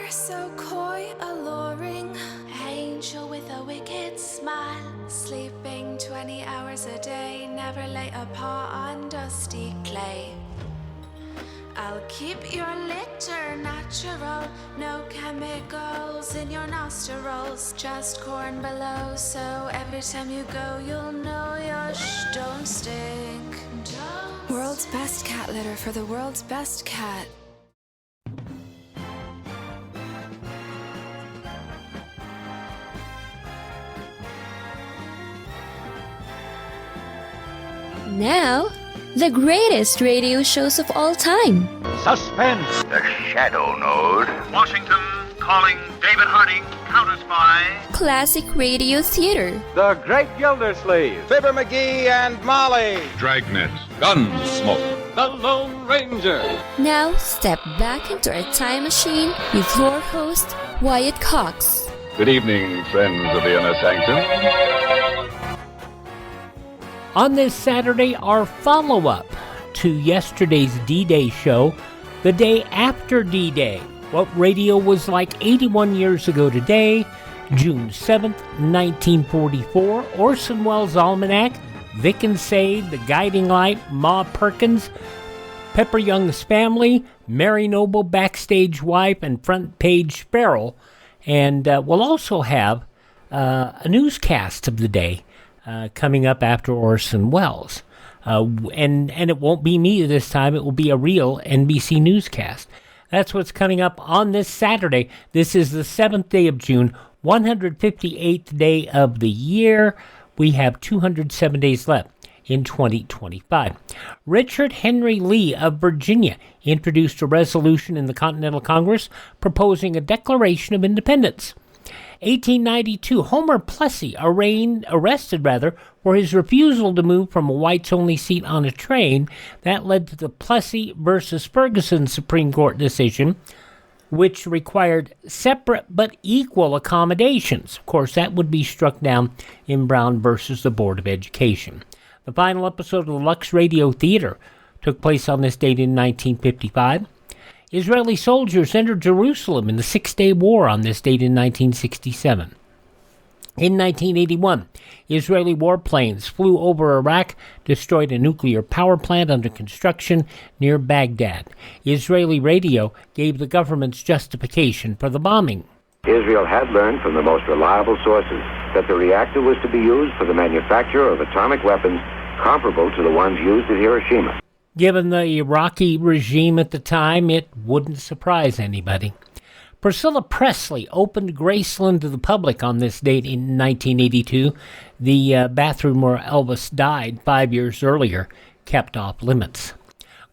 You're so coy, alluring, angel with a wicked smile, sleeping 20 hours a day, never lay a paw on dusty clay. I'll keep your litter natural, no chemicals in your nostrils, just corn below, so every time you go you'll know your don't stink. World's best cat litter for the world's best cat. Now, the greatest radio shows of all time. Suspense. The Shadow Node. Washington calling David Harding, counter-spy. Classic radio theater. The Great Gildersleeve. Fibber McGee and Molly. Dragnet. Gunsmoke. The Lone Ranger. Now, step back into a time machine with your host, Wyatt Cox. Good evening, friends of the Inner Sanctum. On this Saturday, our follow-up to yesterday's D-Day show, the day after D-Day. What radio was like 81 years ago today, June 7th, 1944, Orson Welles Almanac, Vic and Sade, The Guiding Light, Ma Perkins, Pepper Young's Family, Mary Noble, Backstage Wife, and Front Page Sparrow. And we'll also have a newscast of the day coming up after Orson Welles. And it won't be me this time. It will be a real NBC newscast. That's what's coming up on this Saturday. This is the 7th day of June, 158th day of the year. We have 207 days left in 2025. Richard Henry Lee of Virginia introduced a resolution in the Continental Congress proposing a Declaration of Independence. 1892, Homer Plessy arrested for his refusal to move from a whites-only seat on a train. That led to the Plessy versus Ferguson Supreme Court decision, which required separate but equal accommodations. Of course, that would be struck down in Brown versus the Board of Education. The final episode of the Lux Radio Theater took place on this date in 1955. Israeli soldiers entered Jerusalem in the Six-Day War on this date in 1967. In 1981, Israeli warplanes flew over Iraq, destroyed a nuclear power plant under construction near Baghdad. Israeli radio gave the government's justification for the bombing. Israel had learned from the most reliable sources that the reactor was to be used for the manufacture of atomic weapons comparable to the ones used at Hiroshima. Given the Iraqi regime at the time, it wouldn't surprise anybody. Priscilla Presley opened Graceland to the public on this date in 1982. The bathroom where Elvis died 5 years earlier kept off limits.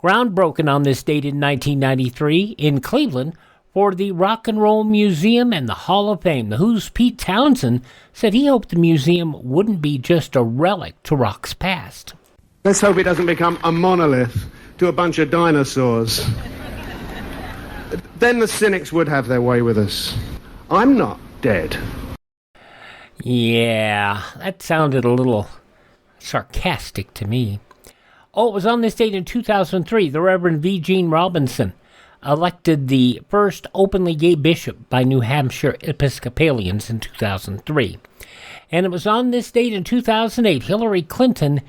Groundbroken on this date in 1993 in Cleveland for the Rock and Roll Museum and the Hall of Fame. The Who's Pete Townsend said he hoped the museum wouldn't be just a relic to rock's past. Let's hope it doesn't become a monolith to a bunch of dinosaurs. Then the cynics would have their way with us. I'm not dead. Yeah, that sounded a little sarcastic to me. Oh, it was on this date in 2003, the Reverend V. Gene Robinson elected the first openly gay bishop by New Hampshire Episcopalians in 2003. And it was on this date in 2008, Hillary Clinton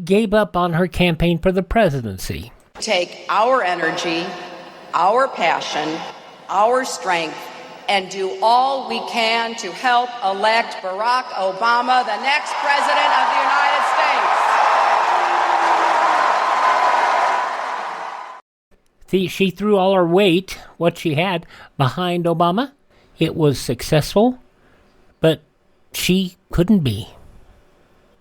gave up on her campaign for the presidency. Take our energy, our passion, our strength, and do all we can to help elect Barack Obama the next president of the United States. She threw all her weight, what she had, behind Obama. It was successful, but she couldn't be.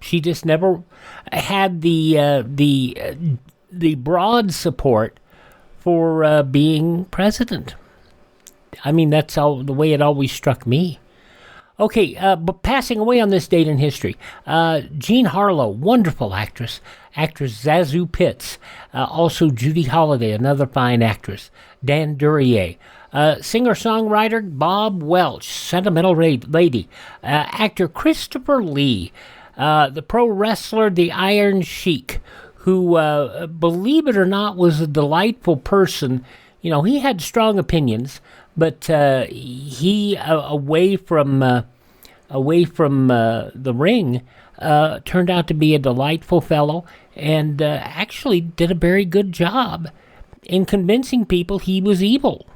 She just never had the broad support for being president. I mean, that's the way it always struck me. Okay, but passing away on this date in history, Jean Harlow, wonderful actress Zazu Pitts, also Judy Holliday, another fine actress, Dan Duryea, singer-songwriter Bob Welch, sentimental lady, actor Christopher Lee, the pro wrestler the Iron Sheik, who, believe it or not, was a delightful person. You know, he had strong opinions, but he away from the ring turned out to be a delightful fellow, and actually did a very good job in convincing people he was evil.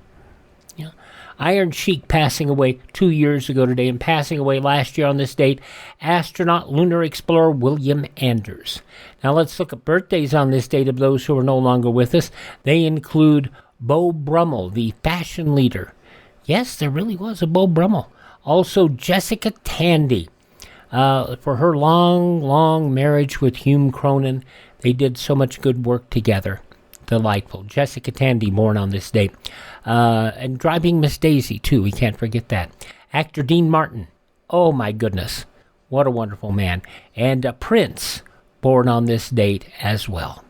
Iron Sheik passing away 2 years ago today, and passing away last year on this date, astronaut, lunar explorer William Anders. Now let's look at birthdays on this date of those who are no longer with us. They include Beau Brummel, the fashion leader. Yes, there really was a Beau Brummel. Also Jessica Tandy, for her long marriage with Hume Cronin. They did so much good work together. Delightful. Jessica Tandy, born on this date. And Driving Miss Daisy, too. We can't forget that. Actor Dean Martin. Oh, my goodness. What a wonderful man. And Prince, born on this date as well.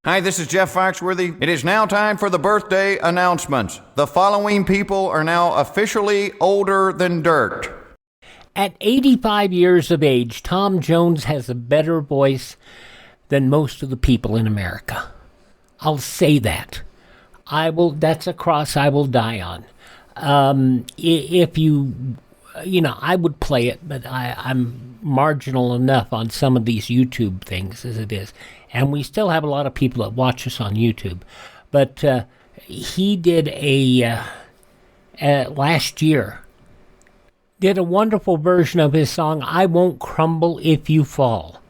Hi, this is Jeff Foxworthy. It is now time for the birthday announcements. The following people are now officially older than dirt. At 85 years of age, Tom Jones has a better voice than most of the people in America. I'll say that. That's a cross I will die on. If I would play it, but I'm marginal enough on some of these YouTube things as it is. And we still have a lot of people that watch us on YouTube. But he did last year, did a wonderful version of his song, I Won't Crumble If You Fall.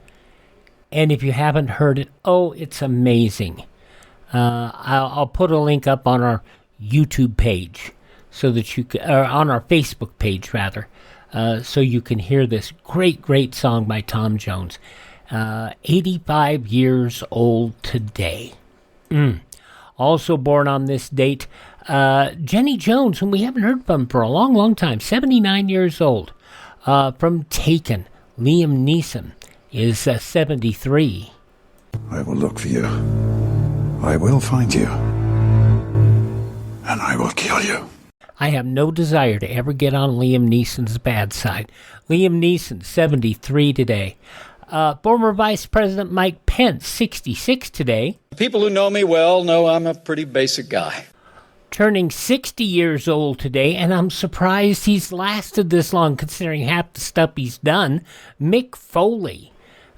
And if you haven't heard it, it's amazing. I'll put a link up on our YouTube page so that you can, or on our Facebook page rather, so you can hear this great song by Tom Jones. 85 years old today. Also born on this date, Jenny Jones, whom we haven't heard from for a long time, 79 years old. From Taken, Liam Neeson is 73. I will look for you. I will find you, and I will kill you. I have no desire to ever get on Liam Neeson's bad side. Liam Neeson, 73 today. Former Vice President Mike Pence, 66 today. People who know me well know I'm a pretty basic guy. Turning 60 years old today, and I'm surprised he's lasted this long considering half the stuff he's done. Mick Foley.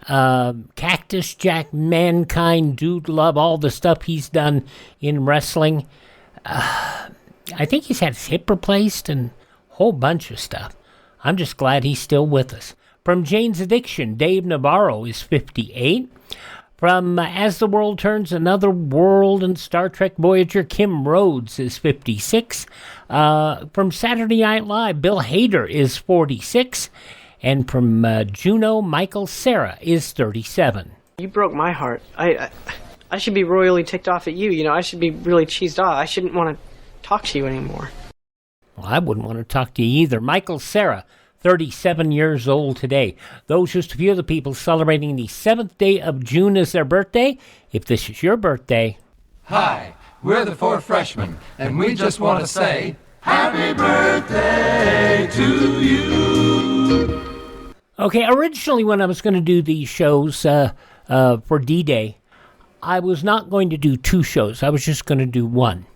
Cactus Jack, Mankind, Dude Love, all the stuff he's done in wrestling. I think he's had his hip replaced and a whole bunch of stuff. I'm just glad he's still with us. From Jane's Addiction, Dave Navarro is 58. From As the World Turns, Another World and Star Trek Voyager, Kim Rhodes is 56. From Saturday Night Live, Bill Hader is 46. And from Juno, Michael Cera is 37. You broke my heart. I should be royally ticked off at you. I should be really cheesed off. I shouldn't want to talk to you anymore. Well, I wouldn't want to talk to you either. Michael Cera, 37 years old today. Those just a few of the people celebrating the 7th day of June as their birthday. If this is your birthday... Hi, we're the 4 freshmen, and we just want to say... Happy birthday to you! Okay, originally when I was going to do these shows for D-Day, I was not going to do 2 shows. I was just going to do 1.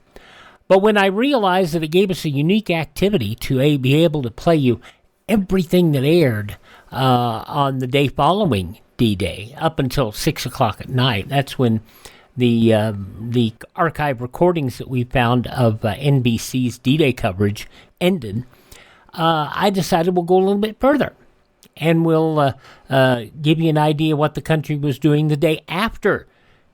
But when I realized that it gave us a unique activity to be able to play you everything that aired on the day following D-Day, up until 6 o'clock at night, that's when the archive recordings that we found of NBC's D-Day coverage ended, I decided we'll go a little bit further. And we'll give you an idea what the country was doing the day after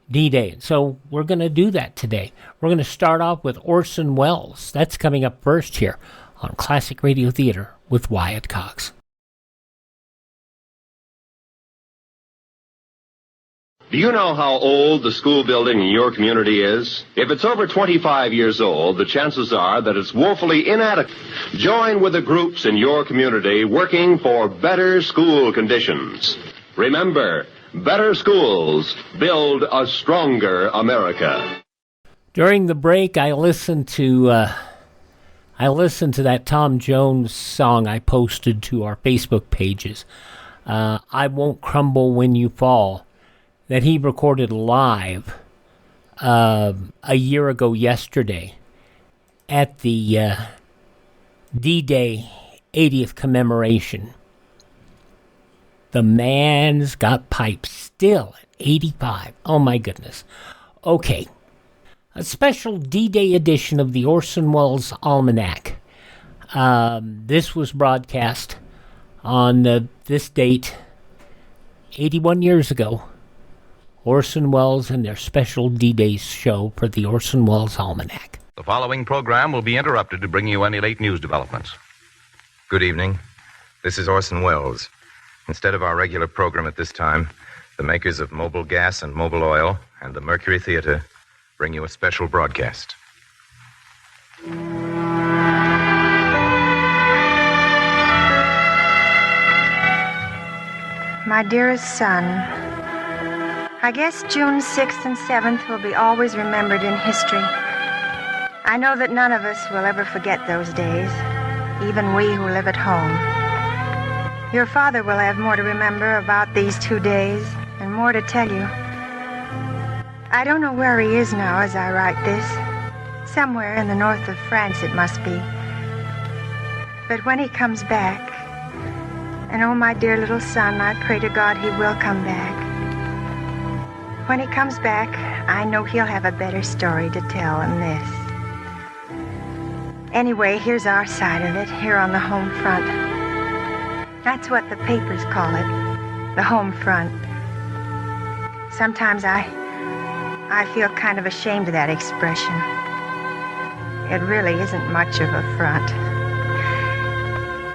D-Day. So we're going to do that today. We're going to start off with Orson Welles. That's coming up first here on Classic Radio Theater with Wyatt Cox. Do you know how old the school building in your community is? If it's over 25 years old, the chances are that it's woefully inadequate. Join with the groups in your community working for better school conditions. Remember, better schools build a stronger America. During the break, I listened to that Tom Jones song I posted to our Facebook pages. I Won't Crumble When You Fall. That he recorded live a year ago yesterday. at the D-Day 80th commemoration. The man's got pipes still at 85. Oh my goodness. Okay. A special D-Day edition of the Orson Welles Almanac. This was broadcast on this date 81 years ago. Orson Welles and their special D-Day show for the Orson Welles Almanac. The following program will be interrupted to bring you any late news developments. Good evening. This is Orson Welles. Instead of our regular program at this time, the makers of Mobil Gas and Mobil Oil and the Mercury Theater bring you a special broadcast. My dearest son, I guess June 6th and 7th will be always remembered in history. I know that none of us will ever forget those days, even we who live at home. Your father will have more to remember about these 2 days and more to tell you. I don't know where he is now as I write this. Somewhere in the north of France it must be. But when he comes back, and oh my dear little son, I pray to God he will come back. When he comes back, I know he'll have a better story to tell than this. Anyway, here's our side of it, here on the home front. That's what the papers call it, the home front. Sometimes I feel kind of ashamed of that expression. It really isn't much of a front.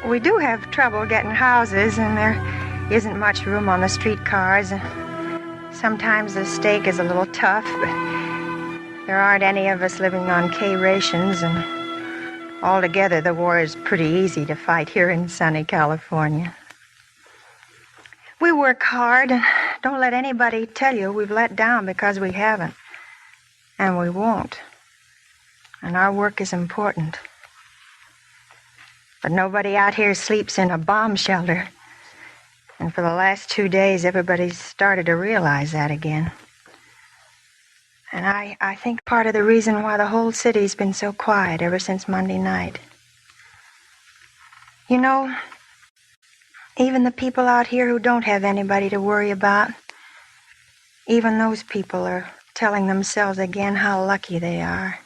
We do have trouble getting houses, and there isn't much room on the streetcars. Sometimes the steak is a little tough, but there aren't any of us living on K rations, and altogether, the war is pretty easy to fight here in sunny California. We work hard, and don't let anybody tell you we've let down because we haven't. And we won't. And our work is important. But nobody out here sleeps in a bomb shelter. And for the last 2 days, everybody's started to realize that again. And I think part of the reason why the whole city's been so quiet ever since Monday night. You know, even the people out here who don't have anybody to worry about, even those people are telling themselves again how lucky they are.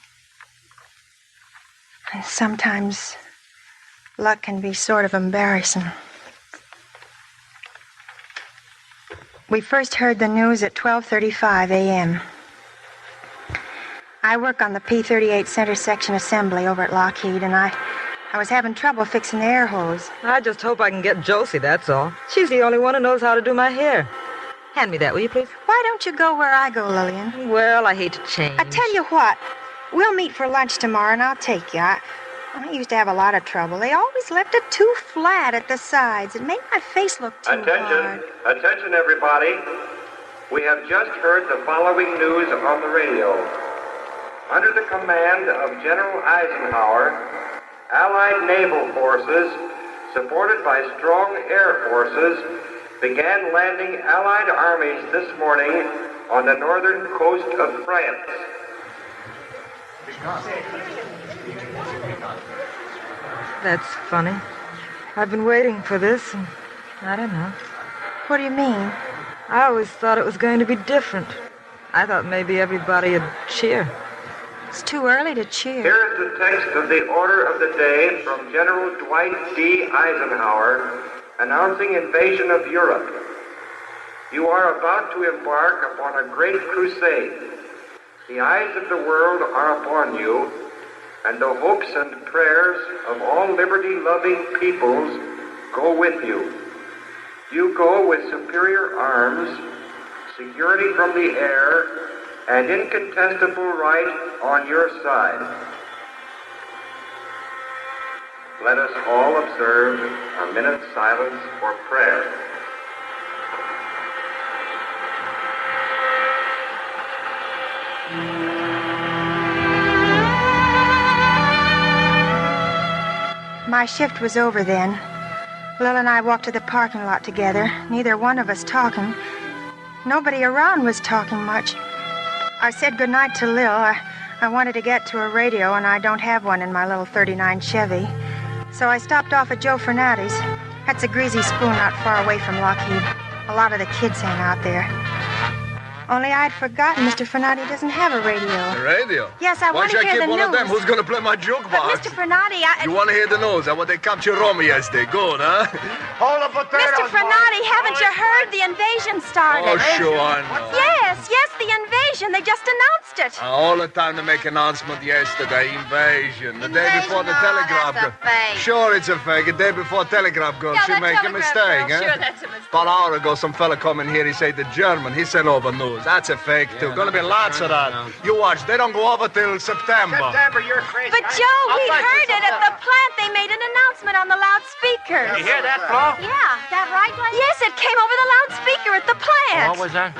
And sometimes luck can be sort of embarrassing. We first heard the news at 12:35 a.m. I work on the P-38 Center Section Assembly over at Lockheed, and I was having trouble fixing the air hose. I just hope I can get Josie, that's all. She's the only one who knows how to do my hair. Hand me that, will you, please? Why don't you go where I go, Lillian? Well, I hate to change. I tell you what, we'll meet for lunch tomorrow, and I'll take you. I used to have a lot of trouble. They always left it too flat at the sides. It made my face look too hard. Attention, everybody. We have just heard the following news on the radio. Under the command of General Eisenhower, Allied naval forces, supported by strong air forces, began landing Allied armies this morning on the northern coast of France. That's funny. I've been waiting for this, and I don't know. What do you mean? I always thought it was going to be different. I thought maybe everybody would cheer. It's too early to cheer. Here is the text of the order of the day from General Dwight D. Eisenhower announcing invasion of Europe. You are about to embark upon a great crusade. The eyes of the world are upon you, and the hopes and prayers of all liberty-loving peoples go with you. You go with superior arms, security from the air, and incontestable right on your side. Let us all observe a minute's silence for prayer. My shift was over then. Lil and I walked to the parking lot together, neither one of us talking. Nobody around was talking much. I said goodnight to Lil. I wanted to get to a radio, and I don't have one in my little 39 Chevy. So I stopped off at Joe Fernatti's. That's a greasy spoon not far away from Lockheed. A lot of the kids hang out there. Only I'd forgotten Mr. Fernatti doesn't have a radio. The radio? Yes, I want to hear the news. Why should I keep one of them? Who's going to play my jukebox? But Mr. Fernatti, You want to hear the news? How about they captured Rome yesterday? Good, huh? Hold the potatoes, Mr. Fernatti, haven't you heard the invasion started? Oh, sure, I know. Yes, the invasion. They just announced it. All the time to make announcement yesterday. Invasion. The day before the telegraph girl. Sure, it's a fake. The day before telegraph girl. She make a mistake, huh? Sure, that's a mistake. About an hour ago, some fella come in here. He said the German. He sent over news. That's a fake, too. Gonna be lots of that. You watch. They don't go over till September. September, you're crazy. But, Joe, we heard it at the plant. They made an announcement on the loudspeakers. You hear that, Flo? Yeah, that right? Yes, it came over the loudspeaker at the plant. What was that?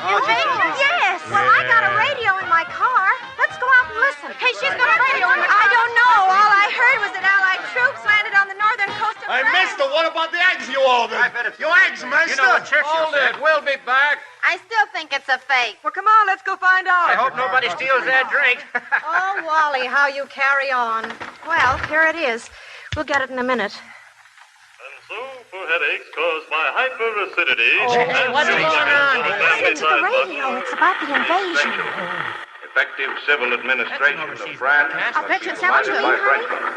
Yes. Well, I got a radio in my car. Let's go out and listen. Hey, she's got a radio in the car. I don't know. All I heard was that Allied troops landed on the northern coast of Hey, France. mister, what about the eggs you ordered? You eggs, mister? You know what Churchill Hold said. it. We'll be back. I still think it's a fake. Well, come on, let's go find out. I hope nobody steals that drink. Oh, Wally, how you carry on. Well, here it is. We'll get it in a minute. So, for headaches caused by hyperacidity... What's going on? Listen to the radio. It's about the invasion. Effective civil administration of France I bet you it provided sounds by good. Frenchmen.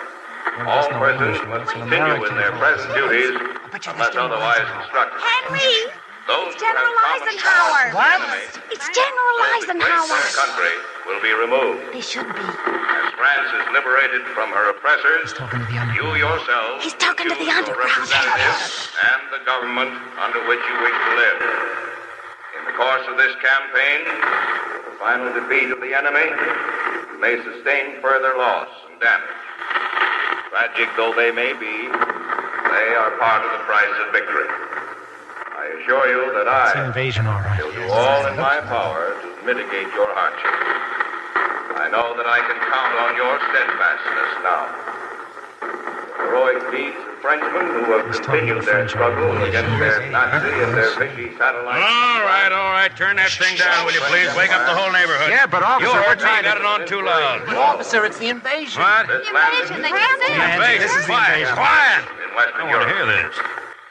All persons must continue in their present duties unless otherwise instructed. Henry! Those It's who have General common Eisenhower. What? It's General Eisenhower. The country will be removed. They should be. As France is liberated from her oppressors, you yourselves He's talking to the choose your underground. representatives and the government under which you wish to live. In the course of this campaign, the final defeat of the enemy may sustain further loss and damage. Tragic though they may be, they are part of the price of victory. I assure you that I invasion, all right. will do all in my power to mitigate your hardship. I know that I can count on your steadfastness now. The heroic deeds of Frenchmen who have continued their struggle against their Nazi and their Vichy satellites. All right. Turn that thing down, will you please? Wake up the whole neighborhood. Yeah, but officer, You heard we're me. trying Got to- it on too loud. Officer, it's the invasion. What? This land is They can't say it. Invasion. This is the Quiet. invasion. Quiet. in Western I want to Europe. hear this.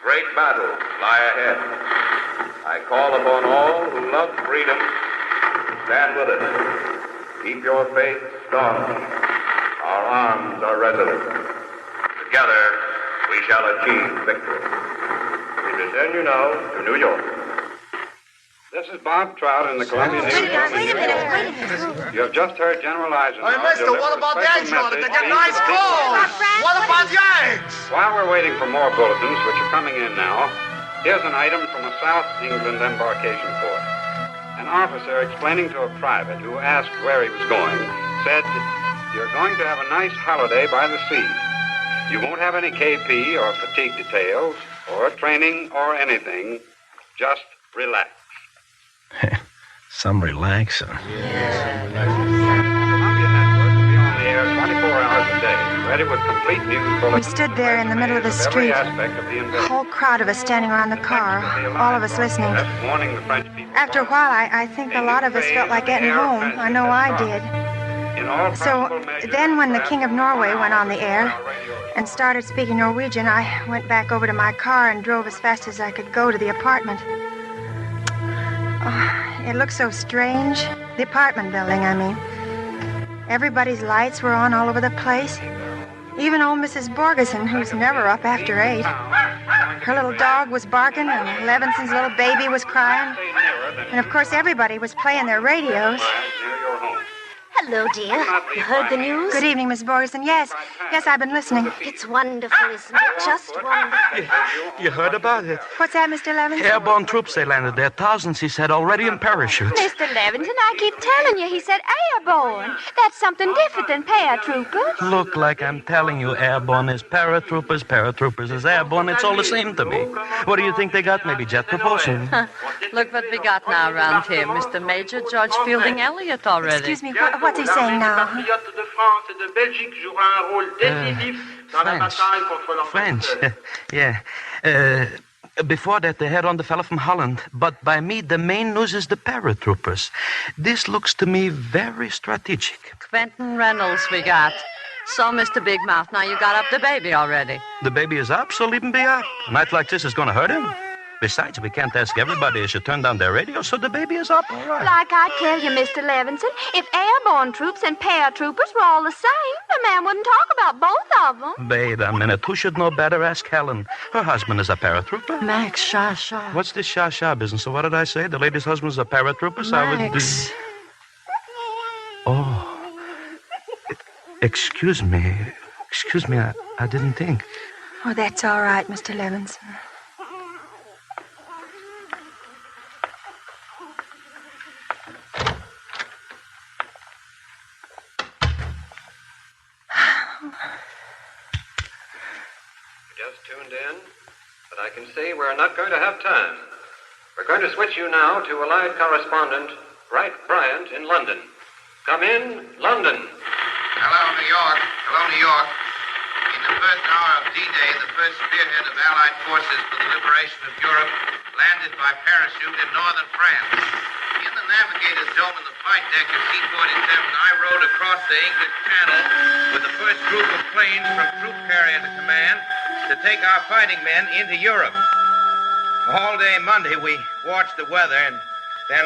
Great battles lie ahead. I call upon all who love freedom to stand with us. Keep your faith strong. Our arms are resolute. Together, we shall achieve victory. We return you now to New York. This is Bob Trout in the Columbia News. Wait a minute. You have just heard General Eisenhower. Hey, mister, deliver what a about the special eggs you ordered? They message get nice to the people. clothes. What about the eggs? While we're waiting for more bulletins, which are coming in now, here's an item from a South England embarkation port. An officer explaining to a private who asked where he was going said, "You're going to have a nice holiday by the sea. You won't have any KP or fatigue details or training or anything. Just relax." Some relaxing. Columbia Network will be on the air 24 hours a day, ready with complete news bulletins. We stood there in the middle of the every street. aspect of the A invasion. whole crowd of us standing around the car, all of us listening. Warning the French people. After a while, I think a lot of us felt like getting home. I know I did. So then when the King of Norway went on the air and started speaking Norwegian, I went back over to my car and drove as fast as I could go to the apartment. Oh, it looked so strange. The apartment building, I mean. Everybody's lights were on all over the place. Even old Mrs. Borgeson, who's never up after 8. Her little dog was barking, and Levinson's little baby was crying. And of course, everybody was playing their radios. Hello, dear. You heard the news? Good evening, Miss Borgeson. Yes, I've been listening. It's wonderful, isn't it? Just wonderful. You heard about it? What's that, Mr. Levinson? Airborne troops, they landed there. Thousands, he said, already in parachutes. Mr. Levinson, I keep telling you, he said airborne. That's something different than paratroopers. Look like I'm telling you, airborne is paratroopers, paratroopers is airborne. It's all the same to me. What do you think they got? Maybe jet propulsion. Look what we got now around here, Mr. Major George Fielding Elliott already. Excuse me, what's he saying now? French. Yeah. Before that, they had on the fellow from Holland. But by me, the main news is the paratroopers. This looks to me very strategic. Quentin Reynolds we got. So, Mr. Big Mouth, now you got up the baby already. The baby is up, so leave him be up. A night like this is going to hurt him. Besides, we can't ask everybody to turn down their radio, so the baby is up, all right. Like I tell you, Mr. Levinson, if airborne troops and paratroopers were all the same, the man wouldn't talk about both of them. Wait a minute. Who should know better? Ask Helen. Her husband is a paratrooper. Max, sha-sha. What's this sha-sha business? So what did I say? The lady's husband is a paratrooper? So Max. Oh. Excuse me. I didn't think. Oh, that's all right, Mr. Levinson. Just tuned in, but I can see we're not going to have time. We're going to switch you now to Allied correspondent Wright Bryant in London. Come in, London. Hello, New York. Hello, New York. In the first hour of D-Day, the first spearhead of Allied forces for the liberation of Europe landed by parachute in northern France. In the navigator's dome in the flight deck of C-47, I rode across the English Channel with the first group of planes from Troop Carrier to Command to take our fighting men into Europe. All day Monday, we watched the weather, and then,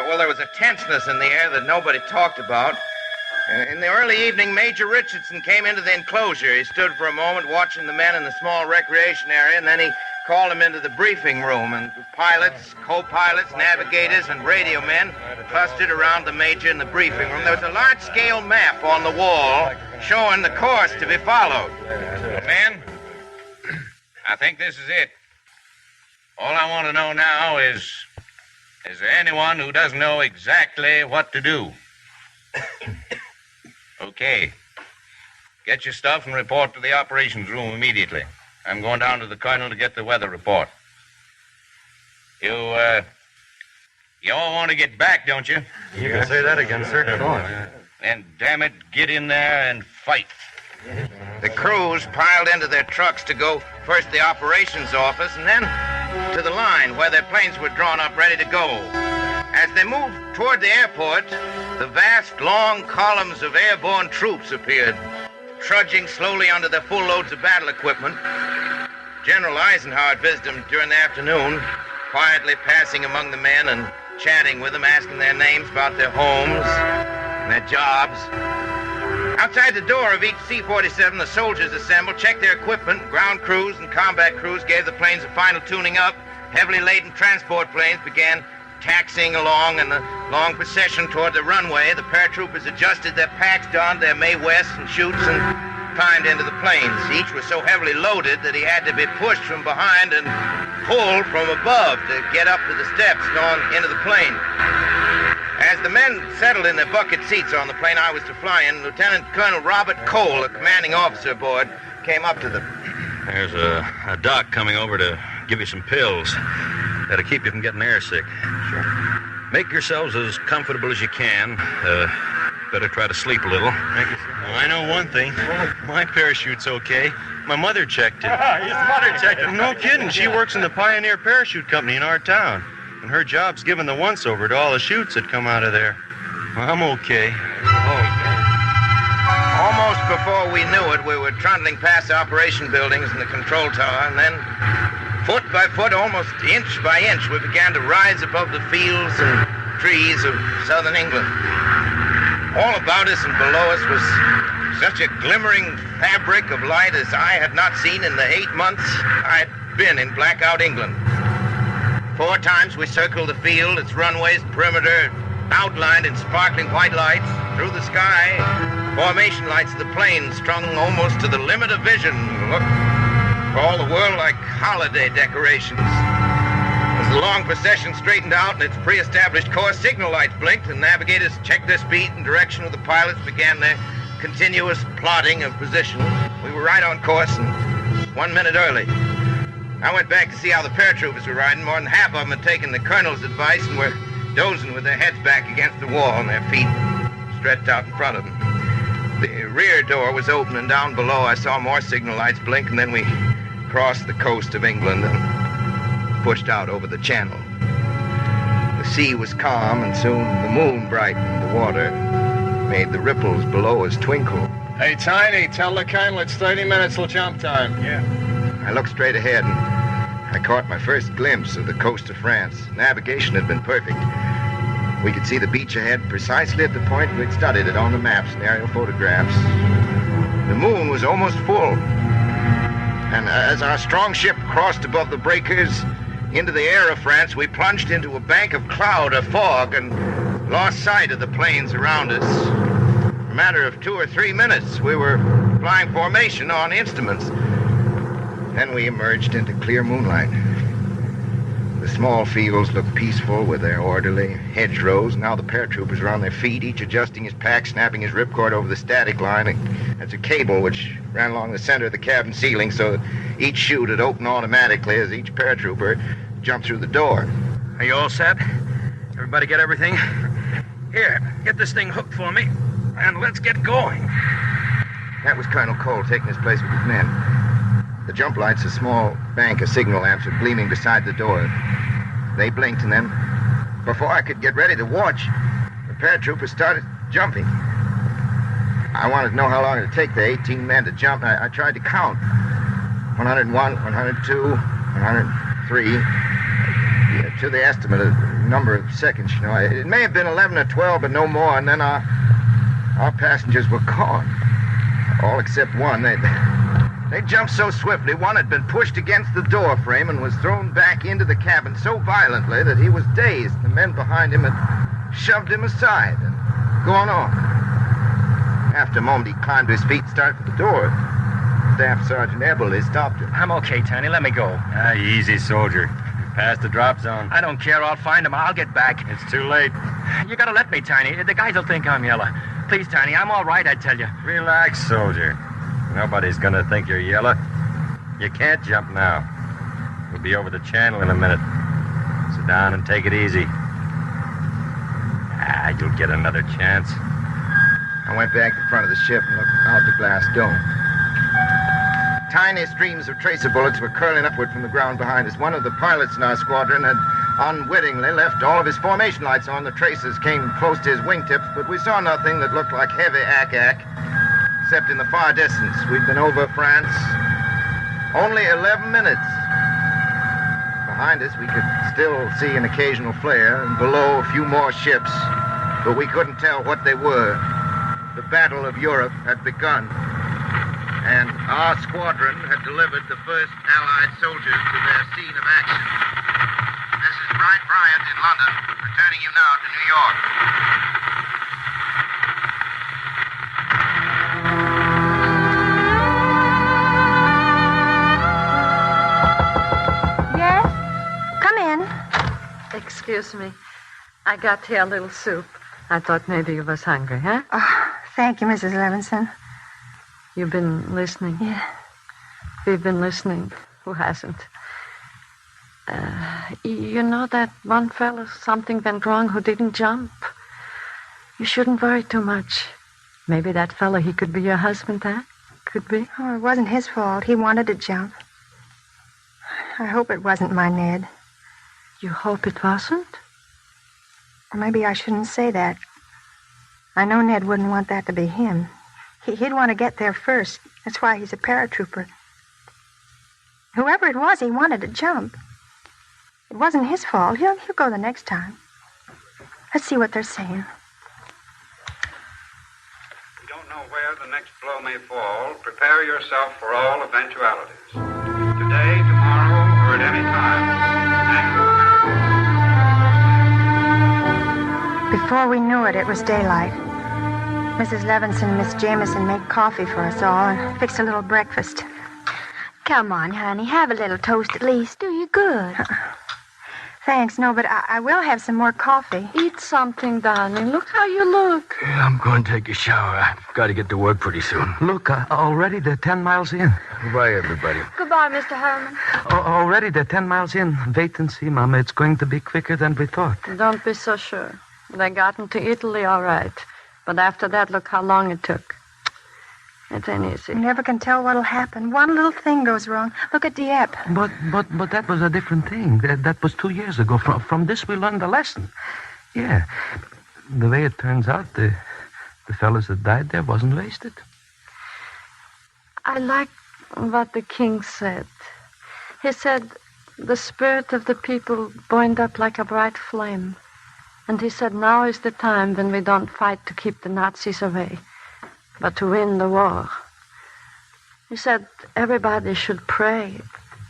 well, there was a tenseness in the air that nobody talked about. In the early evening, Major Richardson came into the enclosure. He stood for a moment watching the men in the small recreation area, and then he called them into the briefing room, and pilots, co-pilots, navigators, and radio men clustered around the major in the briefing room. There was a large-scale map on the wall showing the course to be followed. Men, I think this is it. All I want to know now is there anyone who doesn't know exactly what to do? Okay. Get your stuff and report to the operations room immediately. I'm going down to the colonel to get the weather report. You all want to get back, don't you? You can say that again, sir. Go on. Then, damn it, get in there and fight. The crews piled into their trucks to go first to the operations office and then to the line where their planes were drawn up ready to go. As they moved toward the airport, the vast, long columns of airborne troops appeared, trudging slowly under their full loads of battle equipment. General Eisenhower visited them during the afternoon, quietly passing among the men and chatting with them, asking their names about their homes and their jobs. Outside the door of each C-47, the soldiers assembled, checked their equipment. Ground crews and combat crews gave the planes a final tuning up. Heavily laden transport planes began taxiing along in the long procession toward the runway. The paratroopers adjusted their packs, donned their Mae Wests and chutes, and climbed into the planes. Each was so heavily loaded that he had to be pushed from behind and pulled from above to get up to the steps going into the plane. As the men settled in their bucket seats on the plane I was to fly in, Lieutenant Colonel Robert Cole, a commanding officer aboard, came up to them. There's a doc coming over to give you some pills that'll keep you from getting airsick. Sure. Make yourselves as comfortable as you can. Better try to sleep a little. Thank you, sir. Well, I know one thing. My parachute's okay. My mother checked it. His mother checked it. No kidding. She works in the Pioneer Parachute Company in our town. And her job's giving the once-over to all the chutes that come out of there. Well, I'm okay. Almost before we knew it, we were trundling past the operation buildings and the control tower, and then, foot by foot, almost inch by inch, we began to rise above the fields and trees of southern England. All about us and below us was such a glimmering fabric of light as I had not seen in the 8 months I had been in blackout England. 4 times we circled the field, its runways, perimeter, outlined in sparkling white lights. Through the sky, formation lights of the planes strung almost to the limit of vision. Look, for all the world like holiday decorations. As the long procession straightened out and its pre-established course, signal lights blinked and navigators checked their speed and direction with the pilots began their continuous plotting of positions. We were right on course and 1 minute early. I went back to see how the paratroopers were riding. More than half of them had taken the colonel's advice and were dozing with their heads back against the wall and their feet stretched out in front of them. The rear door was open, and down below I saw more signal lights blink, and then we crossed the coast of England. And pushed out over the channel. The sea was calm, and soon the moon brightened the water, made the ripples below us twinkle. Hey, Tiny, tell the Colonel it's 30 minutes till jump time. Yeah. I looked straight ahead, and I caught my first glimpse of the coast of France. Navigation had been perfect. We could see the beach ahead precisely at the point we'd studied it on the maps and aerial photographs. The moon was almost full. And as our strong ship crossed above the breakers into the air of France, we plunged into a bank of cloud or fog and lost sight of the plains around us. In a matter of 2 or 3 minutes, we were flying formation on instruments. Then we emerged into clear moonlight. The small fields looked peaceful with their orderly hedgerows. Now the paratroopers were on their feet, each adjusting his pack, snapping his ripcord over the static line. That's a cable which ran along the center of the cabin ceiling so that each chute would open automatically as each paratrooper jumped through the door. Are you all set? Everybody get everything? Here, get this thing hooked for me, and let's get going. That was Colonel Cole taking his place with his men. The jump lights, a small bank of signal lamps, were gleaming beside the door. They blinked, and then, before I could get ready to watch, the paratroopers started jumping. I wanted to know how long it would take the 18 men to jump, and I tried to count. 101, 102, 103, to the estimate of number of seconds, you know. It may have been 11 or 12, but no more, and then our passengers were gone. All except one. They jumped so swiftly, one had been pushed against the door frame and was thrown back into the cabin so violently that he was dazed. The men behind him had shoved him aside and gone on. After a moment, he climbed to his feet and started for the door. Staff Sergeant Eberle stopped him. I'm okay, Tiny. Let me go. Easy, soldier. Past the drop zone. I don't care. I'll find him. I'll get back. It's too late. You gotta let me, Tiny. The guys will think I'm yellow. Please, Tiny. I'm all right, I tell you. Relax, soldier. Nobody's gonna think you're yellow. You can't jump now. We'll be over the channel in a minute. Sit down and take it easy. You'll get another chance. I went back in front of the ship and looked out the glass dome. Tiny streams of tracer bullets were curling upward from the ground behind us. One of the pilots in our squadron had unwittingly left all of his formation lights on. The tracers came close to his wingtips, but we saw nothing that looked like heavy ack-ack, except in the far distance. We'd been over France only 11 minutes. Behind us, we could still see an occasional flare, and below a few more ships, but we couldn't tell what they were. The Battle of Europe had begun, and our squadron had delivered the first Allied soldiers to their scene of action. This is Bright Bryant in London, returning you now to New York. Yes? Come in. Excuse me. I got here a little soup. I thought maybe you was hungry, huh? Oh, thank you, Mrs. Levinson. You've been listening? Yeah. We've been listening. Who hasn't? You know that one fellow, something went wrong who didn't jump? You shouldn't worry too much. Maybe that fellow, he could be your husband, huh? Could be. Oh, it wasn't his fault. He wanted to jump. I hope it wasn't my Ned. You hope it wasn't? Or maybe I shouldn't say that. I know Ned wouldn't want that to be him. He'd want to get there first. That's why he's a paratrooper. Whoever it was, he wanted to jump. It wasn't his fault. He'll go the next time. Let's see what they're saying. You don't know where the next blow may fall. Prepare yourself for all eventualities. Today, tomorrow, or at any time. Before we knew it, it was daylight. Mrs. Levinson and Miss Jameson made coffee for us all and fixed a little breakfast. Come on, honey. Have a little toast at least. Do you good. Thanks, no, but I will have some more coffee. Eat something, darling. Look how you look. I'm going to take a shower. I've got to get to work pretty soon. Look, already they're 10 miles in. Goodbye, everybody. Goodbye, Mr. Herman. Already they're 10 miles in. Wait and see, Mama. It's going to be quicker than we thought. Don't be so sure. They got into Italy all right. But after that, look how long it took. It ain't easy. You never can tell what'll happen. One little thing goes wrong. Look at Dieppe. But that was a different thing. That was 2 years ago. From this, we learned a lesson. Yeah. The way it turns out, the fellas that died there wasn't wasted. I like what the king said. He said the spirit of the people burned up like a bright flame. And he said now is the time when we don't fight to keep the Nazis away, but to win the war. He said everybody should pray.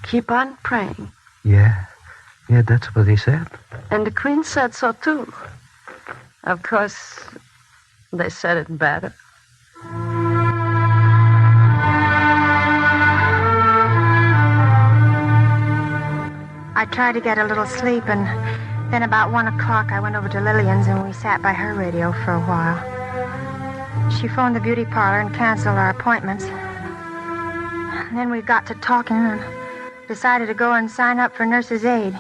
Keep on praying. Yeah, that's what he said. And the Queen said so, too. Of course, they said it better. I tried to get a little sleep, and then about 1 o'clock I went over to Lillian's and we sat by her radio for a while. She phoned the beauty parlor and canceled our appointments. And then we got to talking and decided to go and sign up for nurse's aid.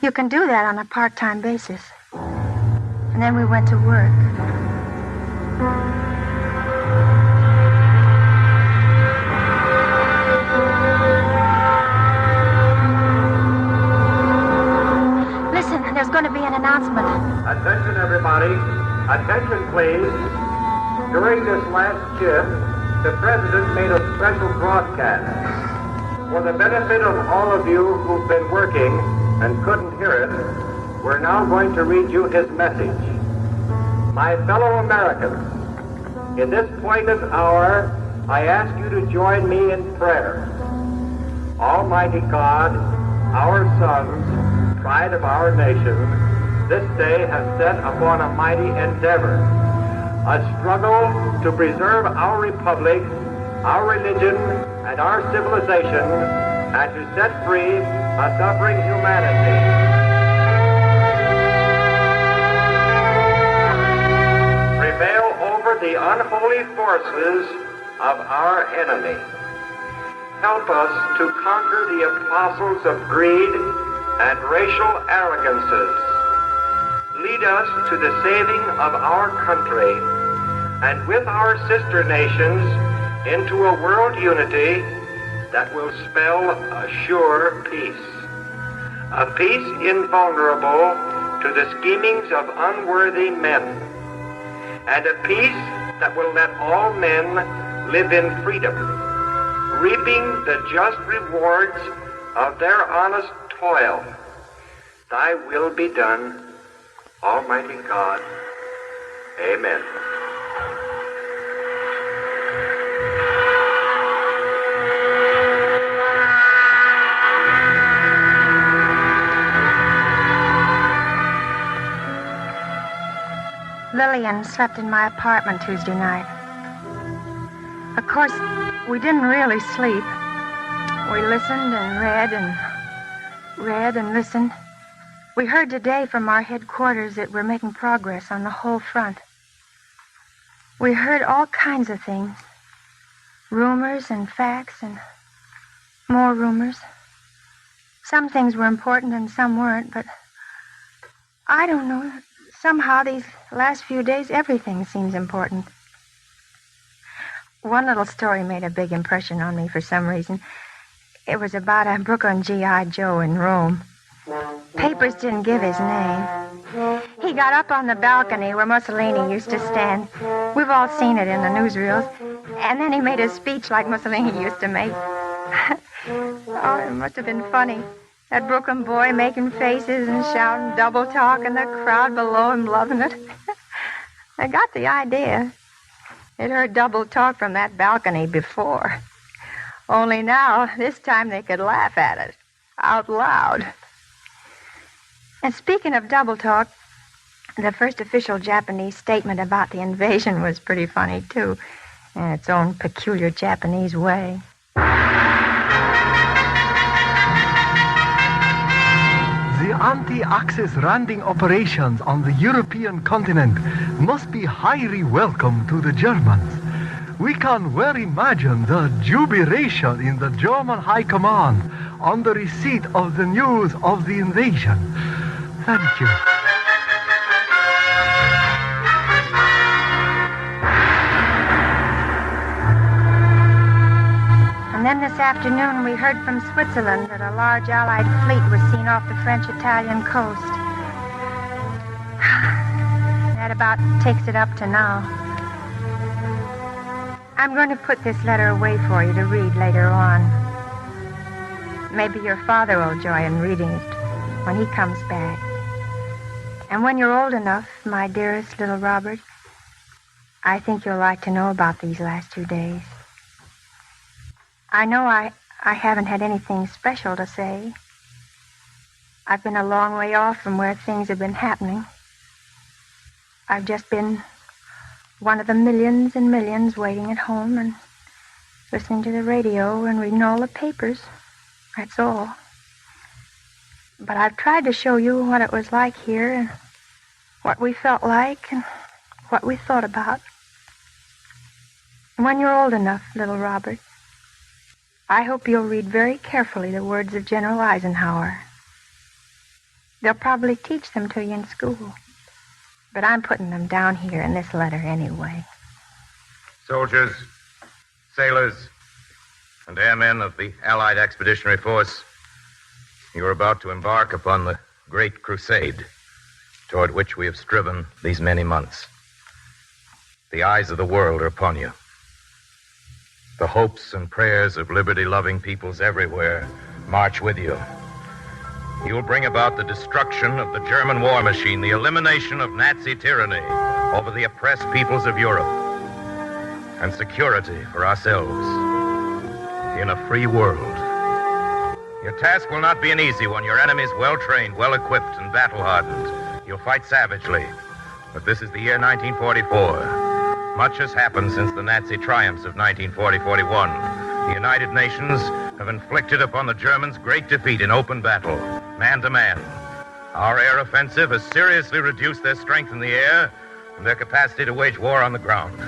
You can do that on a part-time basis. And then we went to work. There's going to be an announcement. Attention, everybody. Attention, please. During this last shift, the President made a special broadcast. For the benefit of all of you who've been working and couldn't hear it, we're now going to read you his message. My fellow Americans, in this poignant hour, I ask you to join me in prayer. Almighty God, our sons, pride of our nation, this day has set upon a mighty endeavor, a struggle to preserve our republic, our religion, and our civilization, and to set free a suffering humanity. Prevail over the unholy forces of our enemy. Help us to conquer the apostles of greed and racial arrogances. Lead us to the saving of our country, and with our sister nations into a world unity that will spell a sure peace. A peace invulnerable to the schemings of unworthy men, and a peace that will let all men live in freedom, reaping the just rewards of their honest toil. Thy will be done, Almighty God. Amen. Lillian slept in my apartment Tuesday night. Of course, we didn't really sleep. We listened and read and listened. We heard today from our headquarters that we're making progress on the whole front. We heard all kinds of things. Rumors and facts and more rumors. Some things were important and some weren't, but I don't know. Somehow these last few days, everything seems important. One little story made a big impression on me for some reason. It was about a Brooklyn G.I. Joe in Rome. Papers didn't give his name. He got up on the balcony where Mussolini used to stand. We've all seen it in the newsreels. And then he made a speech like Mussolini used to make. Oh, it must have been funny. That Brooklyn boy making faces and shouting double talk and the crowd below him loving it. I got the idea. They'd heard double talk from that balcony before. Only now, this time they could laugh at it. Out loud. And speaking of double talk, the first official Japanese statement about the invasion was pretty funny, too, in its own peculiar Japanese way. The anti-Axis landing operations on the European continent must be highly welcome to the Germans. We can well imagine the jubilation in the German High Command on the receipt of the news of the invasion. Thank you. And then this afternoon we heard from Switzerland that a large Allied fleet was seen off the French-Italian coast. That about takes it up to now. I'm going to put this letter away for you to read later on. Maybe your father will join reading it when he comes back. And when you're old enough, my dearest little Robert, I think you'll like to know about these last 2 days. I know I haven't had anything special to say. I've been a long way off from where things have been happening. I've just been one of the millions and millions waiting at home and listening to the radio and reading all the papers. That's all. But I've tried to show you what it was like here and what we felt like and what we thought about. And when you're old enough, little Robert, I hope you'll read very carefully the words of General Eisenhower. They'll probably teach them to you in school. But I'm putting them down here in this letter anyway. Soldiers, sailors, and airmen of the Allied Expeditionary Force, you are about to embark upon the great crusade toward which we have striven these many months. The eyes of the world are upon you. The hopes and prayers of liberty-loving peoples everywhere march with you. You will bring about the destruction of the German war machine, the elimination of Nazi tyranny over the oppressed peoples of Europe, and security for ourselves in a free world. Your task will not be an easy one. Your enemy's well-trained, well-equipped, and battle-hardened. You'll fight savagely. But this is the year 1944. Much has happened since the Nazi triumphs of 1940-41. The United Nations have inflicted upon the Germans great defeat in open battle, man to man. Our air offensive has seriously reduced their strength in the air and their capacity to wage war on the ground.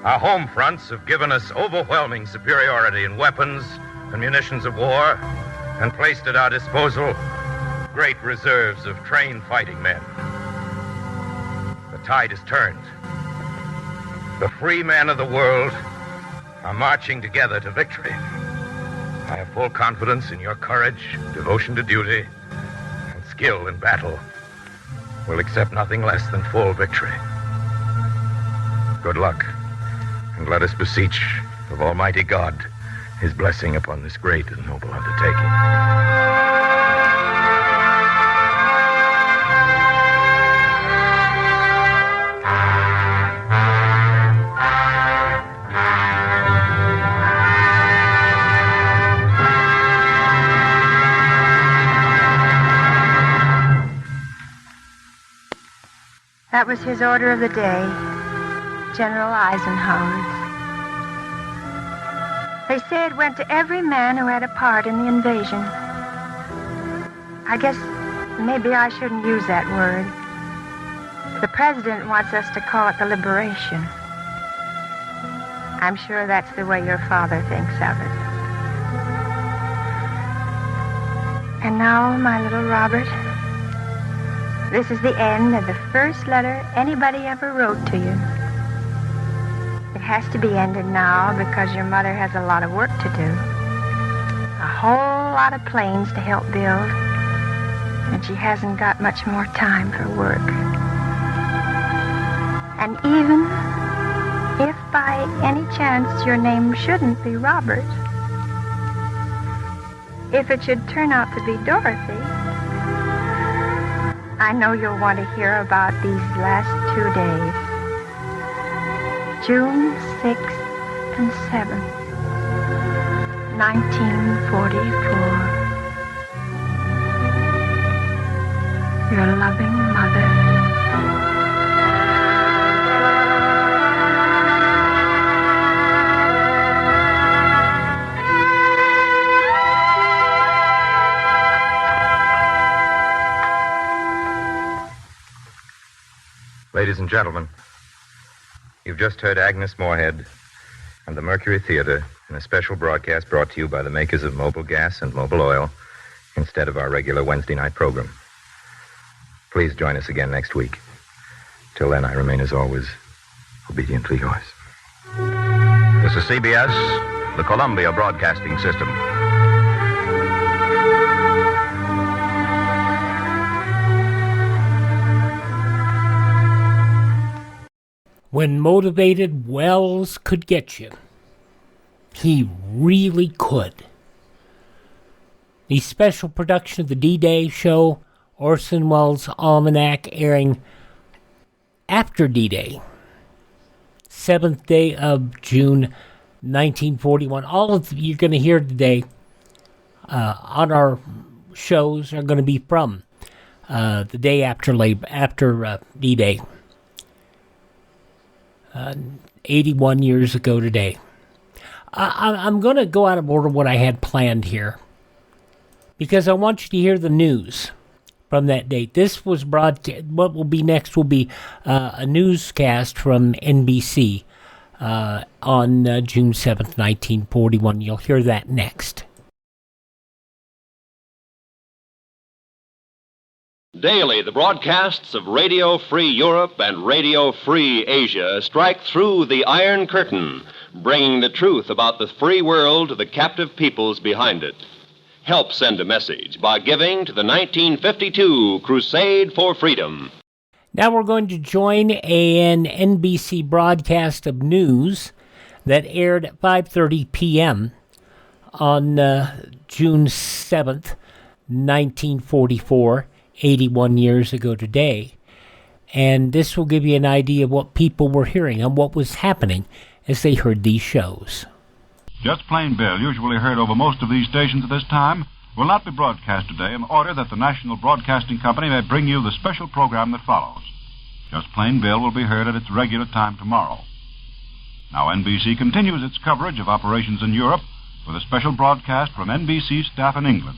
Our home fronts have given us overwhelming superiority in weapons and munitions of war and placed at our disposal great reserves of trained fighting men. The tide has turned. The free men of the world are marching together to victory. I have full confidence in your courage, devotion to duty, and skill in battle. We'll accept nothing less than full victory. Good luck, and let us beseech of Almighty God His blessing upon this great and noble undertaking. That was his order of the day, General Eisenhower's. They say it went to every man who had a part in the invasion. I guess maybe I shouldn't use that word. The president wants us to call it the liberation. I'm sure that's the way your father thinks of it. And now, my little Robert, this is the end of the first letter anybody ever wrote to you. It has to be ended now because your mother has a lot of work to do. A whole lot of planes to help build. And she hasn't got much more time for work. And even if by any chance your name shouldn't be Robert, if it should turn out to be Dorothy, I know you'll want to hear about these last 2 days. June 6th and 7th, 1944. Your loving mother. Ladies and gentlemen, you've just heard Agnes Moorehead and the Mercury Theater in a special broadcast brought to you by the makers of Mobil Gas and Mobil Oil instead of our regular Wednesday night program. Please join us again next week. Till then, I remain, as always, obediently yours. This is CBS, the Columbia Broadcasting System. When motivated, Wells could get you. He really could. The special production of the D-Day show, Orson Welles Almanac, airing after D-Day, 7th day of June, 1941. All of you're going to hear today on our shows are going to be from the day after D-Day. 81 years ago today. I'm going to go out of order what I had planned here, because I want you to hear the news from that date. This was broadcast. What will be next will be a newscast from NBC on June 7th, 1941. You'll hear that next. Daily, the broadcasts of Radio Free Europe and Radio Free Asia strike through the Iron Curtain, bringing the truth about the free world to the captive peoples behind it. Help send a message by giving to the 1952 Crusade for Freedom. Now we're going to join an NBC broadcast of news that aired at 5:30 p.m. on June 7th, 1944, 81 years ago today. And this will give you an idea of what people were hearing and what was happening as they heard these shows. Just Plain Bill, usually heard over most of these stations at this time, will not be broadcast today in order that the National Broadcasting Company may bring you the special program that follows. Just Plain Bill will be heard at its regular time tomorrow. Now NBC continues its coverage of operations in Europe with a special broadcast from NBC staff in England.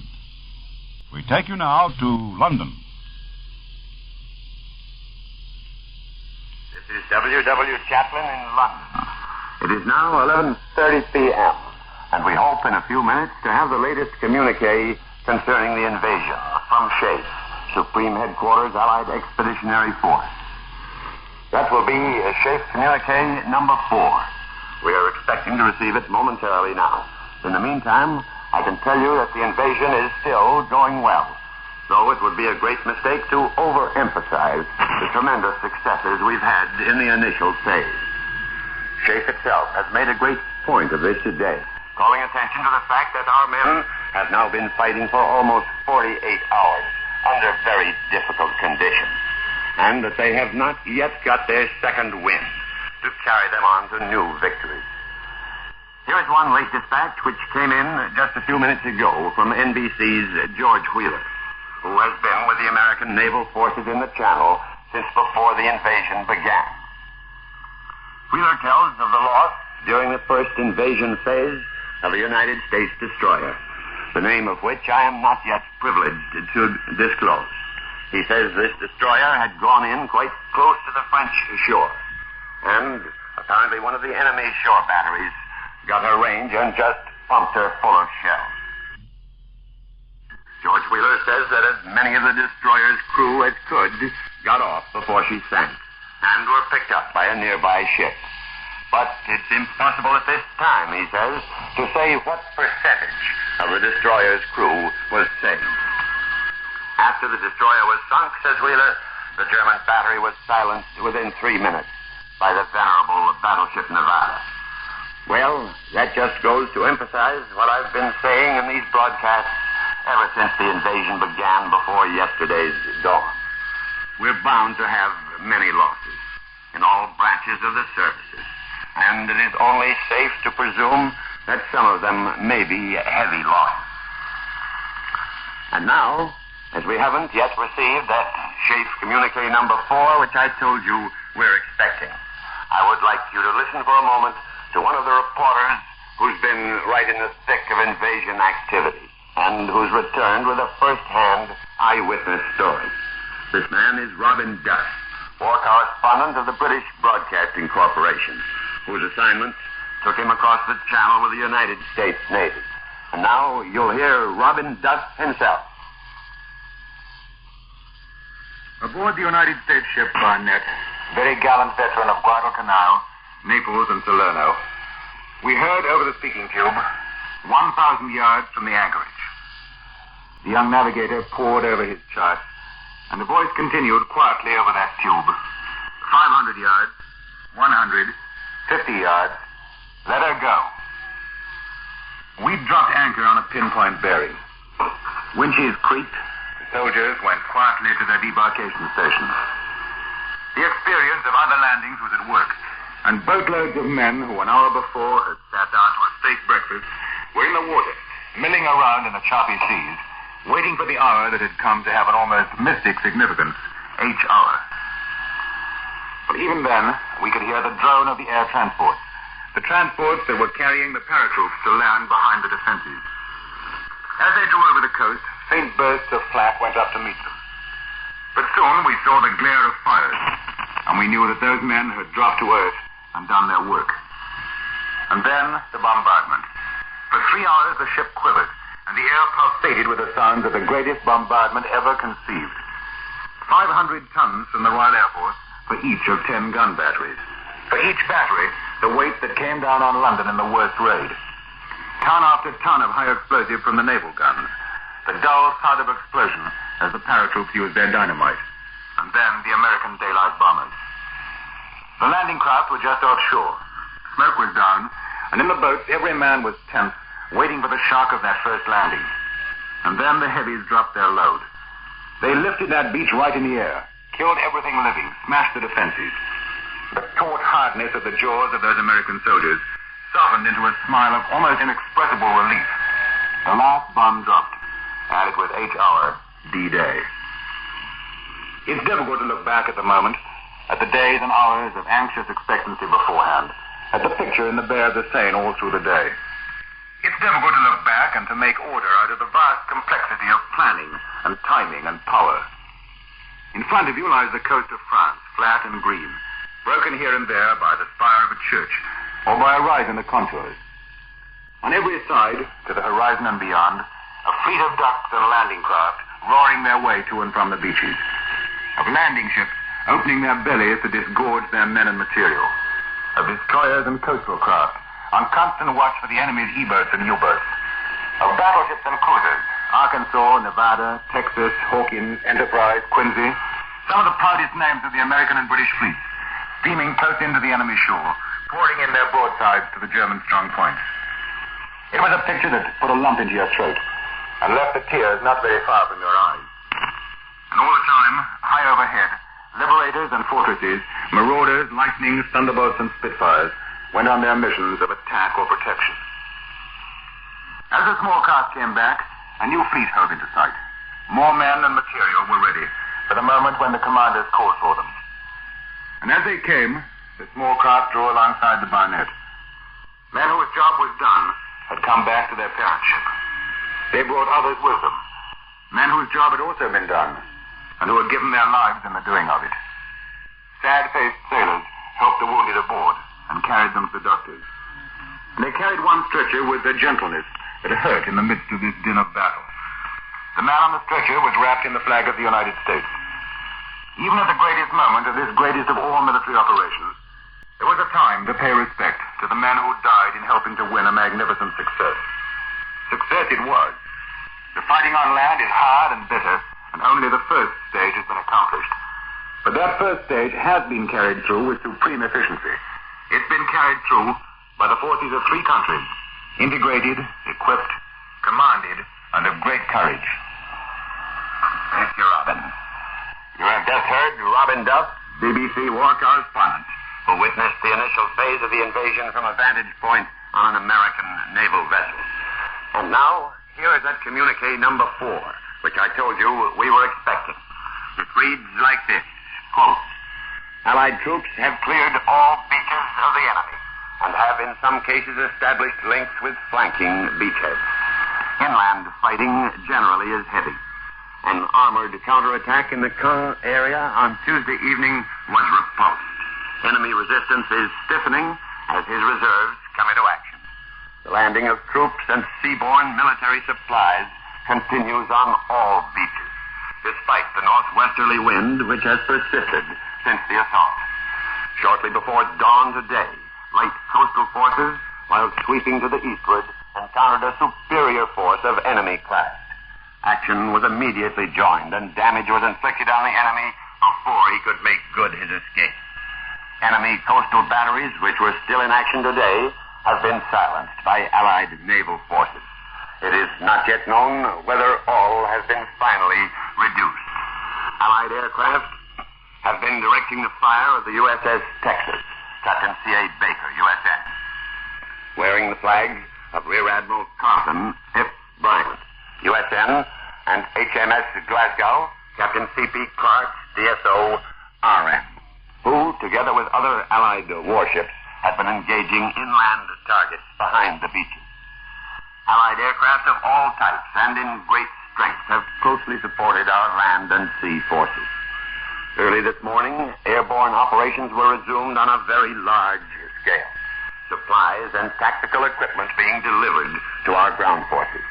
We take you now to London. This is W.W. Chaplin in London. It is now 11:30 p.m., and we hope in a few minutes to have the latest communique concerning the invasion from SHAEF, Supreme Headquarters Allied Expeditionary Force. That will be SHAEF communique number 4. We are expecting to receive it momentarily now. In the meantime, I can tell you that the invasion is still going well, so it would be a great mistake to overemphasize the tremendous successes we've had in the initial phase. SHAEF itself has made a great point of this today, calling attention to the fact that our men have now been fighting for almost 48 hours under very difficult conditions, and that they have not yet got their second wind to carry them on to new victories. Here is one late dispatch which came in just a few minutes ago from NBC's George Wheeler, who has been with the American naval forces in the Channel since before the invasion began. Wheeler tells of the loss during the first invasion phase of a United States destroyer, the name of which I am not yet privileged to disclose. He says this destroyer had gone in quite close to the French shore, and apparently one of the enemy shore batteries got her range and just pumped her full of shells. George Wheeler says that as many of the destroyer's crew as could got off before she sank and were picked up by a nearby ship. But it's impossible at this time, he says, to say what percentage of the destroyer's crew was saved. After the destroyer was sunk, says Wheeler, the German battery was silenced within 3 minutes by the venerable battleship Nevada. Well, that just goes to emphasize what I've been saying in these broadcasts ever since the invasion began before yesterday's dawn. We're bound to have many losses in all branches of the services, and it is only safe to presume that some of them may be heavy losses. And now, as we haven't yet received that SHAEF communique number 4, which I told you we're expecting, I would like you to listen for a moment to one of the reporters who's been right in the thick of invasion activity and who's returned with a first-hand eyewitness story. This man is Robin Duss, war correspondent of the British Broadcasting Corporation, whose assignment took him across the Channel with the United States Navy. And now you'll hear Robin Duss himself. Aboard the United States ship Barnett, very gallant veteran of Guadalcanal, Naples, and Salerno, We heard over the speaking tube 1,000 yards from the anchorage. The young navigator pored over his chart, and the voice continued quietly over that tube. 500 yards, 100, 50 yards. Let her go. We dropped anchor on a pinpoint bearing. Winches creaked. The soldiers went quietly to their debarkation stations. The experience of other landings was at work, and boatloads of men who an hour before had sat down to a steak breakfast were in the water, milling around in the choppy seas, waiting for the hour that had come to have an almost mystic significance, H hour. But even then, we could hear the drone of the air transports, the transports that were carrying the paratroops to land behind the defenses. As they drew over the coast, faint bursts of flak went up to meet them. But soon we saw the glare of fires, and we knew that those men had dropped to earth and done their work. And then the bombardment. For 3 hours the ship quivered, and the air pulsated with the sounds of the greatest bombardment ever conceived. 500 tons from the Royal Air Force for each of 10 gun batteries. For each battery, the weight that came down on London in the worst raid. Ton after ton of high explosive from the naval guns. The dull thud of explosion as the paratroops used their dynamite. And then the American daylight bombers. The landing craft were just offshore. Smoke was down, and in the boats every man was tense, waiting for the shock of that first landing. And then the heavies dropped their load. They lifted that beach right in the air, killed everything living, smashed the defenses. The taut hardness of the jaws of those American soldiers softened into a smile of almost inexpressible relief. The last bomb dropped, and it was H hour, D-Day. It's difficult to look back at the moment, at the days and hours of anxious expectancy beforehand, at the picture in the Bay of the Seine all through the day. It's difficult to look back and to make order out of the vast complexity of planning and timing and power. In front of you lies the coast of France, flat and green, broken here and there by the spire of a church or by a rise in the contours. On every side, to the horizon and beyond, a fleet of ducks and landing craft roaring their way to and from the beaches, of landing ships opening their bellies to disgorge their men and material, of destroyers and coastal craft on constant watch for the enemy's E-boats and U-boats, of battleships and cruisers, Arkansas, Nevada, Texas, Hawkins, Enterprise, Quincy, some of the proudest names of the American and British fleets, steaming close into the enemy shore, pouring in their broadsides to the German strong points. It was a picture that put a lump into your throat and left the tears not very far from your eyes. And all the time, high overhead, liberators and fortresses, marauders, lightnings, thunderbolts, and spitfires went on their missions of attack or protection. As the small craft came back, a new fleet hove into sight. More men and material were ready for the moment when the commanders called for them. And as they came, the small craft drew alongside the Barnett. Men whose job was done had come back to their parent ship. They brought others with them, men whose job had also been done, and who had given their lives in the doing of it. Sad-faced sailors helped the wounded aboard and carried them to the doctors. And they carried one stretcher with a gentleness that hurt in the midst of this din of battle. The man on the stretcher was wrapped in the flag of the United States. Even at the greatest moment of this greatest of all military operations, there was a time to pay respect to the men who died in helping to win a magnificent success. Success it was. The fighting on land is hard and bitter, and only the first stage has been accomplished. But that first stage has been carried through with supreme efficiency. It's been carried through by the forces of 3 countries, integrated, equipped, commanded, and of great courage. Thank you, Robin. You have just heard Robin Duff, BBC war correspondent, who witnessed the initial phase of the invasion from a vantage point on an American naval vessel. And now, here is that communique number 4, which I told you we were expecting. It reads like this, quote, Allied troops have cleared all beaches of the enemy and have in some cases established links with flanking beachheads. Inland fighting generally is heavy. An armored counterattack in the Caen area on Tuesday evening was repulsed. Enemy resistance is stiffening as his reserves come into action. The landing of troops and seaborne military supplies continues on all beaches, despite the northwesterly wind which has persisted since the assault. Shortly before dawn today, light coastal forces while sweeping to the eastward, encountered a superior force of enemy craft. Action was immediately joined, and damage was inflicted on the enemy before he could make good his escape. Enemy coastal batteries, which were still in action today, have been silenced by Allied naval forces. It is not yet known whether all has been finally reduced. Allied aircraft have been directing the fire of the USS Texas, Captain C.A. Baker, USS. Wearing the flag of Rear Admiral Carson F. Bryant, USN, and HMS Glasgow, Captain C.P. Clark, DSO, RM, who, together with other Allied warships, had been engaging inland targets behind the beaches. Allied aircraft of all types and in great strength have closely supported our land and sea forces. Early this morning, airborne operations were resumed on a very large scale. Supplies and tactical equipment being delivered to our ground forces.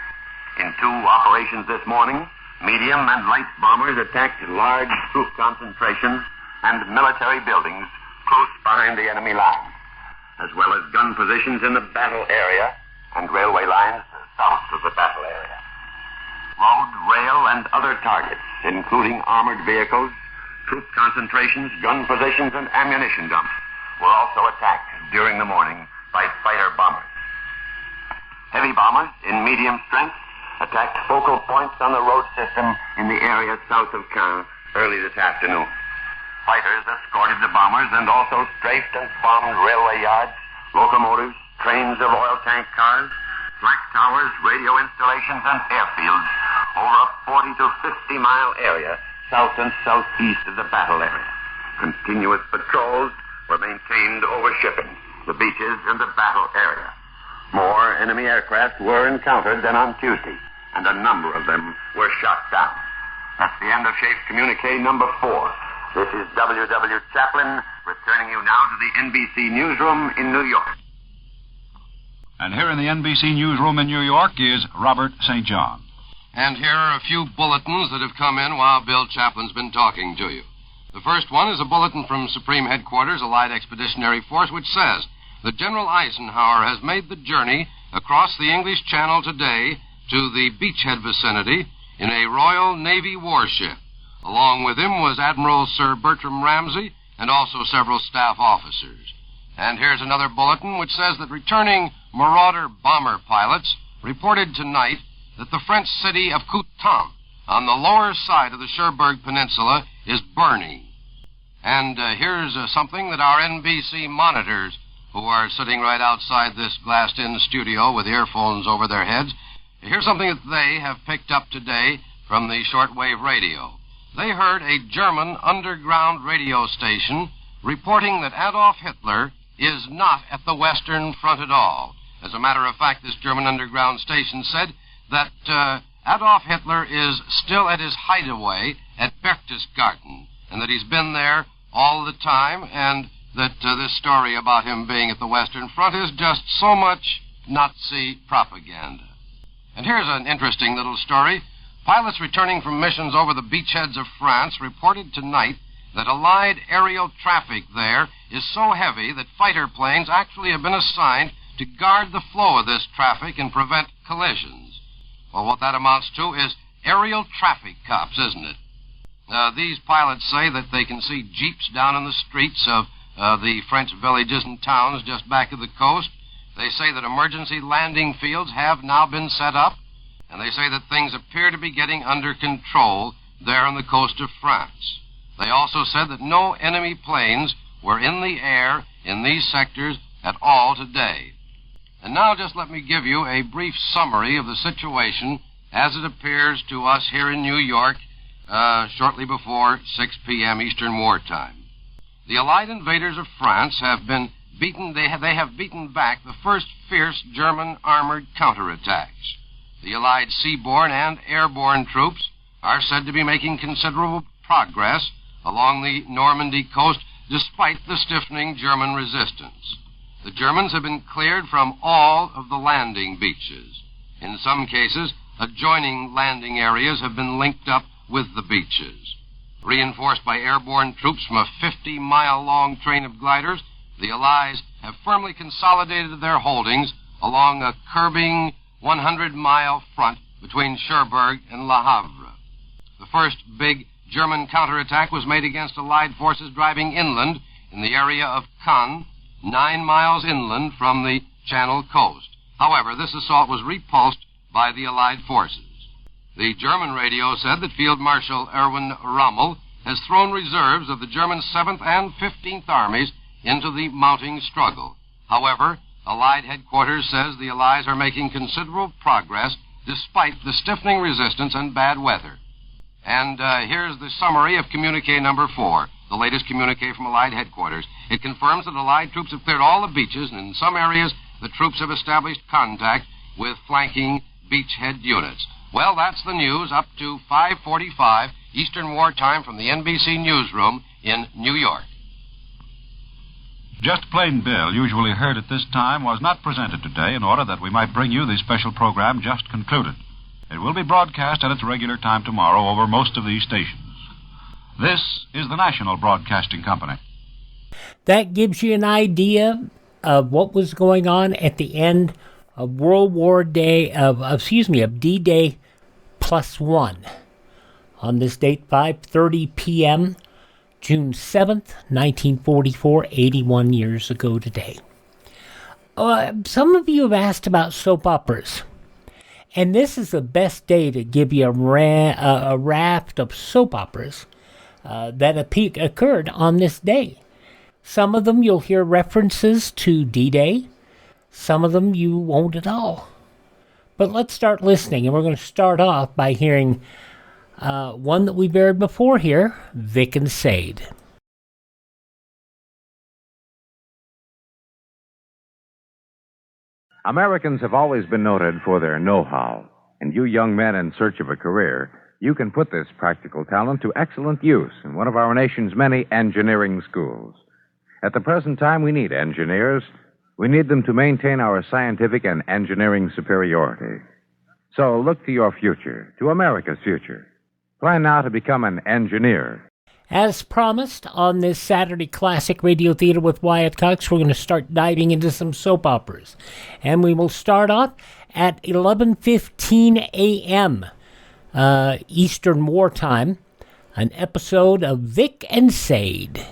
In 2 operations this morning, medium and light bombers attacked large troop concentrations and military buildings close behind the enemy lines, as well as gun positions in the battle area and railway lines south of the battle area. Road, rail, and other targets, including armored vehicles, troop concentrations, gun positions, and ammunition dumps, were also attacked during the morning by fighter bombers. Heavy bombers, in medium strength, attacked focal points on the road system in the area south of Caen early this afternoon. Fighters escorted the bombers and also strafed and bombed railway yards, locomotives, trains of oil tank cars, flak towers, radio installations, and airfields over a 40 to 50-mile area south and southeast of the battle area. Continuous patrols were maintained over shipping, the beaches, and the battle area. More enemy aircraft were encountered than on Tuesday, and a number of them were shot down. That's the end of Shafe's Communique number 4. This is W.W. Chaplin, returning you now to the NBC newsroom in New York. And here in the NBC newsroom in New York is Robert St. John. And here are a few bulletins that have come in while Bill Chaplin's been talking to you. The first one is a bulletin from Supreme Headquarters, Allied Expeditionary Force, which says that General Eisenhower has made the journey across the English Channel today to the beachhead vicinity in a Royal Navy warship. Along with him was Admiral Sir Bertram Ramsay and also several staff officers. And here's another bulletin which says that returning Marauder bomber pilots reported tonight that the French city of Coutances on the lower side of the Cherbourg Peninsula is burning. And here's something that our NBC monitors, who are sitting right outside this glassed-in studio with earphones over their heads, here's something that they have picked up today from the shortwave radio. They heard a German underground radio station reporting that Adolf Hitler is not at the Western Front at all. As a matter of fact, this German underground station said that Adolf Hitler is still at his hideaway at Berchtesgaden, and that he's been there all the time, and that this story about him being at the Western Front is just so much Nazi propaganda. And here's an interesting little story. Pilots returning from missions over the beachheads of France reported tonight that Allied aerial traffic there is so heavy that fighter planes actually have been assigned to guard the flow of this traffic and prevent collisions. Well, what that amounts to is aerial traffic cops, isn't it? These pilots say that they can see jeeps down in the streets of the French villages and towns just back of the coast. They say that emergency landing fields have now been set up, and they say that things appear to be getting under control there on the coast of France. They also said that no enemy planes were in the air in these sectors at all today. And now just let me give you a brief summary of the situation as it appears to us here in New York shortly before 6 p.m. Eastern Wartime. The Allied invaders of France have been beaten. They have beaten back the first fierce German armored counterattacks. The Allied seaborne and airborne troops are said to be making considerable progress along the Normandy coast despite the stiffening German resistance. The Germans have been cleared from all of the landing beaches. In some cases, adjoining landing areas have been linked up with the beaches. Reinforced by airborne troops from a 50-mile-long train of gliders, the Allies have firmly consolidated their holdings along a curving 100-mile front between Cherbourg and Le Havre. The first big German counterattack was made against Allied forces driving inland in the area of Cannes, 9 miles inland from the Channel coast. However, this assault was repulsed by the Allied forces. The German radio said that Field Marshal Erwin Rommel has thrown reserves of the German 7th and 15th Armies into the mounting struggle. However, Allied headquarters says the Allies are making considerable progress despite the stiffening resistance and bad weather. And here's the summary of communique number 4, the latest communique from Allied headquarters. It confirms that Allied troops have cleared all the beaches, and in some areas the troops have established contact with flanking beachhead units. Well, that's the news up to 5:45 Eastern War Time from the NBC Newsroom in New York. Just Plain Bill, usually heard at this time, was not presented today in order that we might bring you the special program just concluded. It will be broadcast at its regular time tomorrow over most of these stations. This is the National Broadcasting Company. That gives you an idea of what was going on at the end of D-Day +1. On this date, 5:30 p.m., June 7th, 1944, 81 years ago today. Some of you have asked about soap operas, and this is the best day to give you a raft of soap operas that occurred on this day. Some of them you'll hear references to D-Day. Some of them you won't at all. But let's start listening, and we're going to start off by hearing one that we've aired before here, Vic and Sade. Americans have always been noted for their know-how. And you young men in search of a career, you can put this practical talent to excellent use in one of our nation's many engineering schools. At the present time, we need engineers. We need them to maintain our scientific and engineering superiority. So look to your future, to America's future. Plan now to become an engineer. As promised, on this Saturday Classic Radio Theater with Wyatt Cox, we're going to start diving into some soap operas. And we will start off at 11:15 a.m. Eastern Wartime, an episode of Vic and Sade.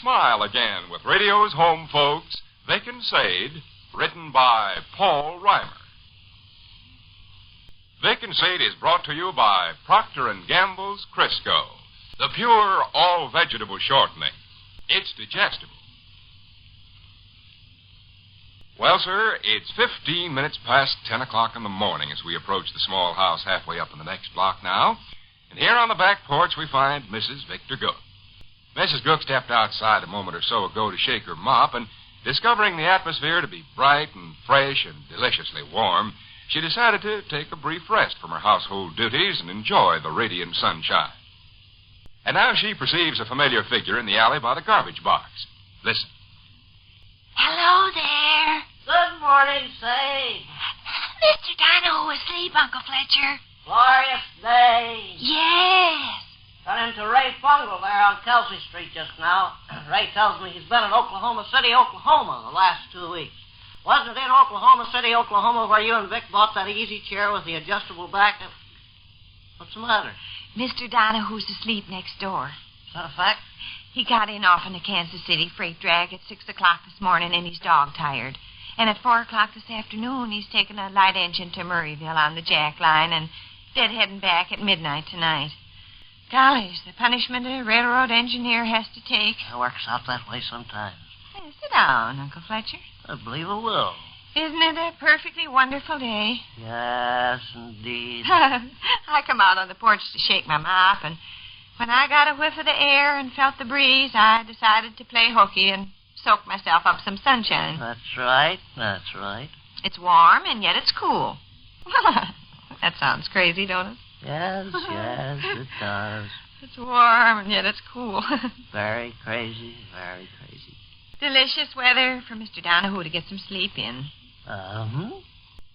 Smile again with radio's home folks, Vic and Sade, written by Paul Reimer. Vic and Sade is brought to you by Procter & Gamble's Crisco, the pure all-vegetable shortening. It's digestible. Well, sir, it's 15 minutes past 10 o'clock in the morning as we approach the small house halfway up in the next block now. And here on the back porch we find Mrs. Victor Gook. Mrs. Gook stepped outside a moment or so ago to shake her mop, and discovering the atmosphere to be bright and fresh and deliciously warm, she decided to take a brief rest from her household duties and enjoy the radiant sunshine. And now she perceives a familiar figure in the alley by the garbage box. Listen. Hello there. Good morning, Sade. Mr. Dino asleep, Uncle Fletcher. Glorious day. Yes. Got into Ray Fungal there on Kelsey Street just now. Ray tells me he's been in Oklahoma City, Oklahoma the last 2 weeks. Wasn't it in Oklahoma City, Oklahoma where you and Vic bought that easy chair with the adjustable back? What's the matter? Mr. Donahue's asleep next door. Is that a fact? He got in off in a Kansas City freight drag at 6 o'clock this morning, and he's dog-tired. And at 4 o'clock this afternoon, he's taken a light engine to Murrayville on the jack line and dead-heading back at midnight tonight. Golly, the punishment a railroad engineer has to take. It works out that way sometimes. Hey, sit down, Uncle Fletcher. I believe it will. Isn't it a perfectly wonderful day? Yes, indeed. I come out on the porch to shake my mop, and when I got a whiff of the air and felt the breeze, I decided to play hooky and soak myself up some sunshine. That's right. That's right. It's warm, and yet it's cool. That sounds crazy, don't it? Yes, yes, it does. It's warm, and yet it's cool. Very crazy, very crazy. Delicious weather for Mr. Donahue to get some sleep in.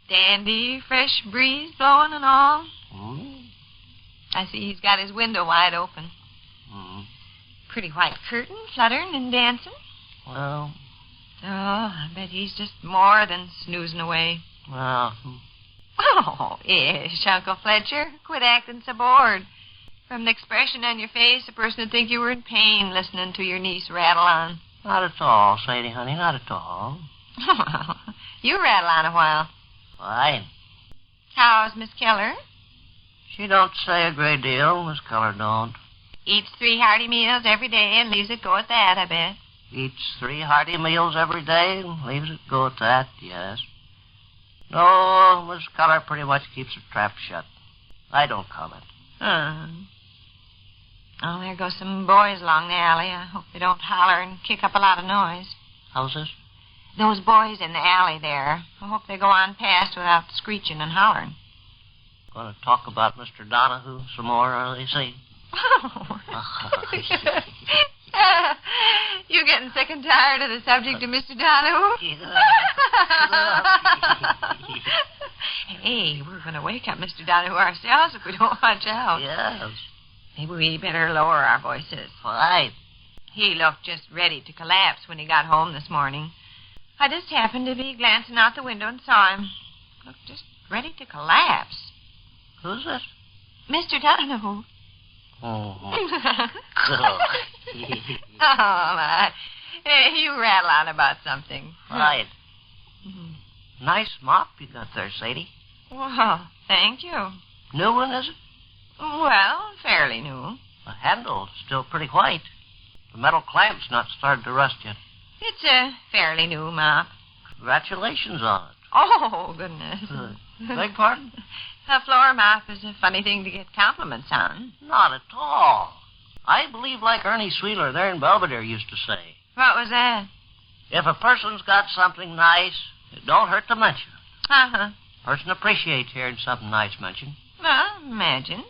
Dandy, fresh breeze blowing and all. I see he's got his window wide open. Pretty white curtain fluttering and dancing. Well. Oh, I bet he's just more than snoozing away. Well. Oh, ish, Uncle Fletcher. Quit acting so bored. From the expression on your face, a person would think you were in pain listening to your niece rattle on. Not at all, Sadie, honey, not at all. You rattle on a while. Fine. How's Miss Keller? She don't say a great deal. Miss Keller don't. Eats 3 hearty meals every day and leaves it go at that, I bet. Eats 3 hearty meals every day and leaves it go at that, yes. No, Miss Keller pretty much keeps her trap shut. I don't comment. Oh, there go some boys along the alley. I hope they don't holler and kick up a lot of noise. How's this? Those boys in the alley there. I hope they go on past without screeching and hollering. Going to talk about Mr. Donahue some more, are they, see? You getting sick and tired of the subject of Mr. Donahue? Hey, we're going to wake up Mr. Donahue ourselves if we don't watch out. Yes. Maybe we better lower our voices. Right. He looked just ready to collapse when he got home this morning. I just happened to be glancing out the window and saw him. Looked just ready to collapse. Who's this? Mr. Donahue. Oh, my. Hey, you rattle on about something. Right. Nice mop you got there, Sadie. Well, thank you. New one, is it? Well, fairly new. The handle's still pretty white. The metal clamp's not started to rust yet. It's a fairly new mop. Congratulations on it. Oh, goodness. Beg pardon? A floor mop is a funny thing to get compliments on. Not at all. I believe like Ernie Sweeler there in Belvedere used to say. What was that? If a person's got something nice, it don't hurt to mention it. Uh-huh. Person appreciates hearing something nice mentioned. Well, imagine.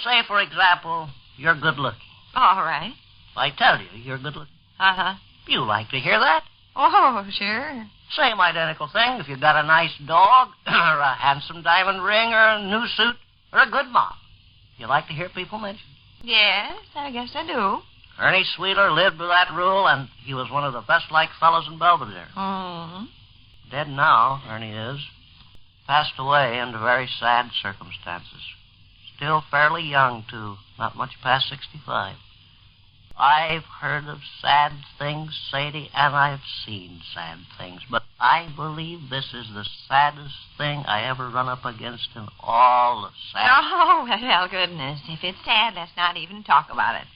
Say, for example, you're good looking. All right. I tell you, you're good looking. Uh-huh. You like to hear that? Oh, sure. Same identical thing if you got a nice dog, or a handsome diamond ring, or a new suit, or a good mom. You like to hear people mention? Yes, I guess I do. Ernie Sweeler lived by that rule, and he was one of the best-liked fellows in Belvedere. Mm-hmm. Dead now, Ernie is. Passed away under very sad circumstances. Still fairly young, too. Not much past 65. I've heard of sad things, Sadie, and I've seen sad things, but I believe this is the saddest thing I ever run up against in all the sad... Oh, well, goodness. If it's sad, let's not even talk about it.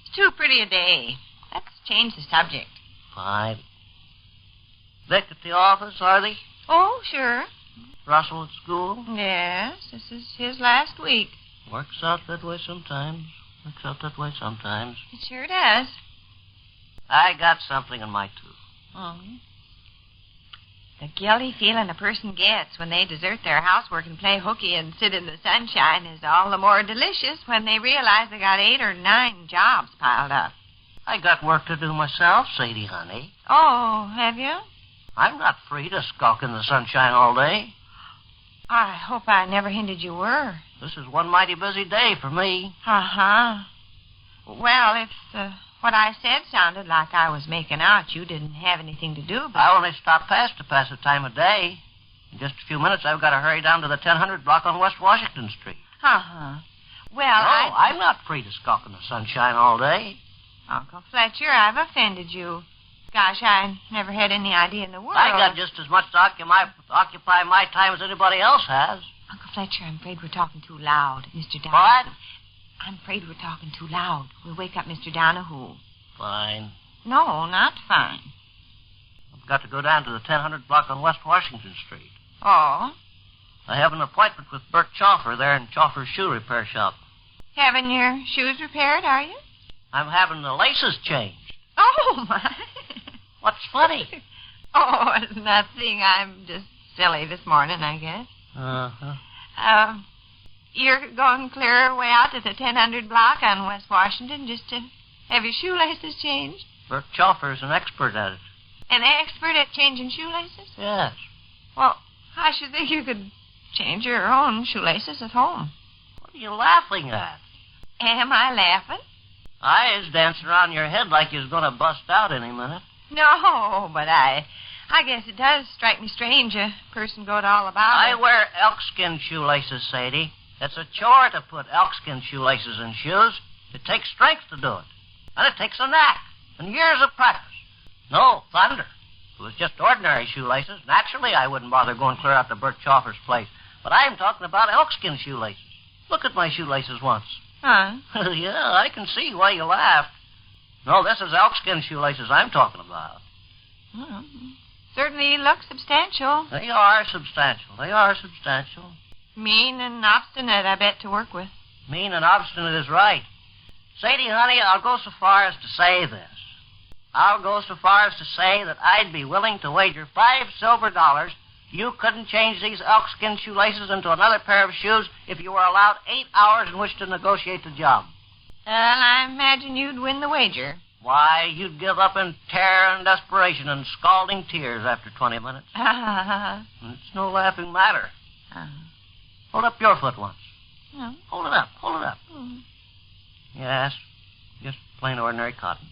It's too pretty a day. Let's change the subject. Fine. Vic at the office, are they? Oh, sure. Russell at school? Yes, this is his last week. Works out that way sometimes. Works out that way sometimes. It sure does. I got something in my tooth. Mm-hmm. The guilty feeling a person gets when they desert their housework and play hooky and sit in the sunshine is all the more delicious when they realize they got 8 or 9 jobs piled up. I got work to do myself, Sadie, honey. Oh, have you? I'm not free to skulk in the sunshine all day. I hope I never hindered you were. This is one mighty busy day for me. Uh-huh. Well, if what I said sounded like I was making out, you didn't have anything to do, but... I only stopped past to pass the time of day. In just a few minutes, I've got to hurry down to the 1000 block on West Washington Street. Uh-huh. Well, No, I'm not free to skulk in the sunshine all day. Uncle Fletcher, I've offended you. Gosh, I never had any idea in the world. I got just as much to occupy my time as anybody else has. Uncle Fletcher, I'm afraid we're talking too loud, Mr. Donahue. What? I'm afraid we're talking too loud. We'll wake up Mr. Donahue. Fine. No, not fine. I've got to go down to the 1000 block on West Washington Street. Oh? I have an appointment with Bert Choffer there in Choffer's shoe repair shop. Having your shoes repaired, are you? I'm having the laces changed. Oh, my. What's funny? Oh, it's nothing. I'm just silly this morning, I guess. Uh-huh. You're going clear way out to the 1000 block on West Washington just to have your shoelaces changed? Bert Choffer's an expert at it. An expert at changing shoelaces? Yes. Well, I should think you could change your own shoelaces at home. What are you laughing at? Am I laughing? Eyes dancing around your head like you was going to bust out any minute. No, but I guess it does strike me strange a person go to all about I it. wear elkskin shoelaces, Sadie. It's a chore to put elkskin shoelaces in shoes. It takes strength to do it. And it takes a knack and years of practice. No, thunder. If it was just ordinary shoelaces, naturally I wouldn't bother going clear out to Bert Choffer's place. But I'm talking about elkskin shoelaces. Look at my shoelaces once. Huh? Yeah, I can see why you laughed. No, this is elkskin shoelaces I'm talking about. Well, certainly look substantial. They are substantial. They are substantial. Mean and obstinate, I bet, to work with. Mean and obstinate is right. Sadie, honey, I'll go so far as to say this. I'll go so far as to say that I'd be willing to wager $5 silver you couldn't change these elkskin shoelaces into another pair of shoes if you were allowed 8 hours in which to negotiate the job. Well, I imagine you'd win the wager. Why, you'd give up in terror and desperation and scalding tears after 20 minutes. It's no laughing matter. Hold up your foot once. No. Hold it up. Hold it up. Yes. Just plain ordinary cotton.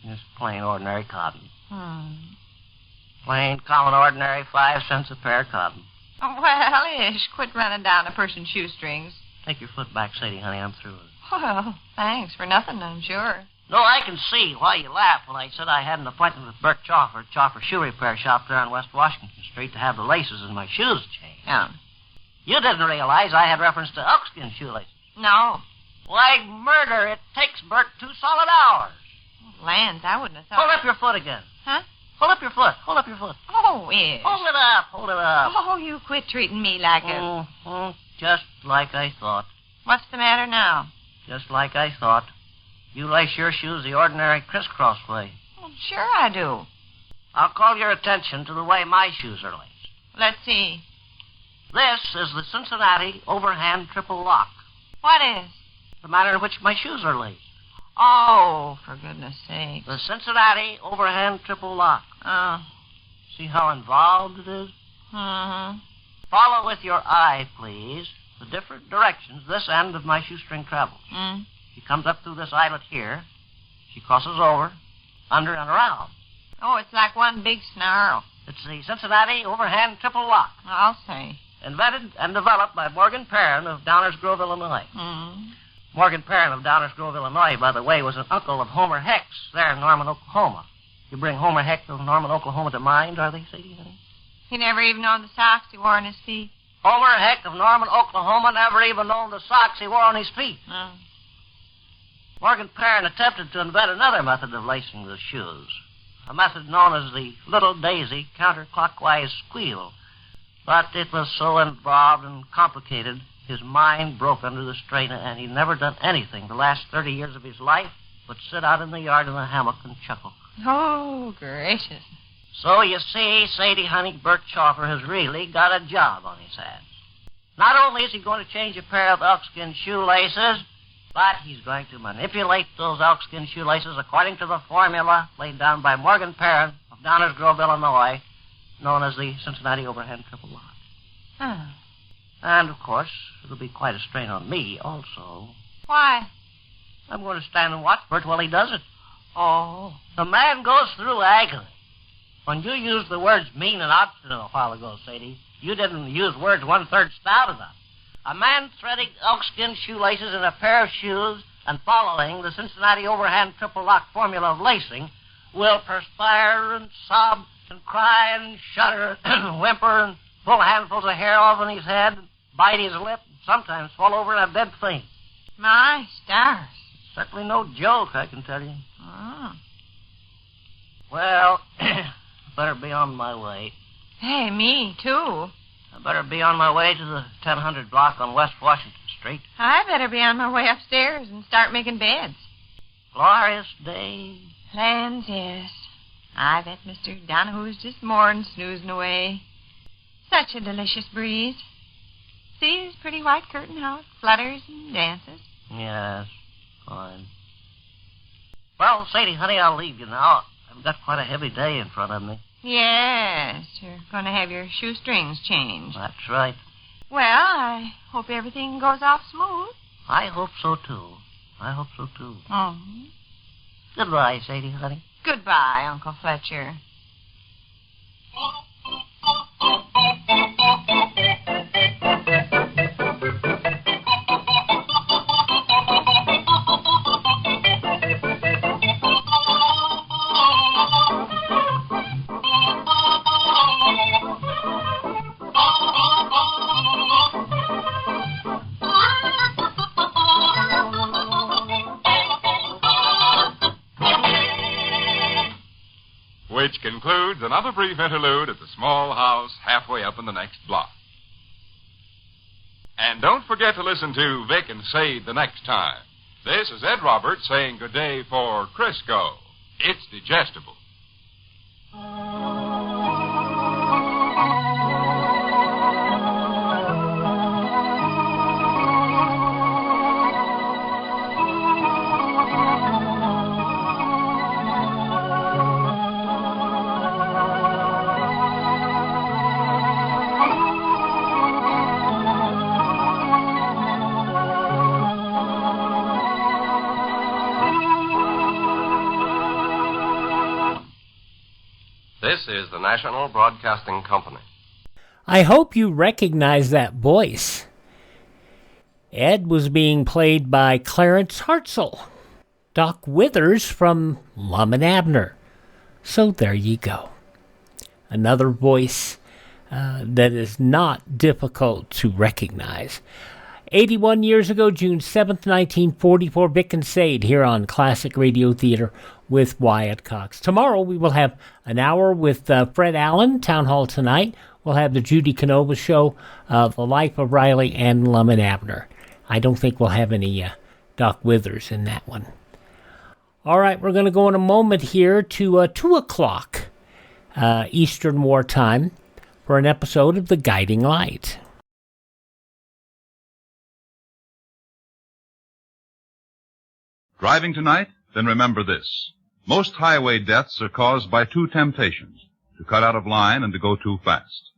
Just plain ordinary cotton. Plain, common, ordinary, 5 cents a pair of cotton. Oh, well, ish. Quit running down a person's shoestrings. Take your foot back, Sadie, honey. I'm through with it. Well, thanks for nothing, I'm sure. No, I can see why you laughed when I said I had an appointment with Bert Choffer, Choffer Shoe Repair Shop there on West Washington Street to have the laces in my shoes changed. Yeah. You didn't realize I had reference to elkskin shoelaces. No. Like murder, it takes Bert 2 solid hours. Lands, I wouldn't have thought. Hold up your foot again. Huh? Hold up your foot. Hold up your foot. Oh, ish. Hold it up. Hold it up. Oh, you quit treating me like a... Just like I thought. What's the matter now? Just like I thought. You lace your shoes the ordinary crisscross way. Well, sure I do. I'll call your attention to the way my shoes are laced. Let's see. This is the Cincinnati Overhand Triple Lock. What is? The manner in which my shoes are laced. Oh, for goodness sake. The Cincinnati Overhand Triple Lock. Oh. See how involved it is? Mm-hmm. Follow with your eye, please, the different directions this end of my shoestring travels. She comes up through this eyelet here. She crosses over, under, and around. Oh, it's like one big snarl. It's the Cincinnati Overhand Triple Lock. I'll say. Invented and developed by Morgan Perrin of Downers Grove, Illinois. Morgan Perrin of Downers Grove, Illinois, by the way, was an uncle of Homer Heck's there in Norman, Oklahoma. You bring Homer Heck of Norman, Oklahoma to mind, are they, Sadie? He never even owned the socks he wore on his feet. Homer Heck of Norman, Oklahoma never even owned the socks he wore on his feet. Morgan Perrin attempted to invent another method of lacing the shoes, a method known as the Little Daisy counterclockwise squeal. But it was so involved and complicated, his mind broke under the strain, and he'd never done anything the last 30 years of his life but sit out in the yard in a hammock and chuckle. Oh, gracious. So you see, Sadie, honey, Bert Choffer has really got a job on his hands. Not only is he going to change a pair of elkskin shoelaces, but he's going to manipulate those elkskin shoelaces according to the formula laid down by Morgan Perrin of Downers Grove, Illinois, known as the Cincinnati Overhand Triple Lock. And, of course, it'll be quite a strain on me also. Why? I'm going to stand and watch Bert while he does it. Oh. The man goes through agony. When you used the words mean and obstinate a while ago, Sadie, you didn't use words 1/3 stout enough. A man threading elkskin shoelaces in a pair of shoes and following the Cincinnati Overhand Triple Lock formula of lacing will perspire and sob and cry and shudder and whimper and pull handfuls of hair off on his head, and bite his lip, and sometimes fall over in a dead faint. My stars. Certainly no joke, I can tell you. Oh. Well, I better be on my way. Hey, me, too. I better be on my way to the 1000 block on West Washington Street. I better be on my way upstairs and start making beds. Glorious day. Lands, yes. I bet Mr. Donahue's just more'n snoozing away. Such a delicious breeze. See his pretty white curtain, how it flutters and dances. Yes, fine. Well, Sadie, honey, I'll leave you now. I've got quite a heavy day in front of me. Yes, you're going to have your shoestrings changed. That's right. Well, I hope everything goes off smooth. I hope so, too. I hope so, too. Oh. Goodbye, Sadie, honey. Goodbye, Uncle Fletcher. Which concludes another brief interlude at the small house halfway up in the next block. And don't forget to listen to Vic and Sade the next time. This is Ed Roberts saying good day for Crisco. It's digestible. This is the National Broadcasting Company. I hope you recognize that voice. Ed was being played by Clarence Hartzell, Doc Withers from Lum and Abner. So there you go. Another voice that is not difficult to recognize. 81 years ago, June 7th, 1944, Vic and Sade here on Classic Radio Theater with Wyatt Cox. Tomorrow we will have an hour with Fred Allen, Town Hall Tonight. We'll have the Judy Canova Show, The Life of Riley, and Lum and Abner. I don't think we'll have any Doc Withers in that one. All right, we're going to go in a moment here to 2 o'clock Eastern War Time for an episode of The Guiding Light. Driving tonight? Then remember this. Most highway deaths are caused by two temptations, to cut out of line and to go too fast.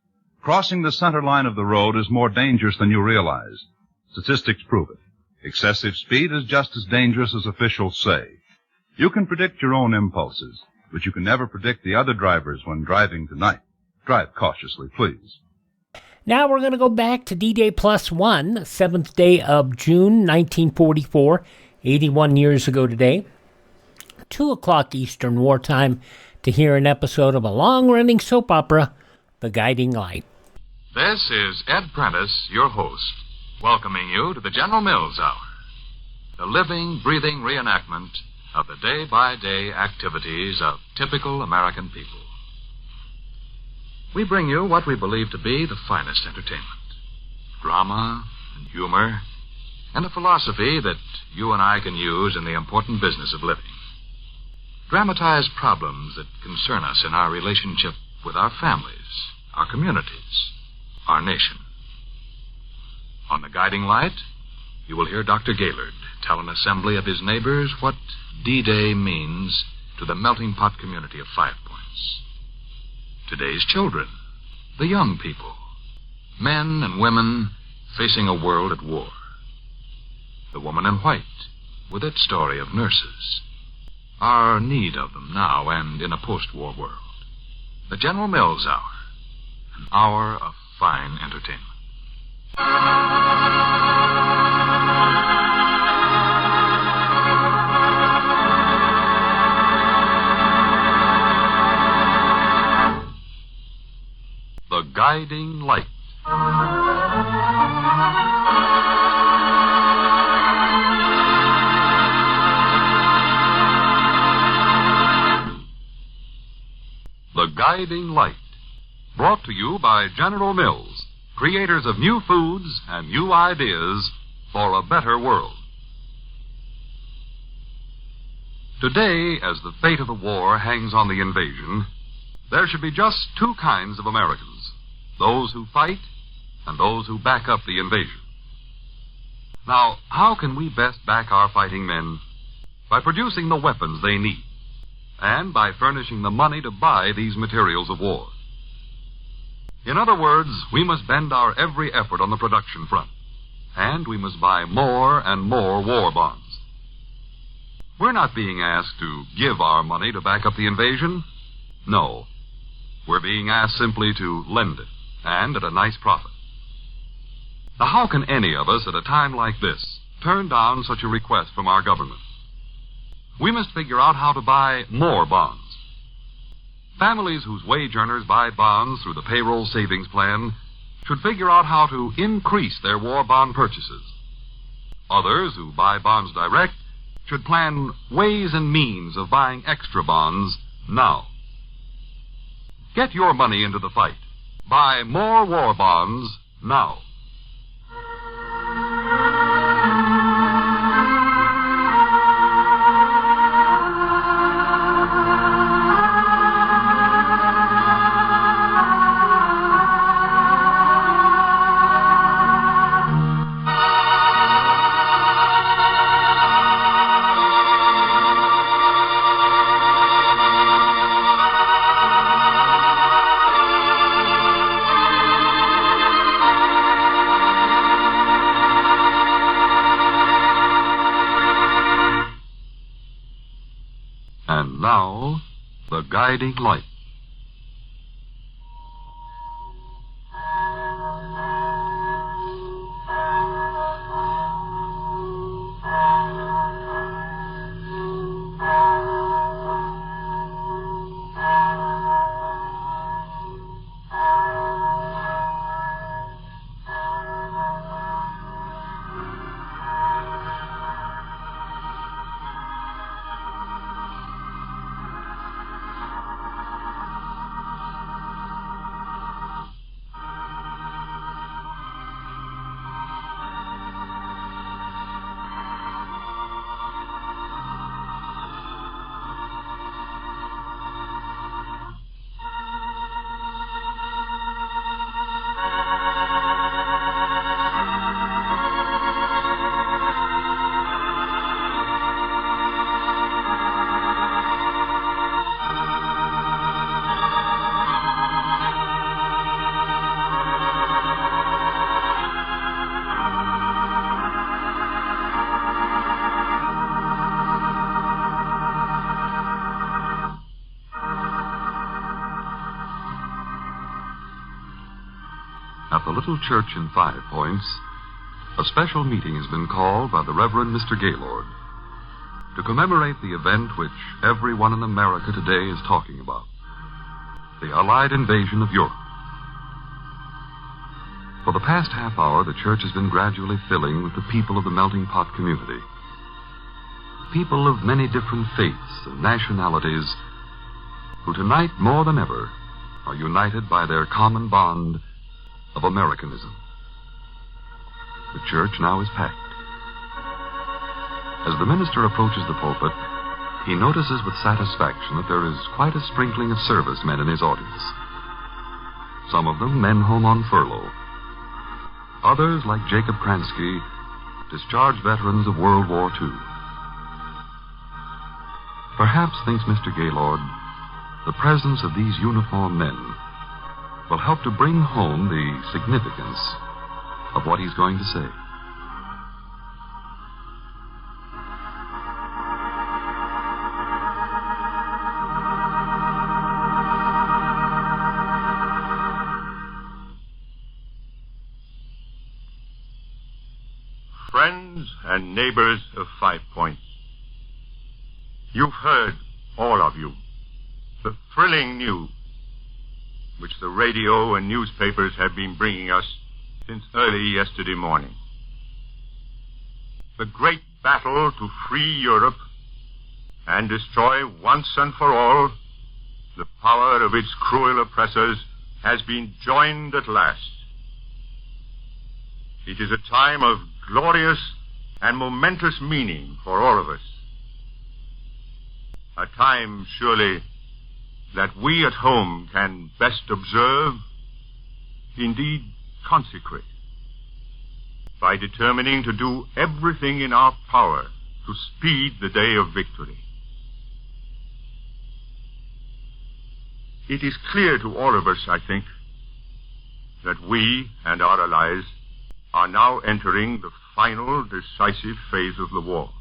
Crossing the center line of the road is more dangerous than you realize. Statistics prove it. Excessive speed is just as dangerous as officials say. You can predict your own impulses, but you can never predict the other drivers when driving tonight. Drive cautiously, please. Now we're going to go back to D-Day plus one, 7th day of June, 1944, 81 years ago today. 2 o'clock Eastern War Time to hear an episode of a long-running soap opera, The Guiding Light. This is Ed Prentice, your host, welcoming you to the General Mills Hour, the living, breathing reenactment of the day-by-day activities of typical American people. We bring you what we believe to be the finest entertainment, drama and humor, and a philosophy that you and I can use in the important business of living. Dramatize problems that concern us in our relationship with our families, our communities, our nation. On The Guiding Light, you will hear Dr. Gaylord tell an assembly of his neighbors what D-Day means to the melting pot community of 5 Points. Today's children, the young people, men and women facing a world at war. The Woman in White, with its story of nurses, our need of them now and in a post-war world. The General Mills Hour, an hour of fine entertainment. Guiding Light. The Guiding Light, brought to you by General Mills, creators of new foods and new ideas for a better world. Today, as the fate of the war hangs on the invasion, there should be just two kinds of Americans, those who fight and those who back up the invasion. Now, how can we best back our fighting men? By producing the weapons they need, and by furnishing the money to buy these materials of war. In other words, we must bend our every effort on the production front, and we must buy more and more war bonds. We're not being asked to give our money to back up the invasion. No. We're being asked simply to lend it, and at a nice profit. Now, how can any of us at a time like this turn down such a request from our government? We must figure out how to buy more bonds. Families whose wage earners buy bonds through the payroll savings plan should figure out how to increase their war bond purchases. Others who buy bonds direct should plan ways and means of buying extra bonds now. Get your money into the fight. Buy more war bonds now. And now, the Guiding Light. At the little church in 5 Points, a special meeting has been called by the Reverend Mr. Gaylord to commemorate the event which everyone in America today is talking about, the Allied invasion of Europe. For the past half hour, the church has been gradually filling with the people of the Melting Pot community. People of many different faiths and nationalities who tonight, more than ever, are united by their common bond of Americanism. The church now is packed. As the minister approaches the pulpit, he notices with satisfaction that there is quite a sprinkling of servicemen in his audience. Some of them men home on furlough. Others, like Jacob Kransky, discharged veterans of World War II. Perhaps, thinks Mr. Gaylord, the presence of these uniformed men will help to bring home the significance of what he's going to say. Friends and neighbors of 5 Points, you've heard, all of you, the thrilling news. which the radio and newspapers have been bringing us since early yesterday morning. The great battle to free Europe and destroy once and for all the power of its cruel oppressors has been joined at last. It is a time of glorious and momentous meaning for all of us. A time, surely, that we at home can best observe, indeed consecrate, by determining to do everything in our power to speed the day of victory. It is clear to all of us, I think, that we and our allies are now entering the final decisive phase of the war,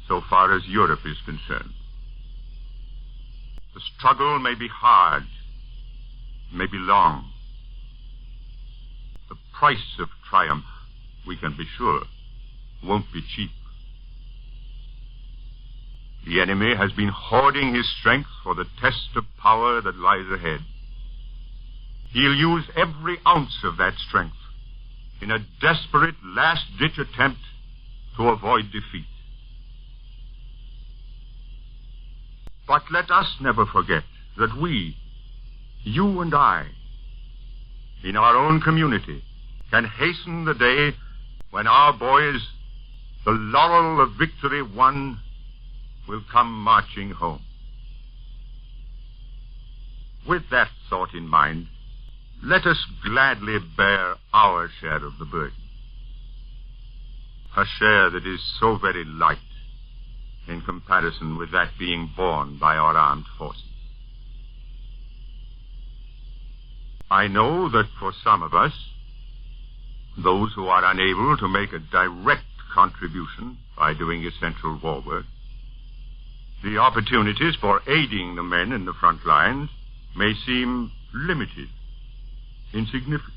so far as Europe is concerned. The struggle may be hard, may be long. The price of triumph, we can be sure, won't be cheap. The enemy has been hoarding his strength for the test of power that lies ahead. He'll use every ounce of that strength in a desperate last-ditch attempt to avoid defeat. But let us never forget that we, you and I, in our own community, can hasten the day when our boys, the laurel of victory won, will come marching home. With that thought in mind, let us gladly bear our share of the burden. A share that is so very light in comparison with that being borne by our armed forces. I know that for some of us, those who are unable to make a direct contribution by doing essential war work, the opportunities for aiding the men in the front lines may seem limited, insignificant.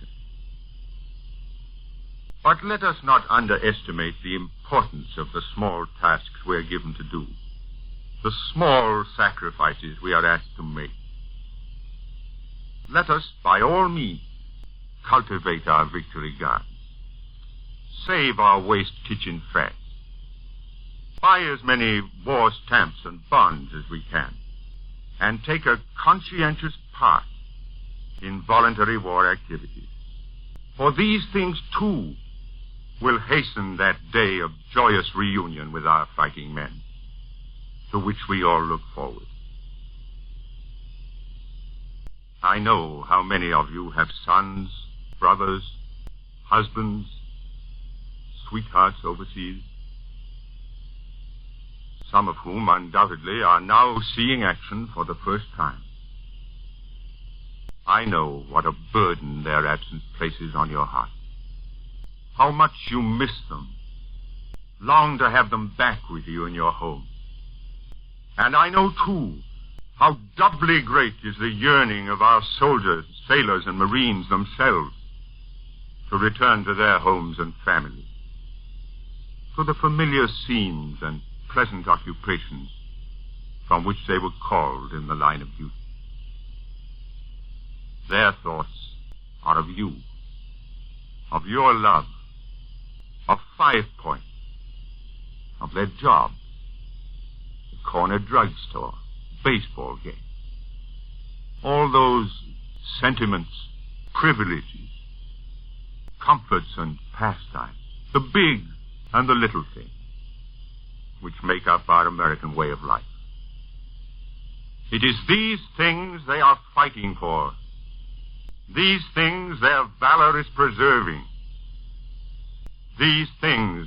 But let us not underestimate the importance of the small tasks we are given to do, the small sacrifices we are asked to make. Let us, by all means, cultivate our victory gardens, save our waste kitchen fats, buy as many war stamps and bonds as we can, and take a conscientious part in voluntary war activities. For these things, too, will hasten that day of joyous reunion with our fighting men, to which we all look forward. I know how many of you have sons, brothers, husbands, sweethearts overseas, some of whom undoubtedly are now seeing action for the first time. I know what a burden their absence places on your heart. How much you miss them, long to have them back with you in your home. And I know, too, how doubly great is the yearning of our soldiers, sailors, and Marines themselves to return to their homes and families, to the familiar scenes and pleasant occupations from which they were called in the line of duty. Their thoughts are of you, of your love, of 5 Points, of their jobs, the corner drugstore, baseball game. All those sentiments, privileges, comforts and pastimes, the big and the little things, which make up our American way of life. It is these things they are fighting for. These things their valor is preserving. These things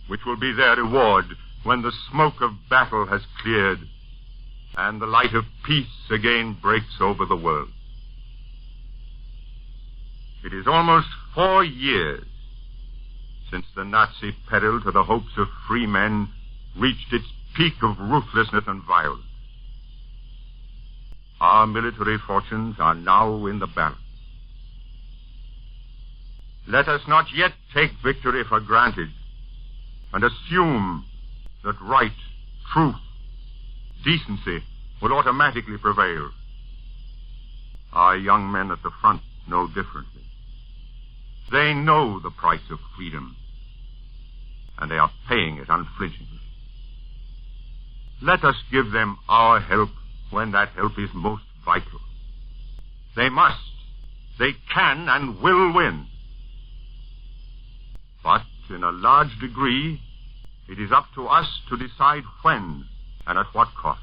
which will be their reward when the smoke of battle has cleared and the light of peace again breaks over the world. It is almost 4 years since the Nazi peril to the hopes of free men reached its peak of ruthlessness and violence. Our military fortunes are now in the balance. Let us not yet take victory for granted and assume that right, truth, decency will automatically prevail. Our young men at the front know differently. They know the price of freedom, and they are paying it unflinchingly. Let us give them our help when that help is most vital. They must, they can, and will win. But in a large degree, it is up to us to decide when and at what cost.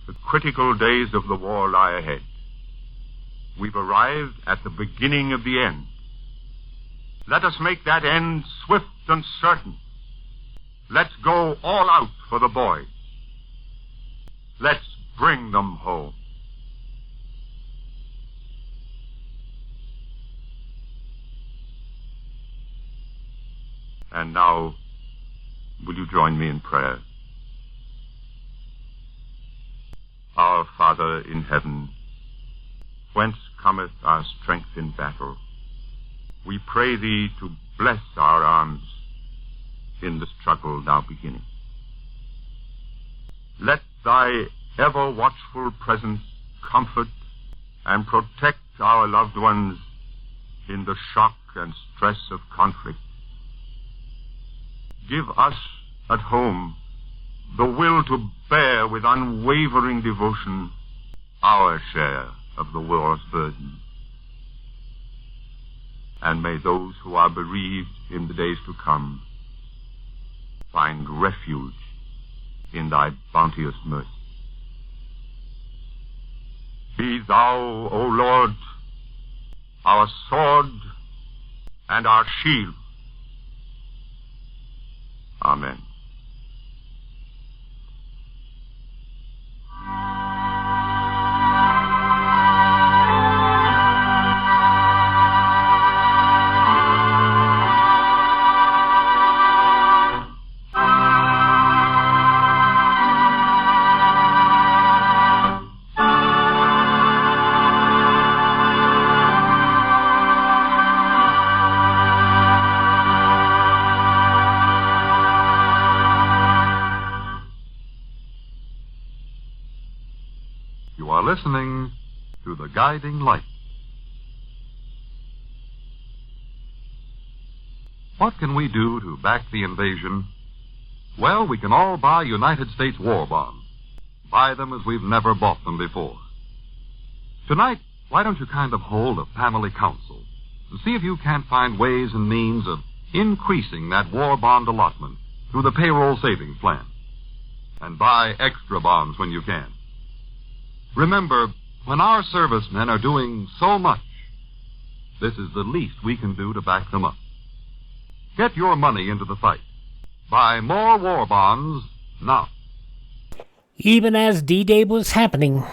The critical days of the war lie ahead. We've arrived at the beginning of the end. Let us make that end swift and certain. Let's go all out for the boys. Let's bring them home. And now, will you join me in prayer? Our Father in heaven, whence cometh our strength in battle, we pray thee to bless our arms in the struggle now beginning. Let thy ever-watchful presence comfort and protect our loved ones in the shock and stress of conflict. Give us at home the will to bear with unwavering devotion our share of the war's burden. And may those who are bereaved in the days to come find refuge in thy bounteous mercy. Be thou, O Lord, our sword and our shield. Amen. Listening to The Guiding Light. What can we do to back the invasion? Well, we can all buy United States war bonds. Buy them as we've never bought them before. Tonight, why don't you kind of hold a family council and see if you can't find ways and means of increasing that war bond allotment through the payroll savings plan. And buy extra bonds when you can. Remember, when our servicemen are doing so much, this is the least we can do to back them up. Get your money into the fight. Buy more war bonds now. Even as D-Day was happening,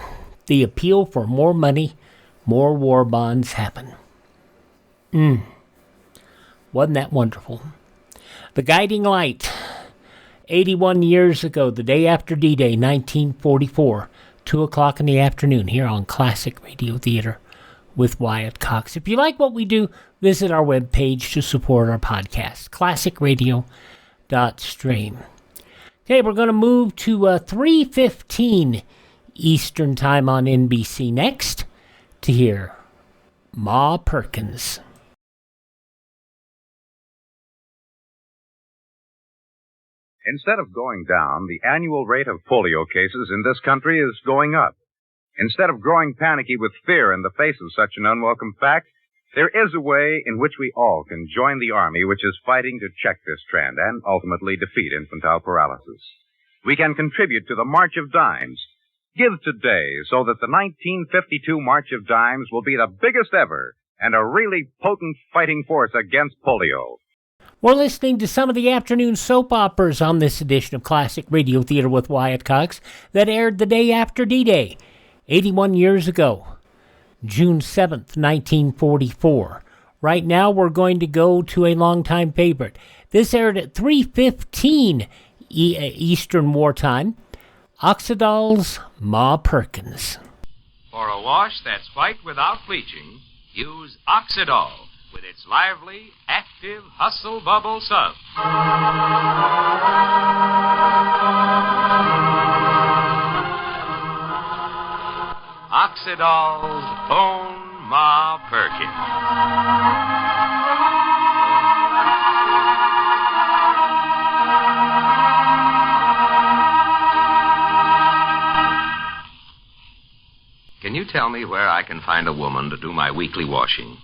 the appeal for more money, more war bonds happened. Wasn't that wonderful? The Guiding Light. 81 years ago, the day after D-Day, 1944. 2 o'clock in the afternoon here on Classic Radio Theater with Wyatt Cox. If you like what we do, visit our webpage to support our podcast, classicradio.stream. Okay, we're going to move to 3:15 Eastern Time on NBC next to hear Ma Perkins. Instead of going down, the annual rate of polio cases in this country is going up. Instead of growing panicky with fear in the face of such an unwelcome fact, there is a way in which we all can join the Army which is fighting to check this trend and ultimately defeat infantile paralysis. We can contribute to the March of Dimes. Give today so that the 1952 March of Dimes will be the biggest ever and a really potent fighting force against polio. We're listening to some of the afternoon soap operas on this edition of Classic Radio Theater with Wyatt Cox that aired the day after D-Day, 81 years ago, June 7th, 1944. Right now, we're going to go to a longtime favorite. This aired at 3:15 Eastern Wartime, Oxydol's Ma Perkins. For a wash that's white without bleaching, use Oxydol with its lively, active Hustle Bubble Sub. Oxidol's own Ma Perkins. Can you tell me where I can find a woman to do my weekly washing?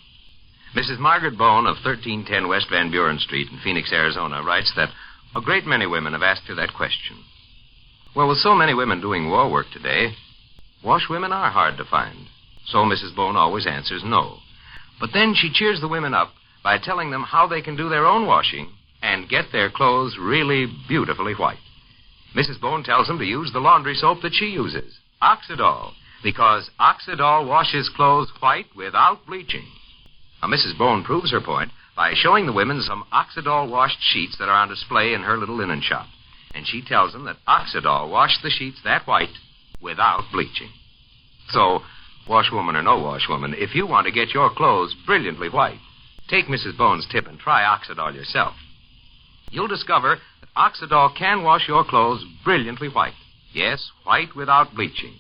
Mrs. Margaret Bone of 1310 West Van Buren Street in Phoenix, Arizona, writes that a great many women have asked her that question. Well, with so many women doing war work today, washwomen are hard to find. So Mrs. Bone always answers no. But then she cheers the women up by telling them how they can do their own washing and get their clothes really beautifully white. Mrs. Bone tells them to use the laundry soap that she uses, Oxidol, because Oxidol washes clothes white without bleaching. Now, Mrs. Bone proves her point by showing the women some Oxidol-washed sheets that are on display in her little linen shop. And she tells them that Oxidol washed the sheets that white without bleaching. So, washwoman or no washwoman, if you want to get your clothes brilliantly white, take Mrs. Bone's tip and try Oxidol yourself. You'll discover that Oxidol can wash your clothes brilliantly white. Yes, white without bleaching.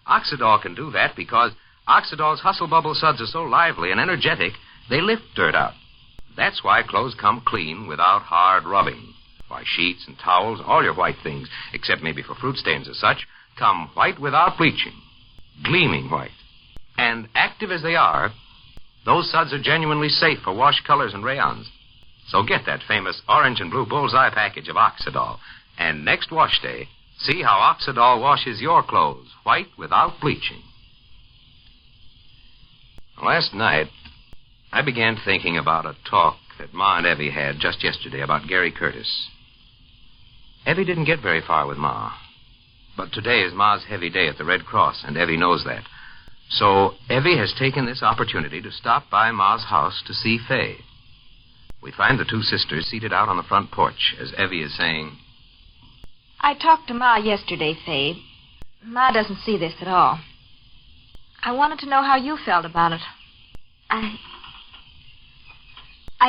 Oxidol can do that because Oxidol's hustle bubble suds are so lively and energetic, they lift dirt out. That's why clothes come clean without hard rubbing. Why sheets and towels, all your white things, except maybe for fruit stains or such, come white without bleaching, gleaming white. And active as they are, those suds are genuinely safe for wash colors and rayons. So get that famous orange and blue bullseye package of Oxidol, and next wash day, see how Oxidol washes your clothes white without bleaching. Last night, I began thinking about a talk that Ma and Evie had just yesterday about Gary Curtis. Evie didn't get very far with Ma, but today is Ma's heavy day at the Red Cross, and Evie knows that. So Evie has taken this opportunity to stop by Ma's house to see Faye. We find the two sisters seated out on the front porch as Evie is saying, I talked to Ma yesterday, Faye. Ma doesn't see this at all. I wanted to know how you felt about it. I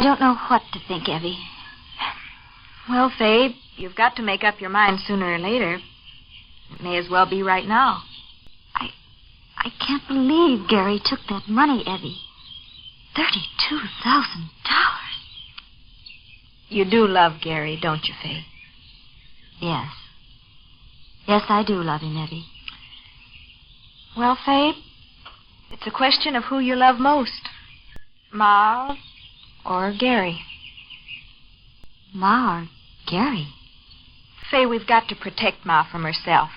don't know what to think, Evie. Well, Faye, you've got to make up your mind sooner or later. It may as well be right now. I can't believe Gary took that money, Evie. $32,000. You do love Gary, don't you, Faye? Yes. Yes, I do love him, Evie. Well, Faye, it's a question of who you love most. Ma or Gary. Ma or Gary? Faye, we've got to protect Ma from herself.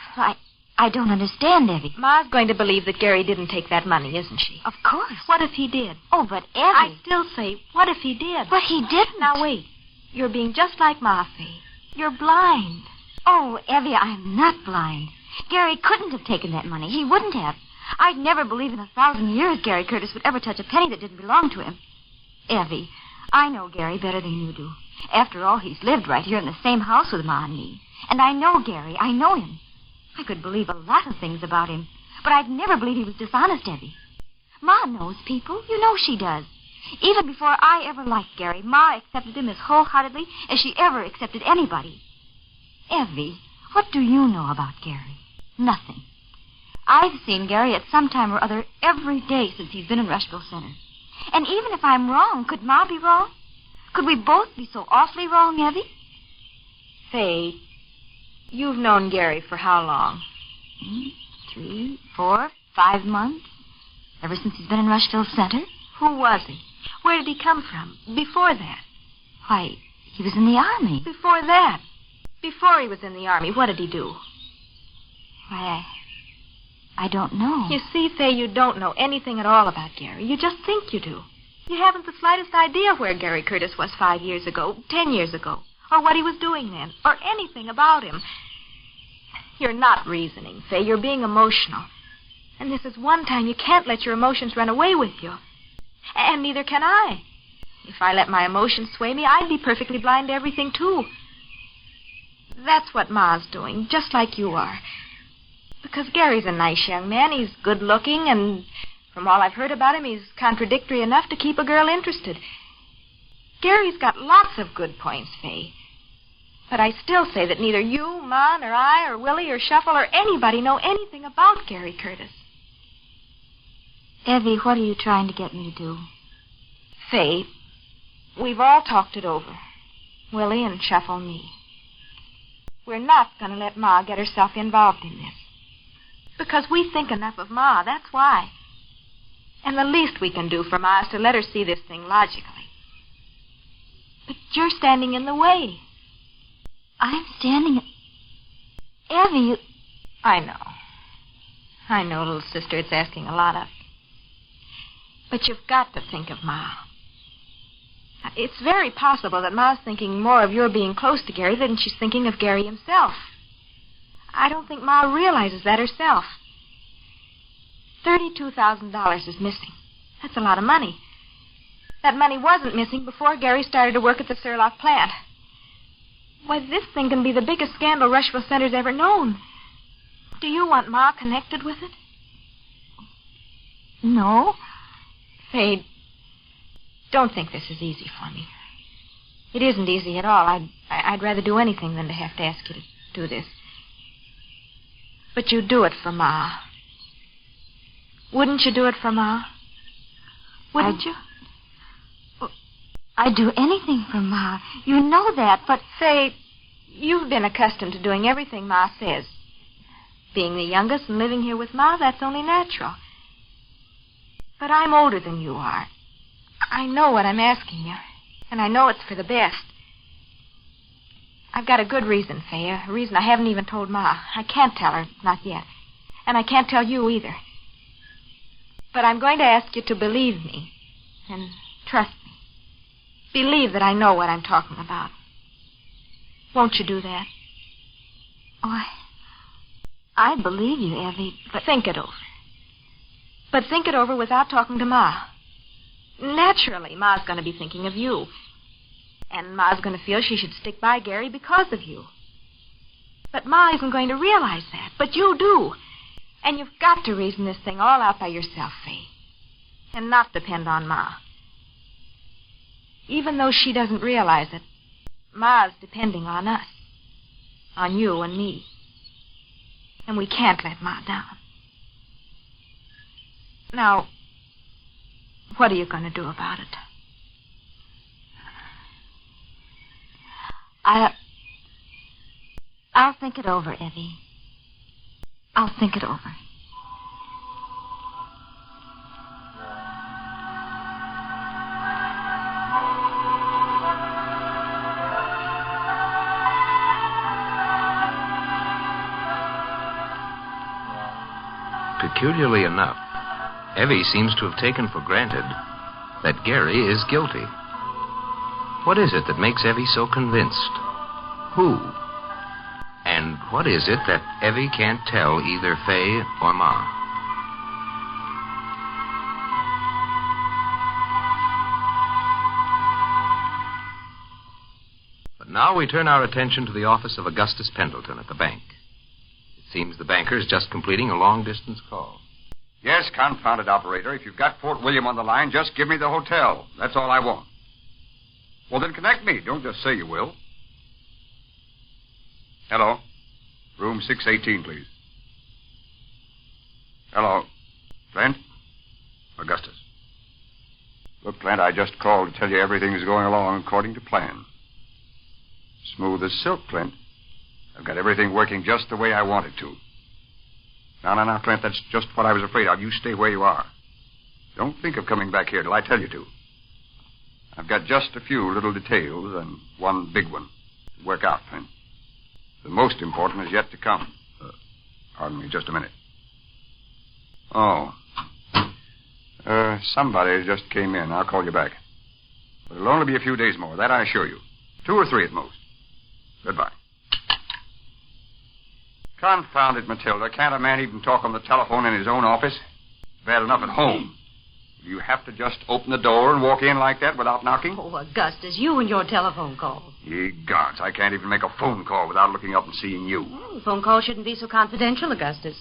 I don't understand, Evie. Ma's going to believe that Gary didn't take that money, isn't she? Of course. What if he did? Oh, but Evie... I still say, what if he did? But he didn't. Now, wait. You're being just like Ma, Faye. You're blind. Oh, Evie, I'm not blind. Gary couldn't have taken that money. He wouldn't have. I'd never believe in 1,000 years Gary Curtis would ever touch a penny that didn't belong to him. Evie, I know Gary better than you do. After all, he's lived right here in the same house with Ma and me. And I know Gary. I know him. I could believe a lot of things about him, but I'd never believe he was dishonest, Evie. Ma knows people. You know she does. Even before I ever liked Gary, Ma accepted him as wholeheartedly as she ever accepted anybody. Evie, what do you know about Gary? Nothing. I've seen Gary at some time or other every day since he's been in Rushville Center. And even if I'm wrong, could Ma be wrong? Could we both be so awfully wrong, Evie? Faye, you've known Gary for how long? 3, 4, 5 months. Ever since he's been in Rushville Center. Who was he? Where did he come from? Before that? Why, he was in the Army. Before that? Before he was in the Army, what did he do? Why, I don't know. You see, Faye, you don't know anything at all about Gary. You just think you do. You haven't the slightest idea where Gary Curtis was 5 years ago, 10 years ago, or what he was doing then, or anything about him. You're not reasoning, Faye. You're being emotional. And this is one time you can't let your emotions run away with you. And neither can I. If I let my emotions sway me, I'd be perfectly blind to everything, too. That's what Ma's doing, just like you are. Because Gary's a nice young man. He's good-looking, and from all I've heard about him, he's contradictory enough to keep a girl interested. Gary's got lots of good points, Faye. But I still say that neither you, Ma, nor I, or Willie, or Shuffle, or anybody know anything about Gary Curtis. Evie, what are you trying to get me to do? Faye, we've all talked it over. Willie and Shuffle and me. We're not going to let Ma get herself involved in this. Because we think enough of Ma, that's why. And the least we can do for Ma is to let her see this thing logically. But you're standing in the way. I'm standing... Evie, you... I know, little sister, it's asking a lot of you. But you've got to think of Ma. It's very possible that Ma's thinking more of your being close to Gary than she's thinking of Gary himself. I don't think Ma realizes that herself. $32,000 is missing. That's a lot of money. That money wasn't missing before Gary started to work at the Surlock plant. Why, this thing can be the biggest scandal Rushville Center's ever known. Do you want Ma connected with it? No. Faye, don't think this is easy for me. It isn't easy at all. I'd rather do anything than to have to ask you to do this. But you do it for Ma. Wouldn't you do it for Ma? Wouldn't you? I'd do anything for Ma. You know that, but... Faye, you've been accustomed to doing everything Ma says. Being the youngest and living here with Ma, that's only natural. But I'm older than you are. I know what I'm asking you, and I know it's for the best. I've got a good reason, Faye, a reason I haven't even told Ma. I can't tell her, not yet. And I can't tell you either. But I'm going to ask you to believe me and trust me. Believe that I know what I'm talking about. Won't you do that? Oh, I believe you, Evie, but think it over. But think it over without talking to Ma. Naturally, Ma's going to be thinking of you. And Ma's going to feel she should stick by Gary because of you. But Ma isn't going to realize that. But you do. And you've got to reason this thing all out by yourself, Faye. And not depend on Ma. Even though she doesn't realize it, Ma's depending on us. On you and me. And we can't let Ma down. Now, what are you going to do about it? I'll think it over, Evie. I'll think it over. Peculiarly enough, Evie seems to have taken for granted that Gary is guilty. What is it that makes Evie so convinced? Who? And what is it that Evie can't tell either Faye or Ma? But now we turn our attention to the office of Augustus Pendleton at the bank. It seems the banker is just completing a long-distance call. Yes, confounded operator. If you've got Fort William on the line, just give me the hotel. That's all I want. Well, then connect me. Don't just say you will. Hello. Room 618, please. Hello. Clint? Augustus. Look, Clint, I just called to tell you everything is going along according to plan. Smooth as silk, Clint. I've got everything working just the way I want it to. Now, Clint, that's just what I was afraid of. You stay where you are. Don't think of coming back here till I tell you to. I've got just a few little details and one big one to work out, Clint. The most important is yet to come. Pardon me just a minute. Oh. Somebody just came in. I'll call you back. But it'll only be a few days more, that I assure you. 2 or 3 at most. Goodbye. Confound it, Matilda. Can't a man even talk on the telephone in his own office? Bad enough at home. You have to just open the door and walk in like that without knocking? Oh, Augustus, you and your telephone calls. Ye gods, I can't even make a phone call without looking up and seeing you. The phone call shouldn't be so confidential, Augustus.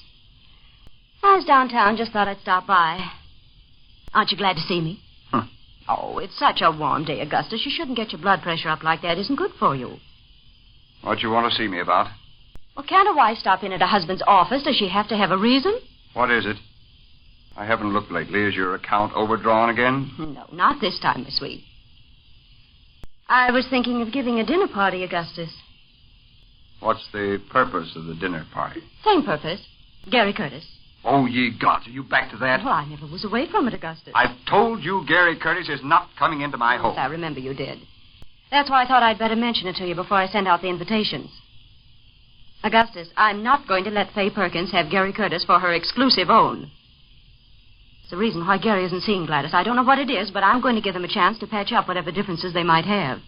I was downtown, just thought I'd stop by. Aren't you glad to see me? Huh. Oh, it's such a warm day, Augustus. You shouldn't get your blood pressure up like that. It isn't good for you. What you want to see me about? Well, can't a wife stop in at a husband's office? Does she have to have a reason? What is it? I haven't looked lately. Is your account overdrawn again? No, not this time, Miss Sweet. I was thinking of giving a dinner party, Augustus. What's the purpose of the dinner party? Same purpose. Gary Curtis. Oh, ye gods, are you back to that? Well, I never was away from it, Augustus. I've told you Gary Curtis is not coming into my home. I remember you did. That's why I thought I'd better mention it to you before I send out the invitations. Augustus, I'm not going to let Faye Perkins have Gary Curtis for her exclusive own. It's the reason why Gary isn't seeing Gladys. I don't know what it is, but I'm going to give them a chance to patch up whatever differences they might have.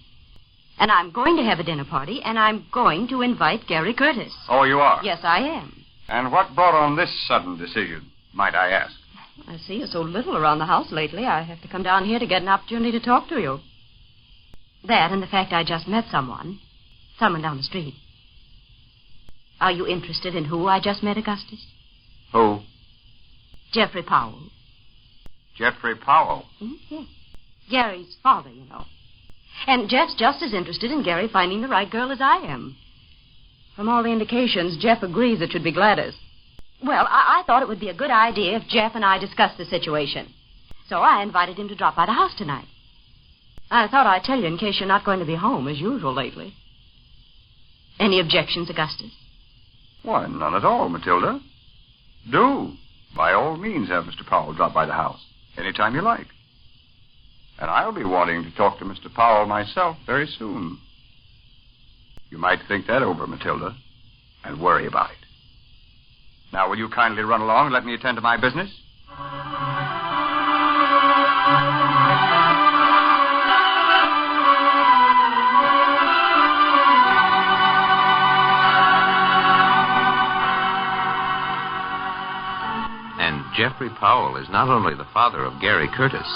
And I'm going to have a dinner party, and I'm going to invite Gary Curtis. Oh, you are? Yes, I am. And what brought on this sudden decision, might I ask? I see you so little around the house lately. I have to come down here to get an opportunity to talk to you. That and the fact I just met someone down the street. Are you interested in who I just met, Augustus? Who? Jeffrey Powell. Jeffrey Powell? Yes. Gary's father, you know. And Jeff's just as interested in Gary finding the right girl as I am. From all the indications, Jeff agrees it should be Gladys. Well, I thought it would be a good idea if Jeff and I discussed the situation. So I invited him to drop by the house tonight. I thought I'd tell you in case you're not going to be home as usual lately. Any objections, Augustus? Why, none at all, Matilda. Do, by all means, have Mr. Powell drop by the house anytime you like. And I'll be wanting to talk to Mr. Powell myself very soon. You might think that over, Matilda, and worry about it. Now, will you kindly run along and let me attend to my business? And Jeffrey Powell is not only the father of Gary Curtis,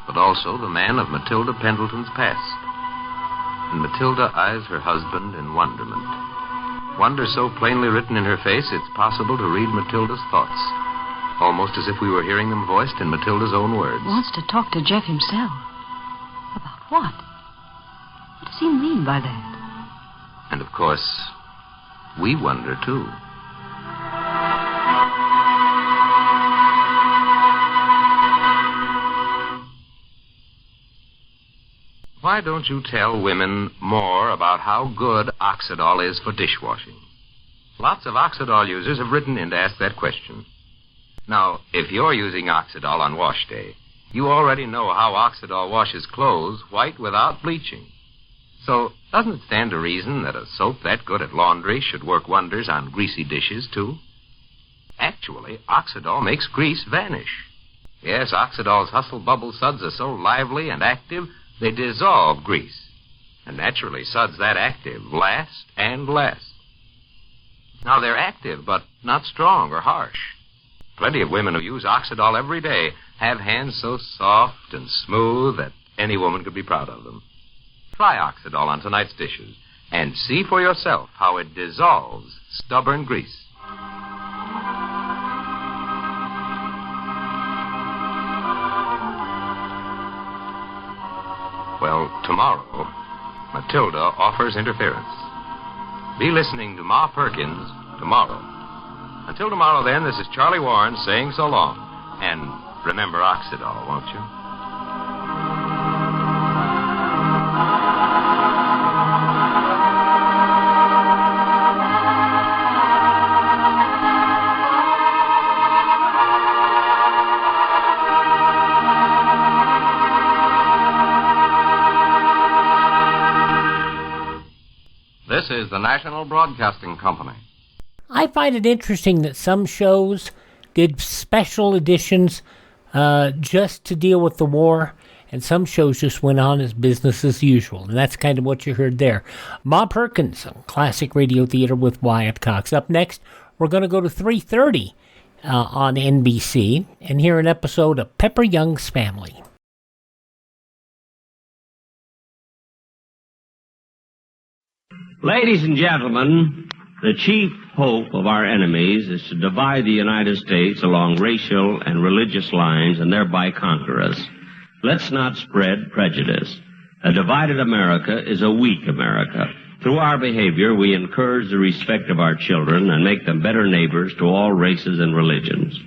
but also the man of Matilda Pendleton's past. And Matilda eyes her husband in wonderment. Wonder so plainly written in her face, it's possible to read Matilda's thoughts. Almost as if we were hearing them voiced in Matilda's own words. Wants to talk to Jeff himself. About what? What does he mean by that? And, of course, we wonder, too. Why don't you tell women more about how good Oxidol is for dishwashing? Lots of Oxidol users have written in to ask that question. Now, if you're using Oxidol on wash day, you already know how Oxidol washes clothes white without bleaching. So, doesn't it stand to reason that a soap that good at laundry should work wonders on greasy dishes, too? Actually, Oxidol makes grease vanish. Yes, Oxidol's hustle bubble suds are so lively and active, they dissolve grease. And naturally, suds that active last and last. Now, they're active, but not strong or harsh. Plenty of women who use Oxidol every day have hands so soft and smooth that any woman could be proud of them. Try Oxidol on tonight's dishes and see for yourself how it dissolves stubborn grease. Well, tomorrow, Matilda offers interference. Be listening to Ma Perkins tomorrow. Until tomorrow, then, this is Charlie Warren saying so long. And remember Oxidol, won't you? This is the National Broadcasting Company. I find it interesting that some shows did special editions just to deal with the war, and some shows just went on as business as usual. And that's kind of what you heard there. Ma Perkins, Classic Radio Theater with Wyatt Cox. Up next, we're going to go to 3:30 on NBC and hear an episode of Pepper Young's Family. Ladies and gentlemen, the chief hope of our enemies is to divide the United States along racial and religious lines and thereby conquer us. Let's not spread prejudice. A divided America is a weak America. Through our behavior, we encourage the respect of our children and make them better neighbors to all races and religions.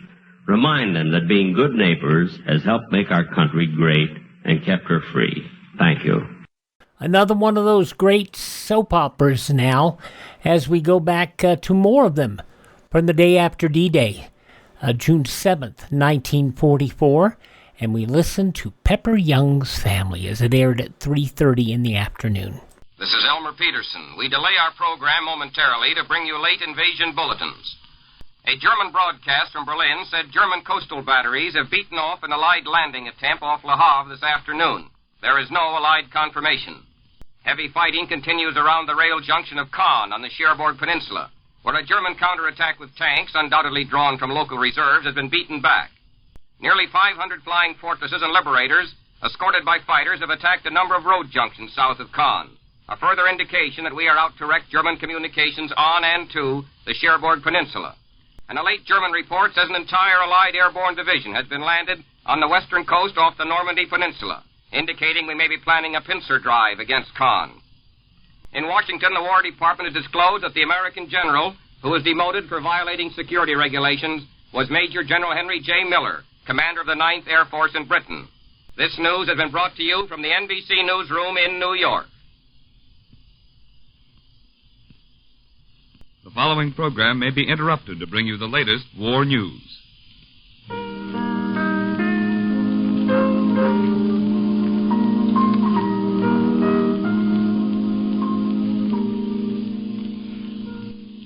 Remind them that being good neighbors has helped make our country great and kept her free. Thank you. Another one of those great soap operas now, as we go back to more of them from the day after D-Day, June 7th, 1944, and we listen to Pepper Young's Family as it aired at 3:30 in the afternoon. This is Elmer Peterson. We delay our program momentarily to bring you late invasion bulletins. A German broadcast from Berlin said German coastal batteries have beaten off an Allied landing attempt off Le Havre this afternoon. There is no Allied confirmation. Heavy fighting continues around the rail junction of Caen on the Cherbourg Peninsula, where a German counterattack with tanks, undoubtedly drawn from local reserves, has been beaten back. Nearly 500 flying fortresses and liberators, escorted by fighters, have attacked a number of road junctions south of Caen, a further indication that we are out to wreck German communications on and to the Cherbourg Peninsula. And a late German report says an entire Allied airborne division has been landed on the western coast off the Normandy Peninsula, indicating we may be planning a pincer drive against Caen. In Washington, the War Department has disclosed that the American general who was demoted for violating security regulations was Major General Henry J. Miller, commander of the 9th Air Force in Britain. This news has been brought to you from the NBC newsroom in New York. The following program may be interrupted to bring you the latest war news.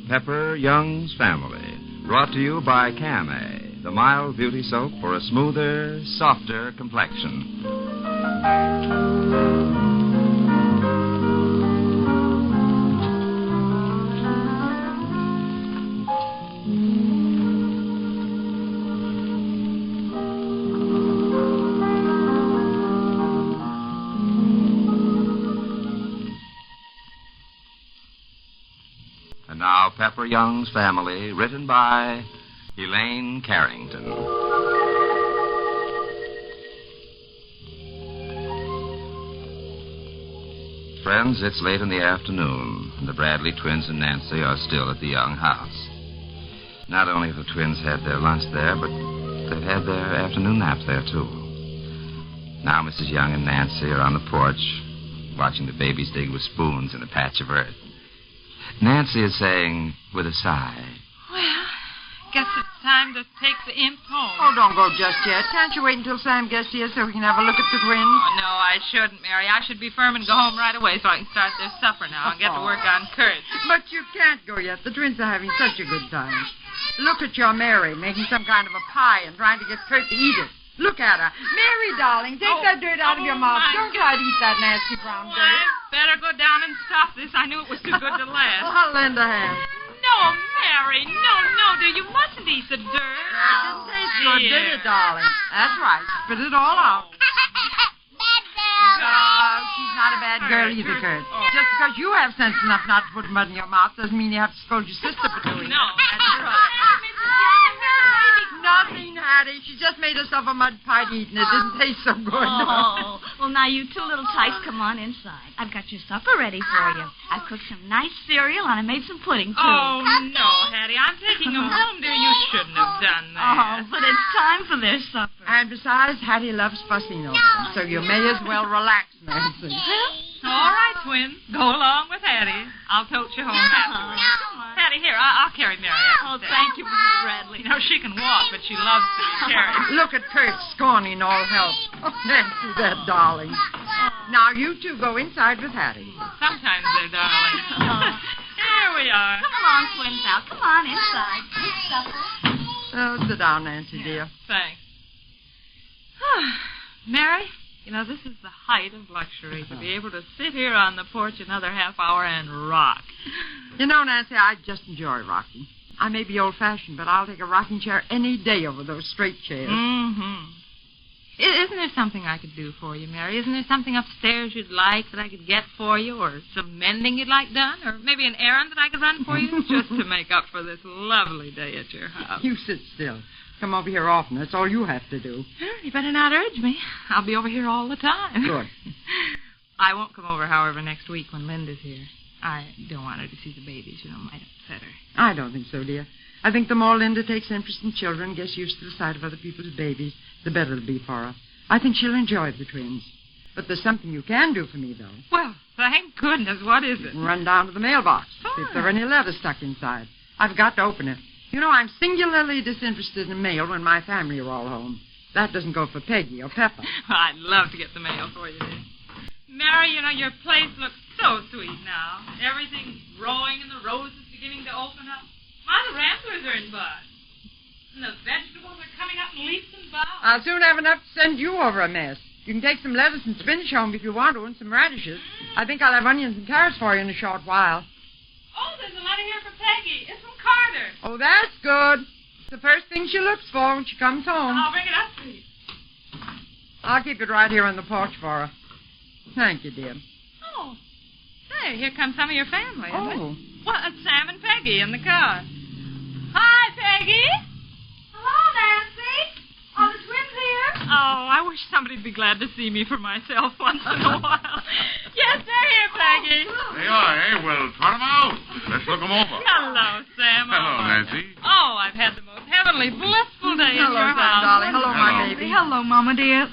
Pepper Young's Family, brought to you by Cam-A, the mild beauty soap for a smoother, softer complexion. Now, Pepper Young's Family, written by Elaine Carrington. Friends, it's late in the afternoon, and the Bradley twins and Nancy are still at the Young house. Not only have the twins had their lunch there, but they've had their afternoon naps there, too. Now Mrs. Young and Nancy are on the porch, watching the babies dig with spoons in a patch of earth. Nancy is saying, with a sigh, "Well, guess it's time to take the imp home." Oh, don't go just yet. Can't you wait until Sam gets here so we can have a look at the twins? Oh, no, I shouldn't, Mary. I should be firm and go home right away so I can start their supper now and get to work on Kurt. But you can't go yet. The twins are having such a good time. Look at your Mary making some kind of a pie and trying to get Kurt to eat it. Look at her. Mary, darling, take that dirt out of your mouth. Don't try to eat that nasty brown dirt. I better go down and stop this. I knew it was too good to last. I'll lend a hand. No, Mary. No, dear. You mustn't eat the dirt. That didn't taste good, did it, darling? That's right. Spit it all out. Oh, she's not a bad girl either, Kurt. Just because you have sense enough not to put mud in your mouth doesn't mean you have to scold your sister for doing it. No, that's right. Nothing, Hattie. She just made herself a mud pie to eat, and it didn't taste so good. Oh, well, now you two little tykes come on inside. I've got your supper ready for you. I've cooked some nice cereal, and I made some pudding, too. Oh, no, Hattie. I'm taking them home, dear. You shouldn't have done that. Oh, but it's time for their supper. And besides, Hattie loves fussing over them, so you may as well relax, Nancy. All right, twins. Go along with Hattie. I'll tote you home afterwards. Hattie, here, I'll carry Mary up. Oh, thank you, Mrs. Bradley. You know, she can walk, but she loves to be carried. Look at Kurt scorning all help. Oh, Nancy, that darling. Now, you two go inside with Hattie. Sometimes they're darling. Here we are. Come along, twin pal. Come on inside. Eat supper. Oh, sit down, Nancy, dear. Thanks. Mary, you know, this is the height of luxury, to be able to sit here on the porch another half hour and rock. You know, Nancy, I just enjoy rocking. I may be old-fashioned, but I'll take a rocking chair any day over those straight chairs. Mm-hmm. Isn't there something I could do for you, Mary? Isn't there something upstairs you'd like that I could get for you, or some mending you'd like done, or maybe an errand that I could run for you, just to make up for this lovely day at your house? You sit still. Come over here often. That's all you have to do. You better not urge me. I'll be over here all the time. Good. I won't come over, however, next week when Linda's here. I don't want her to see the babies, you know, might upset her. I don't think so, dear. I think the more Linda takes interest in children and gets used to the sight of other people's babies, the better it'll be for her. I think she'll enjoy the twins. But there's something you can do for me, though. Well, thank goodness. What is it? Run down to the mailbox. See if there are any letters stuck inside. I've got to open it. You know, I'm singularly disinterested in mail when my family are all home. That doesn't go for Peggy or Pepper. I'd love to get the mail for you, dear. Mary, your place looks so sweet now. Everything's growing and the roses beginning to open up. My, the ramblers are in bud. And the vegetables are coming up in leaps and bounds. I'll soon have enough to send you over a mess. You can take some lettuce and spinach home if you want to, and some radishes. I think I'll have onions and carrots for you in a short while. Oh, there's a letter here for Peggy. It's from Carter. Oh, that's good. It's the first thing she looks for when she comes home. I'll bring it up to you. I'll keep it right here on the porch for her. Thank you, dear. Oh, say, here comes some of your family, isn't Oh. it? Well, it's Sam and Peggy in the car. Hi, Peggy. Hello, Nancy. Are the twins here? Oh, I wish somebody'd be glad to see me for myself once in a while. Yes, they're here, Peggy. They are, eh? Well, trot 'em out. Let's look 'em over. Hello, Sam. Hello, Nancy. Oh, I've had the most heavenly, blissful day in Hello, your Sam, house. darling. Hello, my Hello. baby. Hello, Mama, dear.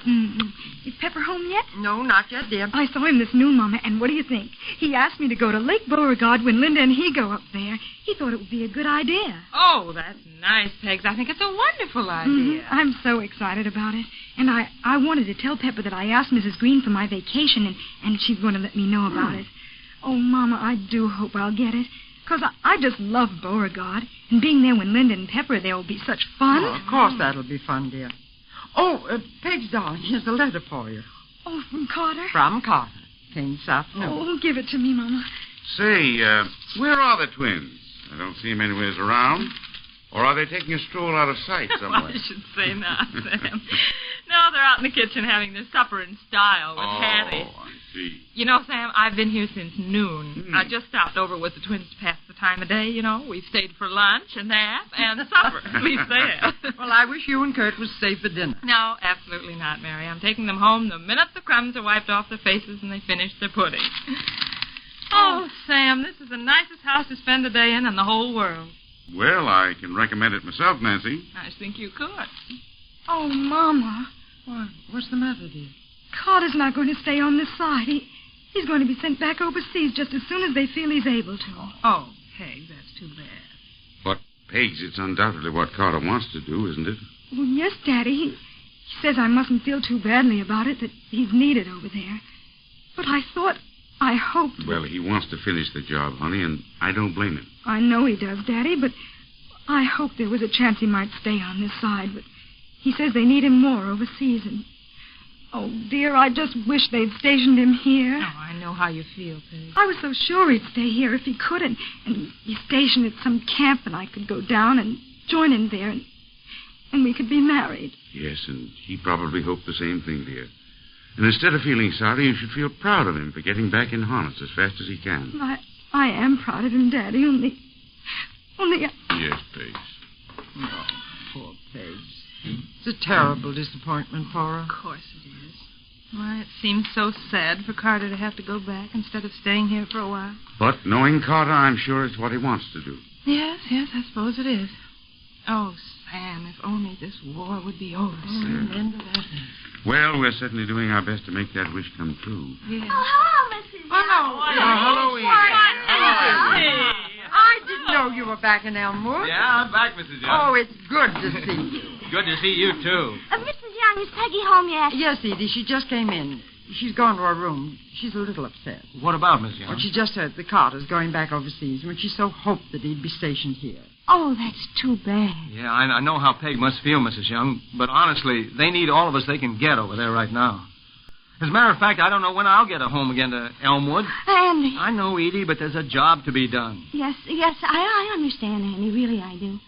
Is Pepper home yet? No, not yet, dear. I saw him this noon, Mama, and what do you think? He asked me to go to Lake Beauregard when Linda and he go up there. He thought it would be a good idea. Oh, that's nice, Pegs. I think it's a wonderful idea. I'm so excited about it. And I wanted to tell Pepper that I asked Mrs. Green for my vacation, and she's going to let me know about it. Oh, Mama, I do hope I'll get it. Because I just love Beauregard. And being there when Linda and Pepper are there will be such fun. Oh, of course that'll be fun, dear. Oh, Peg's darling, here's a letter for you. Oh, from Carter? From Carter. Came this afternoon. Oh, give it to me, Mama. Say, where are the twins? I don't see them anywhere around. Or are they taking a stroll out of sight somewhere? I should say not, Sam. No, they're out in the kitchen having their supper in style with Hattie. Oh, I see. You know, Sam, I've been here since noon. I just stopped over with the twins to pass the time of day, you know. We've stayed for lunch and nap and supper. At least they have. Well, I wish you and Kurt was safe for dinner. No, absolutely not, Mary. I'm taking them home the minute the crumbs are wiped off their faces and they finish their pudding. Oh, Sam, this is the nicest house to spend a day in the whole world. Well, I can recommend it myself, Nancy. I think you could. Oh, Mama. What's the matter, dear? Carter's not going to stay on this side. He's going to be sent back overseas just as soon as they feel he's able to. Oh, Peg, that's too bad. But, Pegs, it's undoubtedly what Carter wants to do, isn't it? Well, yes, Daddy. He says I mustn't feel too badly about it, that he's needed over there. But I hoped... Well, he wants to finish the job, honey, and I don't blame him. I know he does, Daddy, but I hoped there was a chance he might stay on this side. But he says they need him more overseas, and... Oh, dear, I just wish they'd stationed him here. Oh, I know how you feel, Peg. I was so sure he'd stay here if he could, and be stationed at some camp, and I could go down and join him there, and we could be married. Yes, and he probably hoped the same thing, dear. And instead of feeling sorry, you should feel proud of him for getting back in harness as fast as he can. I am proud of him, Daddy, only... Yes, Pegs. Oh, poor Peg. It's a terrible disappointment for her. Of course it is. Why, it seems so sad for Carter to have to go back instead of staying here for a while. But knowing Carter, I'm sure it's what he wants to do. Yes, I suppose it is. Oh, Sam, if only this war would be over soon. Well, we're certainly doing our best to make that wish come true. Yes. Oh, hello, Mrs. Hello, Evie. I didn't know you were back in Elmwood. Yeah, I'm back, Mrs. Young. Oh, it's good to see you. Good to see you, too. Mrs. Young, is Peggy home yet? Yes, Edie, she just came in. She's gone to her room. She's a little upset. What about, Miss Young? Well, she just heard the Carter's going back overseas, and she so hoped that he'd be stationed here. Oh, that's too bad. Yeah, I know how Peg must feel, Mrs. Young, but honestly, they need all of us they can get over there right now. As a matter of fact, I don't know when I'll get home again to Elmwood. Andy. I know, Edie, but there's a job to be done. Yes, I understand, Andy. Really, I do.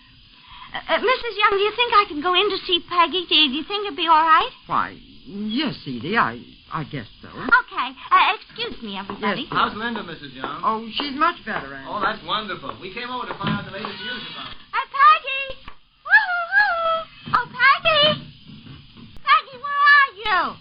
Mrs. Young, do you think I can go in to see Peggy? Do you think it'd be all right? Why, yes, Edie, I guess so. Okay. Excuse me, everybody. Yes, how's Linda, Mrs. Young? Oh, she's much better, Andy. Oh, that's wonderful. We came over to find out the latest news about her. Peggy! Woo-hoo-hoo! Oh, Peggy! Peggy, where are you?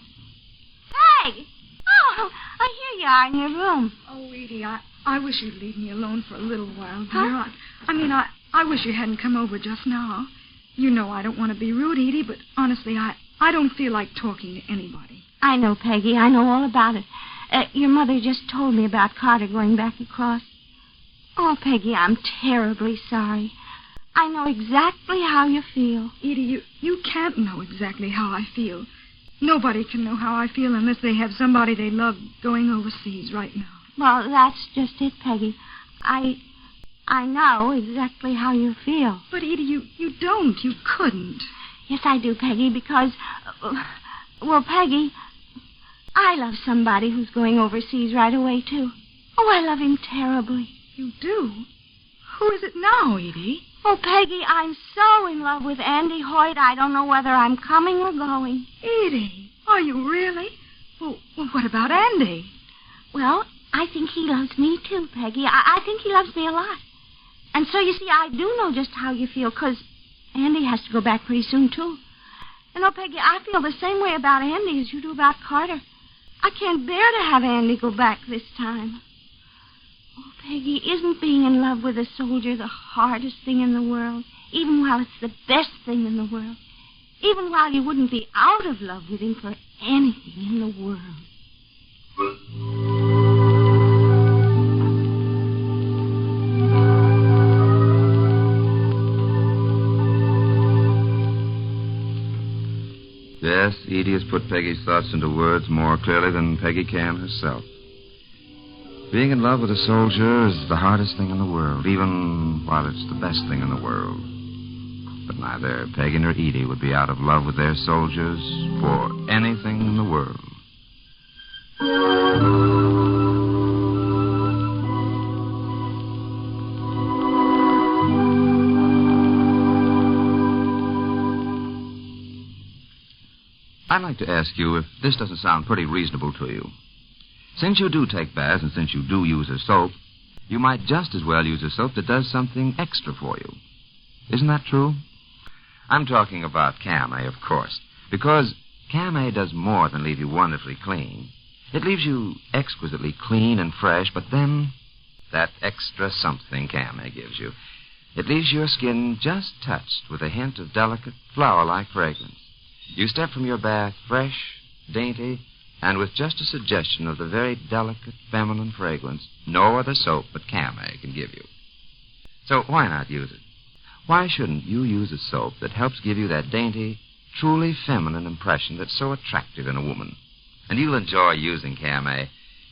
Peg! Oh, here you are in your room. Oh, Edie, I wish you'd leave me alone for a little while, dear. Huh? I wish you hadn't come over just now. You know I don't want to be rude, Edie, but honestly, I don't feel like talking to anybody. I know, Peggy. I know all about it. Your mother just told me about Carter going back across. Oh, Peggy, I'm terribly sorry. I know exactly how you feel. Edie, you can't know exactly how I feel. Nobody can know how I feel unless they have somebody they love going overseas right now. Well, that's just it, Peggy. I know exactly how you feel. But, Edie, you don't. You couldn't. Yes, I do, Peggy, because... well, Peggy, I love somebody who's going overseas right away, too. Oh, I love him terribly. You do? Who is it now, Edie? Oh, Peggy, I'm so in love with Andy Hoyt, I don't know whether I'm coming or going. Edie, are you really? Well, what about Andy? Well, I think he loves me, too, Peggy. I think he loves me a lot. And so, you see, I do know just how you feel, because Andy has to go back pretty soon, too. You know, Peggy, I feel the same way about Andy as you do about Carter. I can't bear to have Andy go back this time. Oh, Peggy, isn't being in love with a soldier the hardest thing in the world, even while it's the best thing in the world? Even while you wouldn't be out of love with him for anything in the world. Yes, Edie has put Peggy's thoughts into words more clearly than Peggy can herself. Being in love with a soldier is the hardest thing in the world, even while it's the best thing in the world. But neither Peggy nor Edie would be out of love with their soldiers for anything in the world. I'd like to ask you if this doesn't sound pretty reasonable to you. Since you do take baths and since you do use a soap, you might just as well use a soap that does something extra for you. Isn't that true? I'm talking about Camay, of course, because Camay does more than leave you wonderfully clean. It leaves you exquisitely clean and fresh, but then that extra something Camay gives you. It leaves your skin just touched with a hint of delicate, flower-like fragrance. You step from your bath fresh, dainty, and with just a suggestion of the very delicate, feminine fragrance no other soap but Camay can give you. So why not use it? Why shouldn't you use a soap that helps give you that dainty, truly feminine impression that's so attractive in a woman? And you'll enjoy using Camay.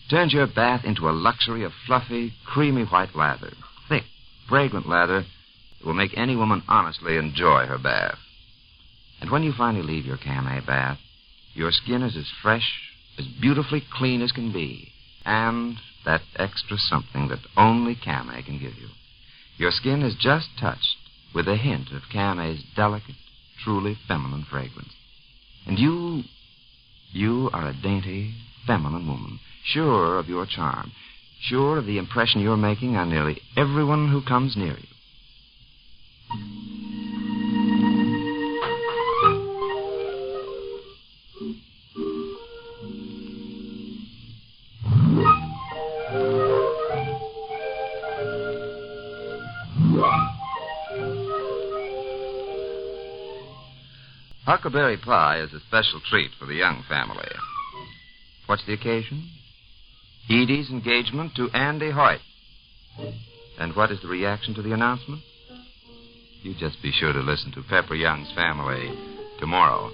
Turns your bath into a luxury of fluffy, creamy white lather. Thick, fragrant lather that will make any woman honestly enjoy her bath. And when you finally leave your Camay bath, your skin is as fresh, as beautifully clean as can be, and that extra something that only Camay can give you. Your skin is just touched with a hint of Camay's delicate, truly feminine fragrance. And you are a dainty, feminine woman, sure of your charm, sure of the impression you're making on nearly everyone who comes near you. Huckleberry pie is a special treat for the young family. What's the occasion? Edie's engagement to Andy Hoyt. And what is the reaction to the announcement? You just be sure to listen to Pepper Young's Family tomorrow.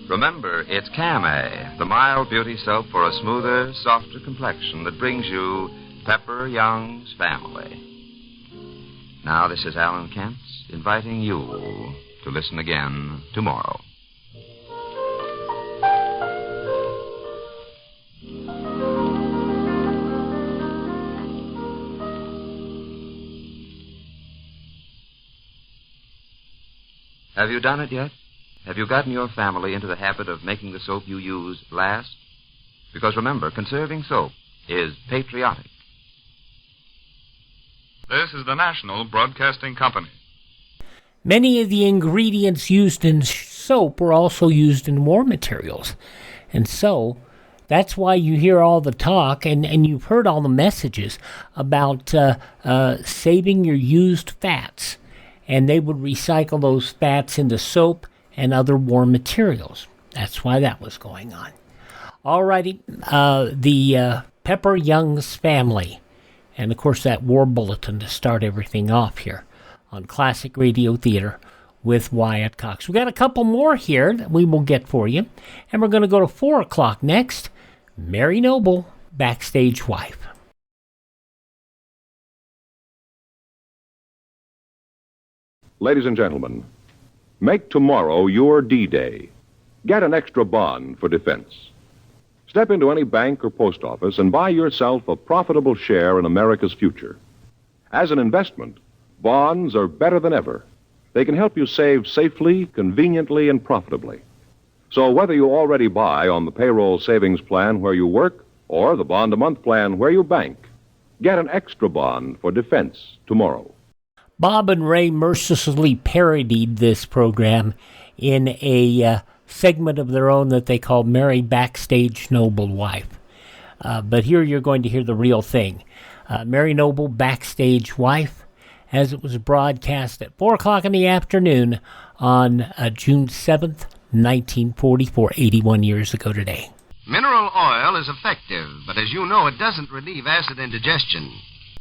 Remember, it's Camay, the mild beauty soap for a smoother, softer complexion that brings you Pepper Young's Family. Now, this is Alan Kent inviting you to listen again tomorrow. Have you done it yet? Have you gotten your family into the habit of making the soap you use last? Because remember, conserving soap is patriotic. This is the National Broadcasting Company. Many of the ingredients used in soap were also used in war materials. And so that's why you hear all the talk, and you've heard all the messages about saving your used fats. And they would recycle those fats into soap and other war materials. That's why that was going on. All righty, the Pepper Young's Family. And, of course, that war bulletin to start everything off here on Classic Radio Theater with Wyatt Cox. We've got a couple more here that we will get for you. And we're going to go to 4 o'clock next. Mary Noble, Backstage Wife. Ladies and gentlemen, make tomorrow your D-Day. Get an extra bond for defense. Step into any bank or post office and buy yourself a profitable share in America's future. As an investment, bonds are better than ever. They can help you save safely, conveniently, and profitably. So whether you already buy on the payroll savings plan where you work or the bond-a-month plan where you bank, get an extra bond for defense tomorrow. Bob and Ray mercilessly parodied this program in a segment of their own that they called Mary Backstage Noble Wife. But here you're going to hear the real thing. Mary Noble Backstage Wife, as it was broadcast at 4 o'clock in the afternoon on June 7th, 1944, 81 years ago today. Mineral oil is effective, but as you know, it doesn't relieve acid indigestion.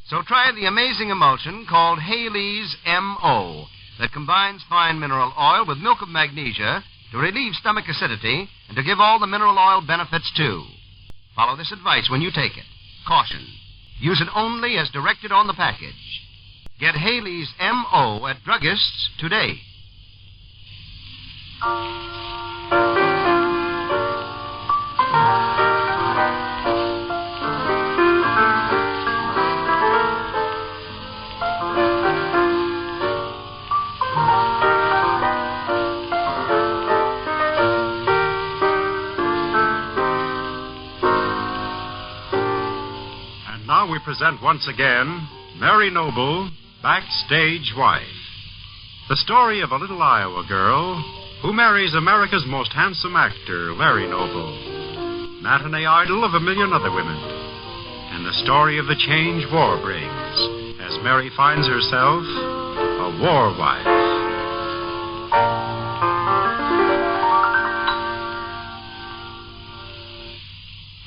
So try the amazing emulsion called Haley's M.O. that combines fine mineral oil with milk of magnesia to relieve stomach acidity and to give all the mineral oil benefits, too. Follow this advice when you take it. Caution. Use it only as directed on the package. Get Haley's M.O. at druggists today. We present once again Mary Noble, Backstage Wife. The story of a little Iowa girl who marries America's most handsome actor, Larry Noble, matinee idol of a million other women, and the story of the change war brings as Mary finds herself a war wife.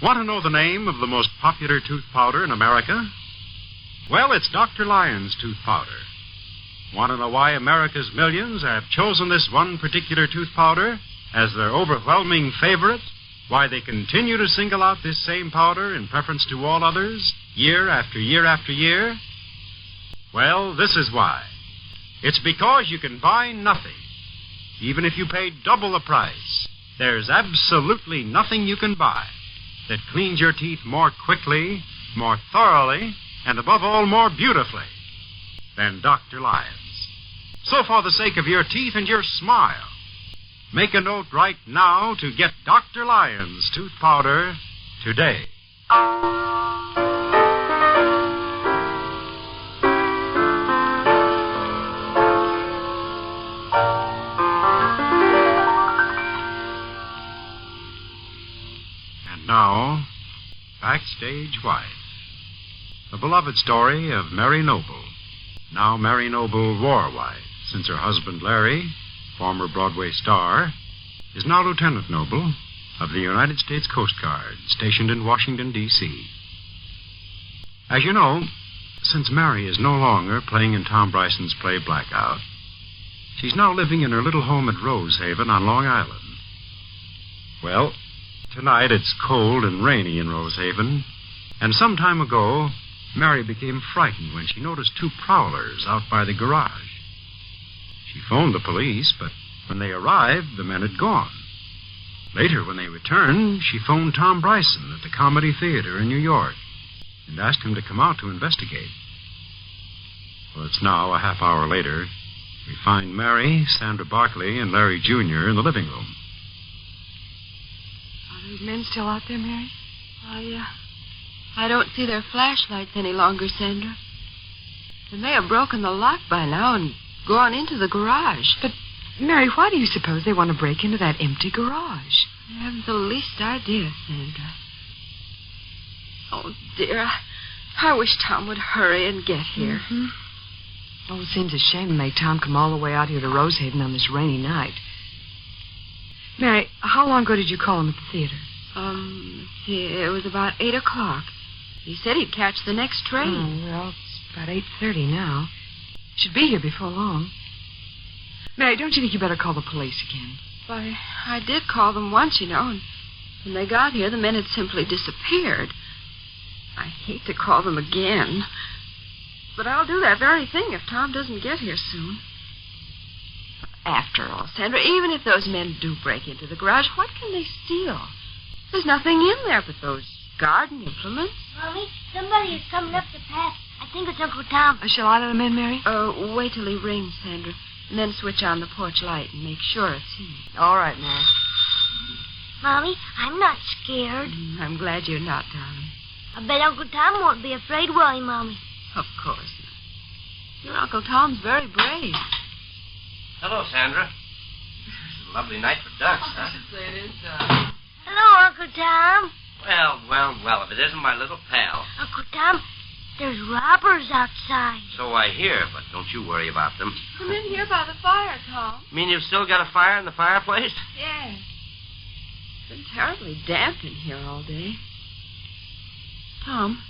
Want to know the name of the most popular tooth powder in America? Well, it's Dr. Lyon's tooth powder. Want to know why America's millions have chosen this one particular tooth powder as their overwhelming favorite? Why they continue to single out this same powder in preference to all others, year after year after year? Well, this is why. It's because you can buy nothing. Even if you pay double the price, there's absolutely nothing you can buy that cleans your teeth more quickly, more thoroughly, and above all, more beautifully than Dr. Lyon's. So for the sake of your teeth and your smile, make a note right now to get Dr. Lyon's tooth powder today. Now, Backstage Wife. The beloved story of Mary Noble, now Mary Noble War Wife, since her husband Larry, former Broadway star, is now Lieutenant Noble of the United States Coast Guard, stationed in Washington, D.C. As you know, since Mary is no longer playing in Tom Bryson's play Blackout, she's now living in her little home at Rosehaven on Long Island. Well, tonight it's cold and rainy in Rosehaven, and some time ago, Mary became frightened when she noticed two prowlers out by the garage. She phoned the police, but when they arrived, the men had gone. Later, when they returned, she phoned Tom Bryson at the Comedy Theater in New York and asked him to come out to investigate. Well, it's now a half hour later. We find Mary, Sandra Barkley, and Larry Jr. in the living room. Are those men still out there, Mary? I don't see their flashlights any longer, Sandra. They may have broken the lock by now and gone into the garage. Mary, why do you suppose they want to break into that empty garage? I haven't the least idea, Sandra. Oh, dear. I wish Tom would hurry and get here. Mm-hmm. Oh, it seems a shame to make Tom come all the way out here to Rosehaven on this rainy night. Mary, how long ago did you call him at the theater? It was about 8 o'clock. He said he'd catch the next train. Oh, well, it's about 8:30 now. Should be here before long. Mary, don't you think you better call the police again? Why, I did call them once, you know, and when they got here, the men had simply disappeared. I hate to call them again, but I'll do that very thing if Tom doesn't get here soon. After all, Sandra, even if those men do break into the garage, what can they steal? There's nothing in there but those garden implements. Mommy, somebody is coming up the path. I think it's Uncle Tom. Shall I let him in, Mary? Wait till he rings, Sandra, and then switch on the porch light and make sure it's him. All right, Mary. Mommy, I'm not scared. I'm glad you're not, darling. I bet Uncle Tom won't be afraid, will he, Mommy? Of course not. Your Uncle Tom's very brave. Hello, Sandra. It's a lovely night for ducks, huh? It is, Hello, Uncle Tom. Well, if it isn't my little pal. Uncle Tom, there's robbers outside. So I hear, but don't you worry about them. Come in here by the fire, Tom. You mean you've still got a fire in the fireplace? Yes. It's been terribly damp in here all day. Tom,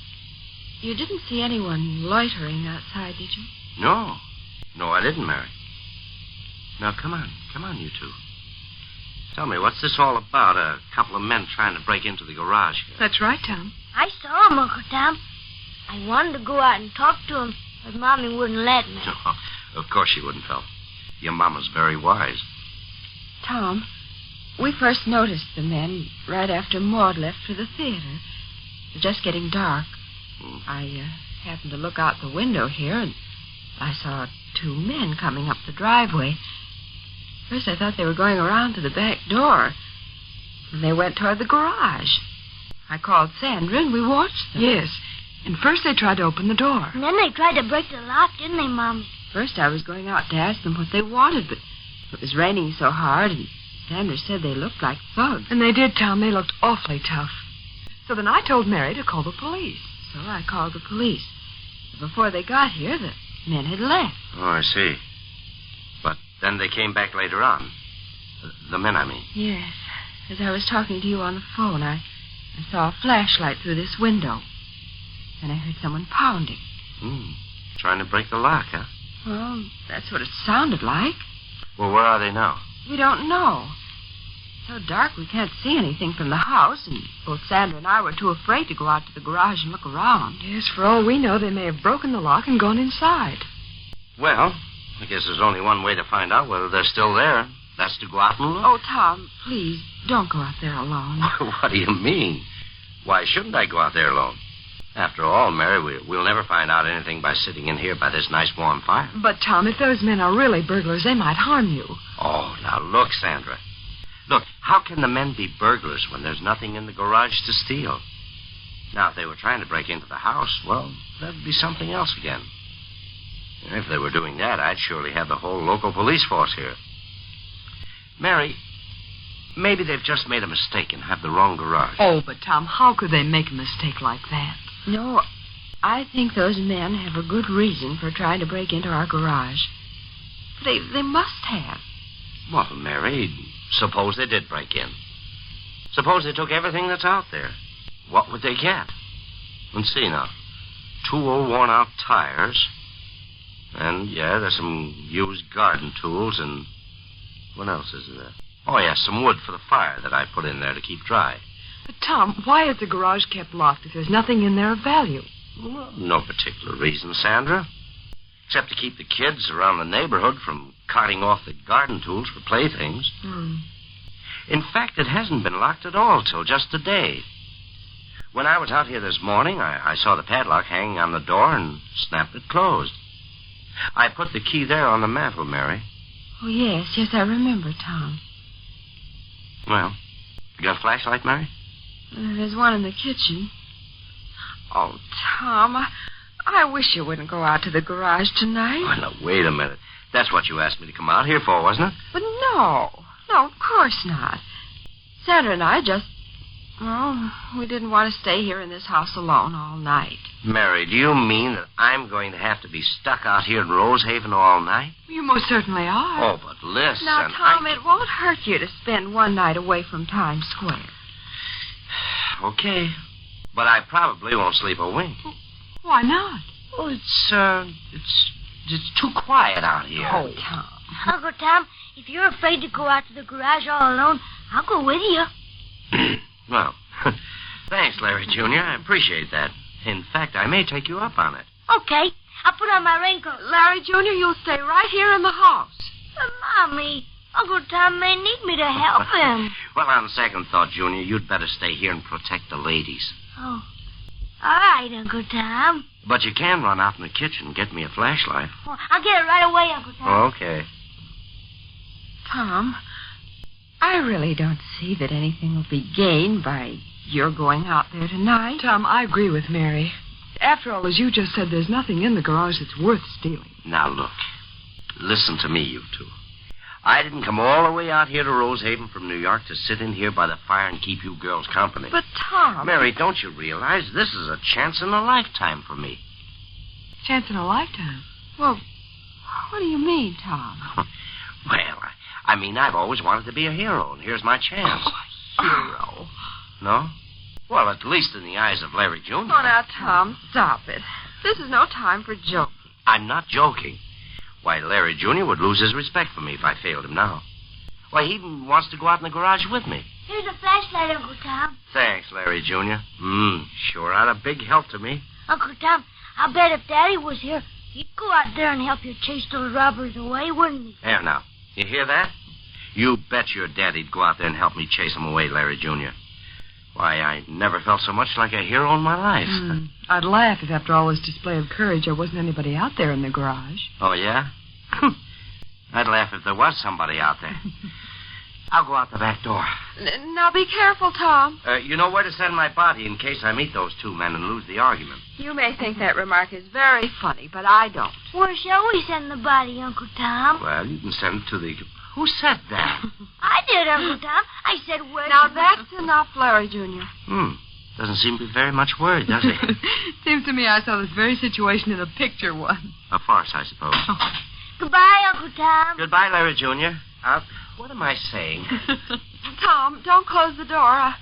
you didn't see anyone loitering outside, did you? No, I didn't, Mary. Now, come on, you two. Tell me, what's this all about? A couple of men trying to break into the garage here. That's right, Tom. I saw him, Uncle Tom. I wanted to go out and talk to him, but Mommy wouldn't let me. No, of course she wouldn't, Phil. Your mama's very wise. Tom, we first noticed the men right after Maud left for the theater. It was just getting dark. I happened to look out the window here, and I saw 2 men coming up the driveway. First, I thought they were going around to the back door. And they went toward the garage. I called Sandra, and we watched them. Yes. And first they tried to open the door. And then they tried to break the lock, didn't they, Mommy? First, I was going out to ask them what they wanted, but it was raining so hard, and Sandra said they looked like thugs. And they did, Tom. They looked awfully tough. So then I told Mary to call the police. So I called the police. Before they got here, the men had left. Oh, I see. But then they came back later on. The men, I mean. Yes. As I was talking to you on the phone, I saw a flashlight through this window. And I heard someone pounding. Trying to break the lock, huh? Well, that's what it sounded like. Well, where are they now? We don't know. It's so dark we can't see anything from the house, and both Sandra and I were too afraid to go out to the garage and look around. Yes, for all we know, they may have broken the lock and gone inside. Well, I guess there's only one way to find out whether they're still there. That's to go out and look. Oh, Tom, please, don't go out there alone. What do you mean? Why shouldn't I go out there alone? After all, Mary, we'll never find out anything by sitting in here by this nice warm fire. But, Tom, if those men are really burglars, they might harm you. Oh, now look, Sandra. Look, how can the men be burglars when there's nothing in the garage to steal? Now, if they were trying to break into the house, well, that'd be something else again. And if they were doing that, I'd surely have the whole local police force here. Mary, maybe they've just made a mistake and have the wrong garage. Oh, but, Tom, how could they make a mistake like that? No, I think those men have a good reason for trying to break into our garage. They must have. Well, Mary, suppose they did break in. Suppose they took everything that's out there. What would they get? Let's see now. 2 old worn-out tires. And, yeah, there's some used garden tools and... What else is there? Oh, yeah, some wood for the fire that I put in there to keep dry. But, Tom, why is the garage kept locked if there's nothing in there of value? Well, no particular reason, Sandra. Except to keep the kids around the neighborhood from carting off the garden tools for playthings. In fact, it hasn't been locked at all till just today. When I was out here this morning, I saw the padlock hanging on the door and snapped it closed. I put the key there on the mantel, Mary. Oh, yes, I remember, Tom. Well, you got a flashlight, Mary? There's one in the kitchen. Oh, Tom, I wish you wouldn't go out to the garage tonight. Oh, now, wait a minute. That's what you asked me to come out here for, wasn't it? But no, of course not. Sandra and I just, we didn't want to stay here in this house alone all night. Mary, do you mean that I'm going to have to be stuck out here in Rosehaven all night? You most certainly are. Oh, but listen. Now, Tom, it won't hurt you to spend one night away from Times Square. Okay. But I probably won't sleep a wink. Why not? Oh, it's too quiet out here. Oh, Tom. Uncle Tom, if you're afraid to go out to the garage all alone, I'll go with you. Well, thanks, Larry Jr. I appreciate that. In fact, I may take you up on it. Okay. I'll put on my raincoat. Larry Jr., you'll stay right here in the house. But, Mommy, Uncle Tom may need me to help him. Well, on second thought, Junior, you'd better stay here and protect the ladies. Oh. All right, Uncle Tom. But you can run out in the kitchen and get me a flashlight. Well, I'll get it right away, Uncle Tom. Okay. Tom, I really don't see that anything will be gained by your going out there tonight. Tom, I agree with Mary. After all, as you just said, there's nothing in the garage that's worth stealing. Now, look. Listen to me, you two. I didn't come all the way out here to Rosehaven from New York to sit in here by the fire and keep you girls company. But, Tom... Mary, don't you realize this is a chance in a lifetime for me? Chance in a lifetime? Well, what do you mean, Tom? Well, I mean, I've always wanted to be a hero, and here's my chance. Oh, hero? No? Well, at least in the eyes of Larry Jr. Oh, now, Tom, stop it. This is no time for joking. I'm not joking. Why, Larry Jr. would lose his respect for me if I failed him now. Why, he even wants to go out in the garage with me. Here's a flashlight, Uncle Tom. Thanks, Larry Jr. Sure out a big help to me. Uncle Tom, I'll bet if Daddy was here, he'd go out there and help you chase those robbers away, wouldn't he? There, now. You hear that? You bet your daddy'd go out there and help me chase him away, Larry Jr. Why, I never felt so much like a hero in my life. I'd laugh if after all this display of courage there wasn't anybody out there in the garage. Oh, yeah? I'd laugh if there was somebody out there. I'll go out the back door. Now, be careful, Tom. You know where to send my body in case I meet those two men and lose the argument. You may think that remark is very funny, but I don't. Where shall we send the body, Uncle Tom? Well, you can send it to the... Who said that? I did, Uncle Tom. I said where... Now, that's enough, Larry Jr. Doesn't seem to be very much worried, does he? Seems to me I saw this very situation in a picture once. A farce, I suppose. Goodbye, Uncle Tom. Goodbye, Larry Jr. What am I saying? Tom, don't close the door.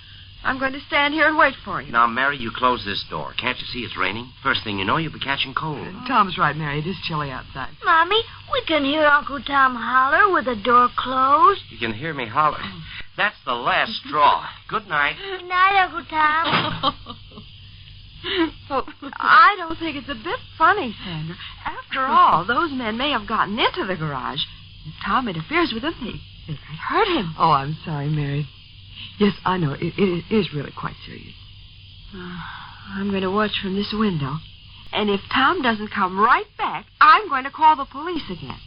I'm going to stand here and wait for you. Now, Mary, you close this door. Can't you see it's raining? First thing you know, you'll be catching cold. Tom's right, Mary. It is chilly outside. Mommy, we can hear Uncle Tom holler with the door closed. You can hear me holler. That's the last straw. Good night. Good night, Uncle Tom. Well, I don't think it's a bit funny, Sandra. After all, those men may have gotten into the garage. If Tom interferes with them, they might hurt him. Oh, I'm sorry, Mary. Yes, I know. It is really quite serious. I'm going to watch from this window. And if Tom doesn't come right back, I'm going to call the police again.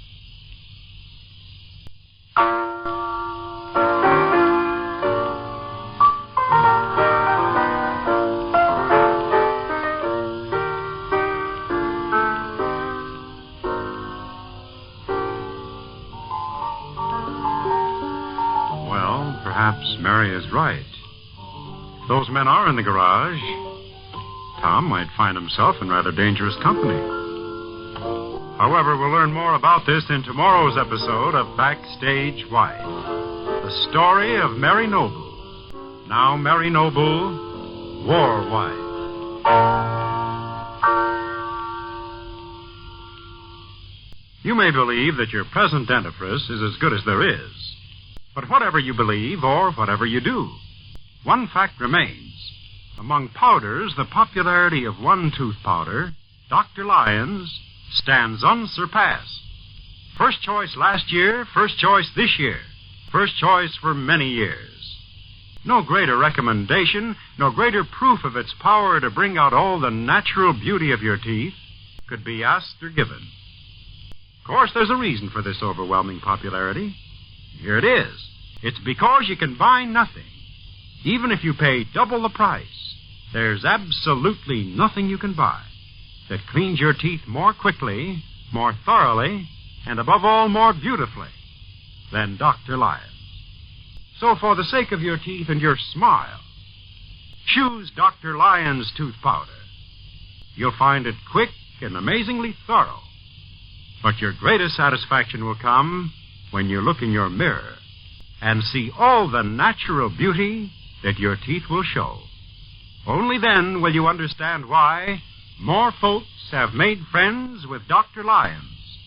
Perhaps Mary is right. Those men are in the garage. Tom might find himself in rather dangerous company. However, we'll learn more about this in tomorrow's episode of Backstage Wife, the story of Mary Noble. Now Mary Noble, war wife. You may believe that your present dentifrice is as good as there is. But whatever you believe or whatever you do, one fact remains. Among powders, the popularity of one tooth powder, Dr. Lyons, stands unsurpassed. First choice last year, first choice this year, first choice for many years. No greater recommendation, no greater proof of its power to bring out all the natural beauty of your teeth could be asked or given. Of course, there's a reason for this overwhelming popularity. Here it is. It's because you can buy nothing. Even if you pay double the price, there's absolutely nothing you can buy that cleans your teeth more quickly, more thoroughly, and above all, more beautifully than Dr. Lyons. So for the sake of your teeth and your smile, choose Dr. Lyons tooth powder. You'll find it quick and amazingly thorough. But your greatest satisfaction will come when you look in your mirror and see all the natural beauty that your teeth will show. Only then will you understand why more folks have made friends with Dr. Lyons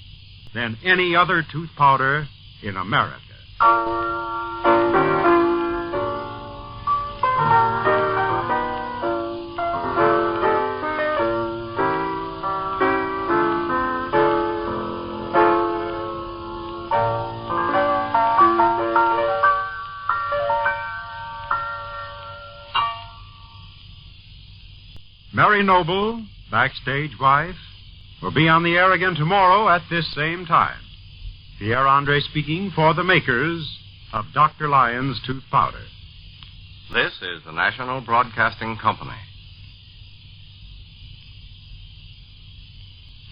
than any other tooth powder in America. Mary Noble, backstage wife, will be on the air again tomorrow at this same time. Pierre Andre speaking for the makers of Dr. Lyons tooth powder. This is the National Broadcasting Company.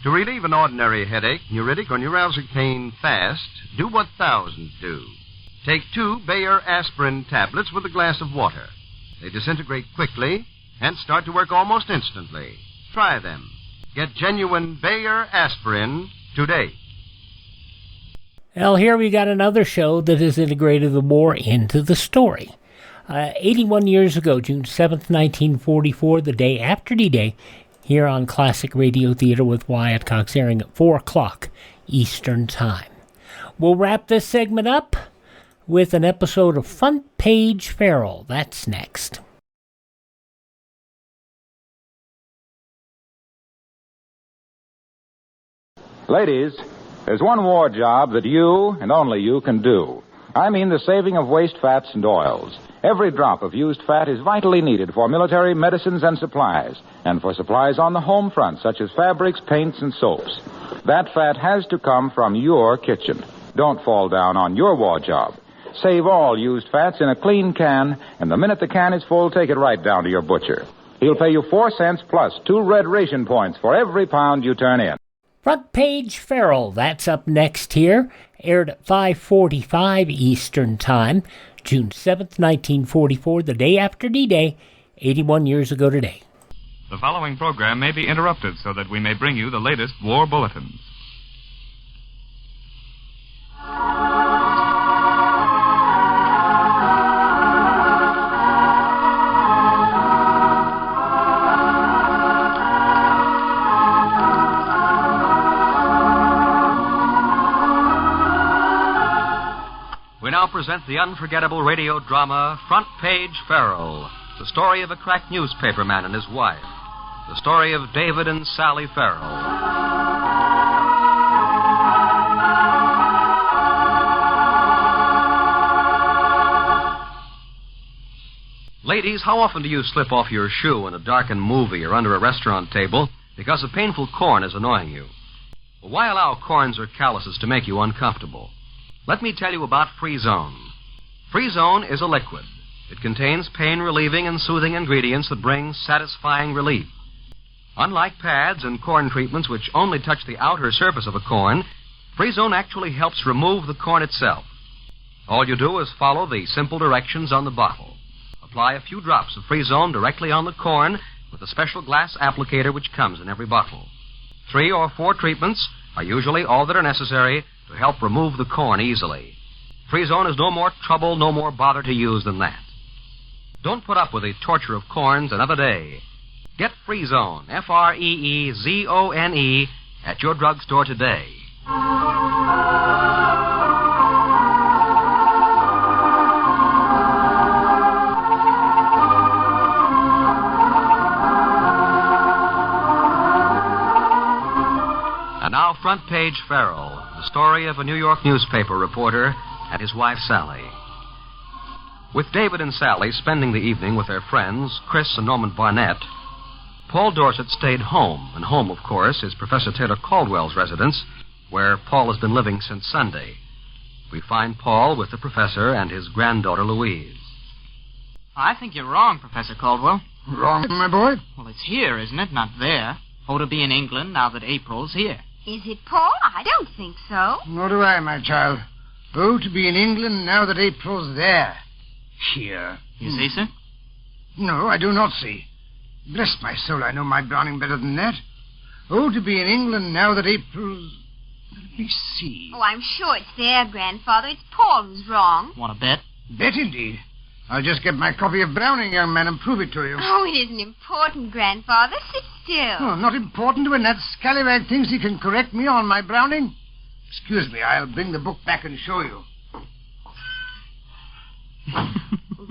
To relieve an ordinary headache, neuritic, or neuralgic pain fast, do what thousands do. Take 2 Bayer aspirin tablets with a glass of water. They disintegrate quickly and start to work almost instantly. Try them. Get genuine Bayer aspirin today. Well, here we got another show that has integrated the war into the story. 81 years ago, June 7th, 1944, the day after D-Day, here on Classic Radio Theater with Wyatt Cox, airing at 4 o'clock Eastern Time. We'll wrap this segment up with an episode of Front Page Farrell. That's next. Ladies, there's one war job that you, and only you, can do. I mean the saving of waste fats and oils. Every drop of used fat is vitally needed for military medicines and supplies, and for supplies on the home front, such as fabrics, paints, and soaps. That fat has to come from your kitchen. Don't fall down on your war job. Save all used fats in a clean can, and the minute the can is full, take it right down to your butcher. He'll pay you 4 cents plus 2 red ration points for every pound you turn in. Front Page Farrell, that's up next here, aired at 5:45 Eastern Time, June 7th, 1944, the day after D-Day, 81 years ago today. The following program may be interrupted so that we may bring you the latest war bulletins. We now present the unforgettable radio drama, Front Page Farrell, the story of a crack newspaperman and his wife, the story of David and Sally Farrell. Ladies, how often do you slip off your shoe in a darkened movie or under a restaurant table because a painful corn is annoying you? Well, why allow corns or calluses to make you uncomfortable? Let me tell you about Free-Zone. Free-Zone is a liquid. It contains pain-relieving and soothing ingredients that bring satisfying relief. Unlike pads and corn treatments which only touch the outer surface of a corn, Free-Zone actually helps remove the corn itself. All you do is follow the simple directions on the bottle. Apply a few drops of Free-Zone directly on the corn with a special glass applicator which comes in every bottle. 3 or 4 treatments are usually all that are necessary to help remove the corn easily. Free-Zone is no more trouble, no more bother to use than that. Don't put up with the torture of corns another day. Get Free-Zone, Freezone, at your drugstore today. And now, Front Page Farrell, the story of a New York newspaper reporter and his wife, Sally. With David and Sally spending the evening with their friends, Chris and Norman Barnett, Paul Dorset stayed home, and home, of course, is Professor Taylor Caldwell's residence, where Paul has been living since Sunday. We find Paul with the professor and his granddaughter, Louise. I think you're wrong, Professor Caldwell. Wrong, my boy? Well, it's here, isn't it? Not there. Oh, to be in England now that April's here. Is it, Paul? I don't think so. Nor do I, my child. Oh, to be in England now that April's there. Here. You see, sir? No, I do not see. Bless my soul, I know my Browning better than that. Oh, to be in England now that April's... Let me see. Oh, I'm sure it's there, Grandfather. It's Paul who's wrong. Want to bet? Bet indeed. I'll just get my copy of Browning, young man, and prove it to you. Oh, it isn't important, Grandfather. Sit still. Oh, not important when that scallywag thinks he can correct me on my Browning? Excuse me, I'll bring the book back and show you.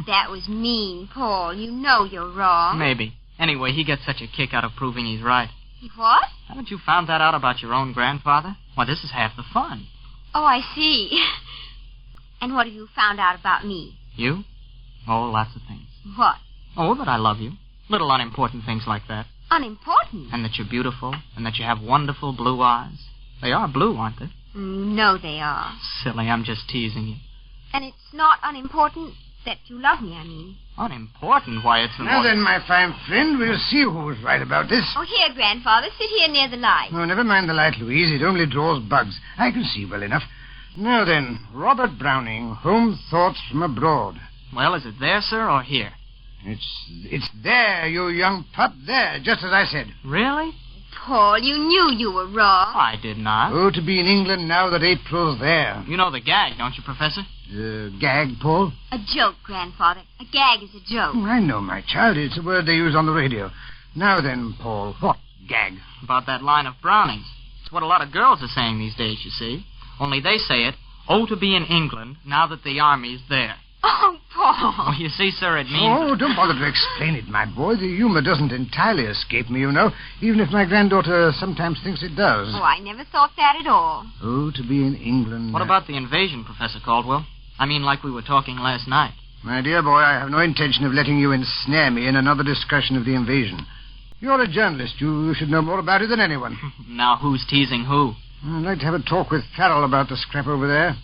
That was mean, Paul. You know you're wrong. Maybe. Anyway, he gets such a kick out of proving he's right. What? Haven't you found that out about your own grandfather? Why, this is half the fun. Oh, I see. And what have you found out about me? You? Oh, lots of things. What? Oh, that I love you. Little unimportant things like that. Unimportant? And that you're beautiful, and that you have wonderful blue eyes. They are blue, aren't they? No, they are. Silly, I'm just teasing you. And it's not unimportant that you love me, I mean. Unimportant? Why, it's... Now then, my fine friend, we'll see who's right about this. Oh, here, Grandfather. Sit here near the light. Oh, never mind the light, Louise. It only draws bugs. I can see well enough. Now then, Robert Browning, Home Thoughts from Abroad. Well, is it there, sir, or here? It's there, you young pup, there, just as I said. Really? Paul, you knew you were wrong. I did not. Oh, to be in England now that April's there. You know the gag, don't you, Professor? Gag, Paul? A joke, Grandfather. A gag is a joke. I know, my child. It's a word they use on the radio. Now then, Paul, what gag? About that line of Browning's. It's what a lot of girls are saying these days, you see. Only they say it, oh, to be in England now that the army's there. Oh, Paul. Well, you see, sir, it means... Oh, don't bother to explain it, my boy. The humor doesn't entirely escape me, you know, even if my granddaughter sometimes thinks it does. Oh, I never thought that at all. Oh, to be in England... What about the invasion, Professor Caldwell? I mean, like we were talking last night. My dear boy, I have no intention of letting you ensnare me in another discussion of the invasion. You're a journalist. You should know more about it than anyone. Now who's teasing who? I'd like to have a talk with Farrell about the scrap over there.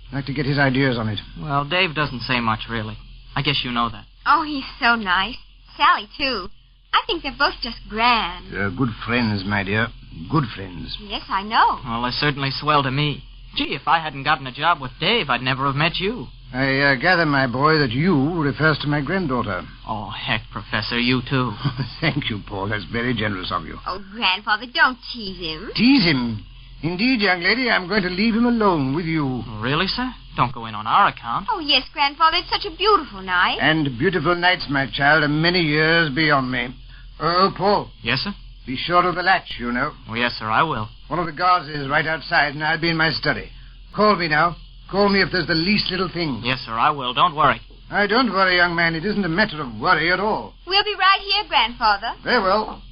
I'd like to get his ideas on it. Well, Dave doesn't say much, really. I guess you know that. Oh, he's so nice. Sally, too. I think they're both just grand. They're good friends, my dear. Good friends. Yes, I know. Well, they're certainly swell to me. Gee, if I hadn't gotten a job with Dave, I'd never have met you. I gather, my boy, that you refers to my granddaughter. Oh, heck, Professor, you too. Thank you, Paul. That's very generous of you. Oh, Grandfather, don't tease him. Tease him? Indeed, young lady, I'm going to leave him alone with you. Really, sir? Don't go in on our account. Oh, yes, Grandfather. It's such a beautiful night. And beautiful nights, my child, are many years beyond me. Oh, Paul. Yes, sir? Be sure of the latch, you know. Oh, yes, sir, I will. One of the guards is right outside, and I'll be in my study. Call me now. Call me if there's the least little thing. Yes, sir, I will. Don't worry. Don't worry, young man. It isn't a matter of worry at all. We'll be right here, Grandfather. Very well.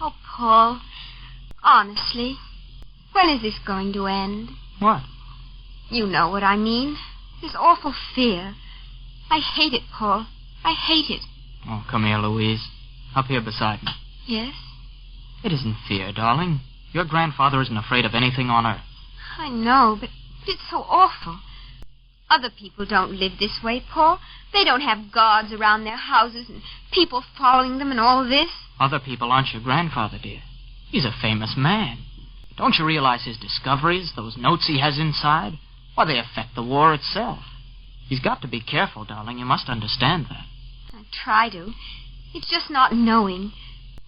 Oh, Paul, honestly, when is this going to end? What? You know what I mean. This awful fear. I hate it, Paul. I hate it. Oh, come here, Louise. Up here beside me. Yes? It isn't fear, darling. Your grandfather isn't afraid of anything on earth. I know, but it's so awful. Other people don't live this way, Paul. They don't have guards around their houses and people following them and all this. Other people aren't your grandfather, dear. He's a famous man. Don't you realize his discoveries, those notes he has inside? Why, they affect the war itself. He's got to be careful, darling. You must understand that. I try to. It's just not knowing.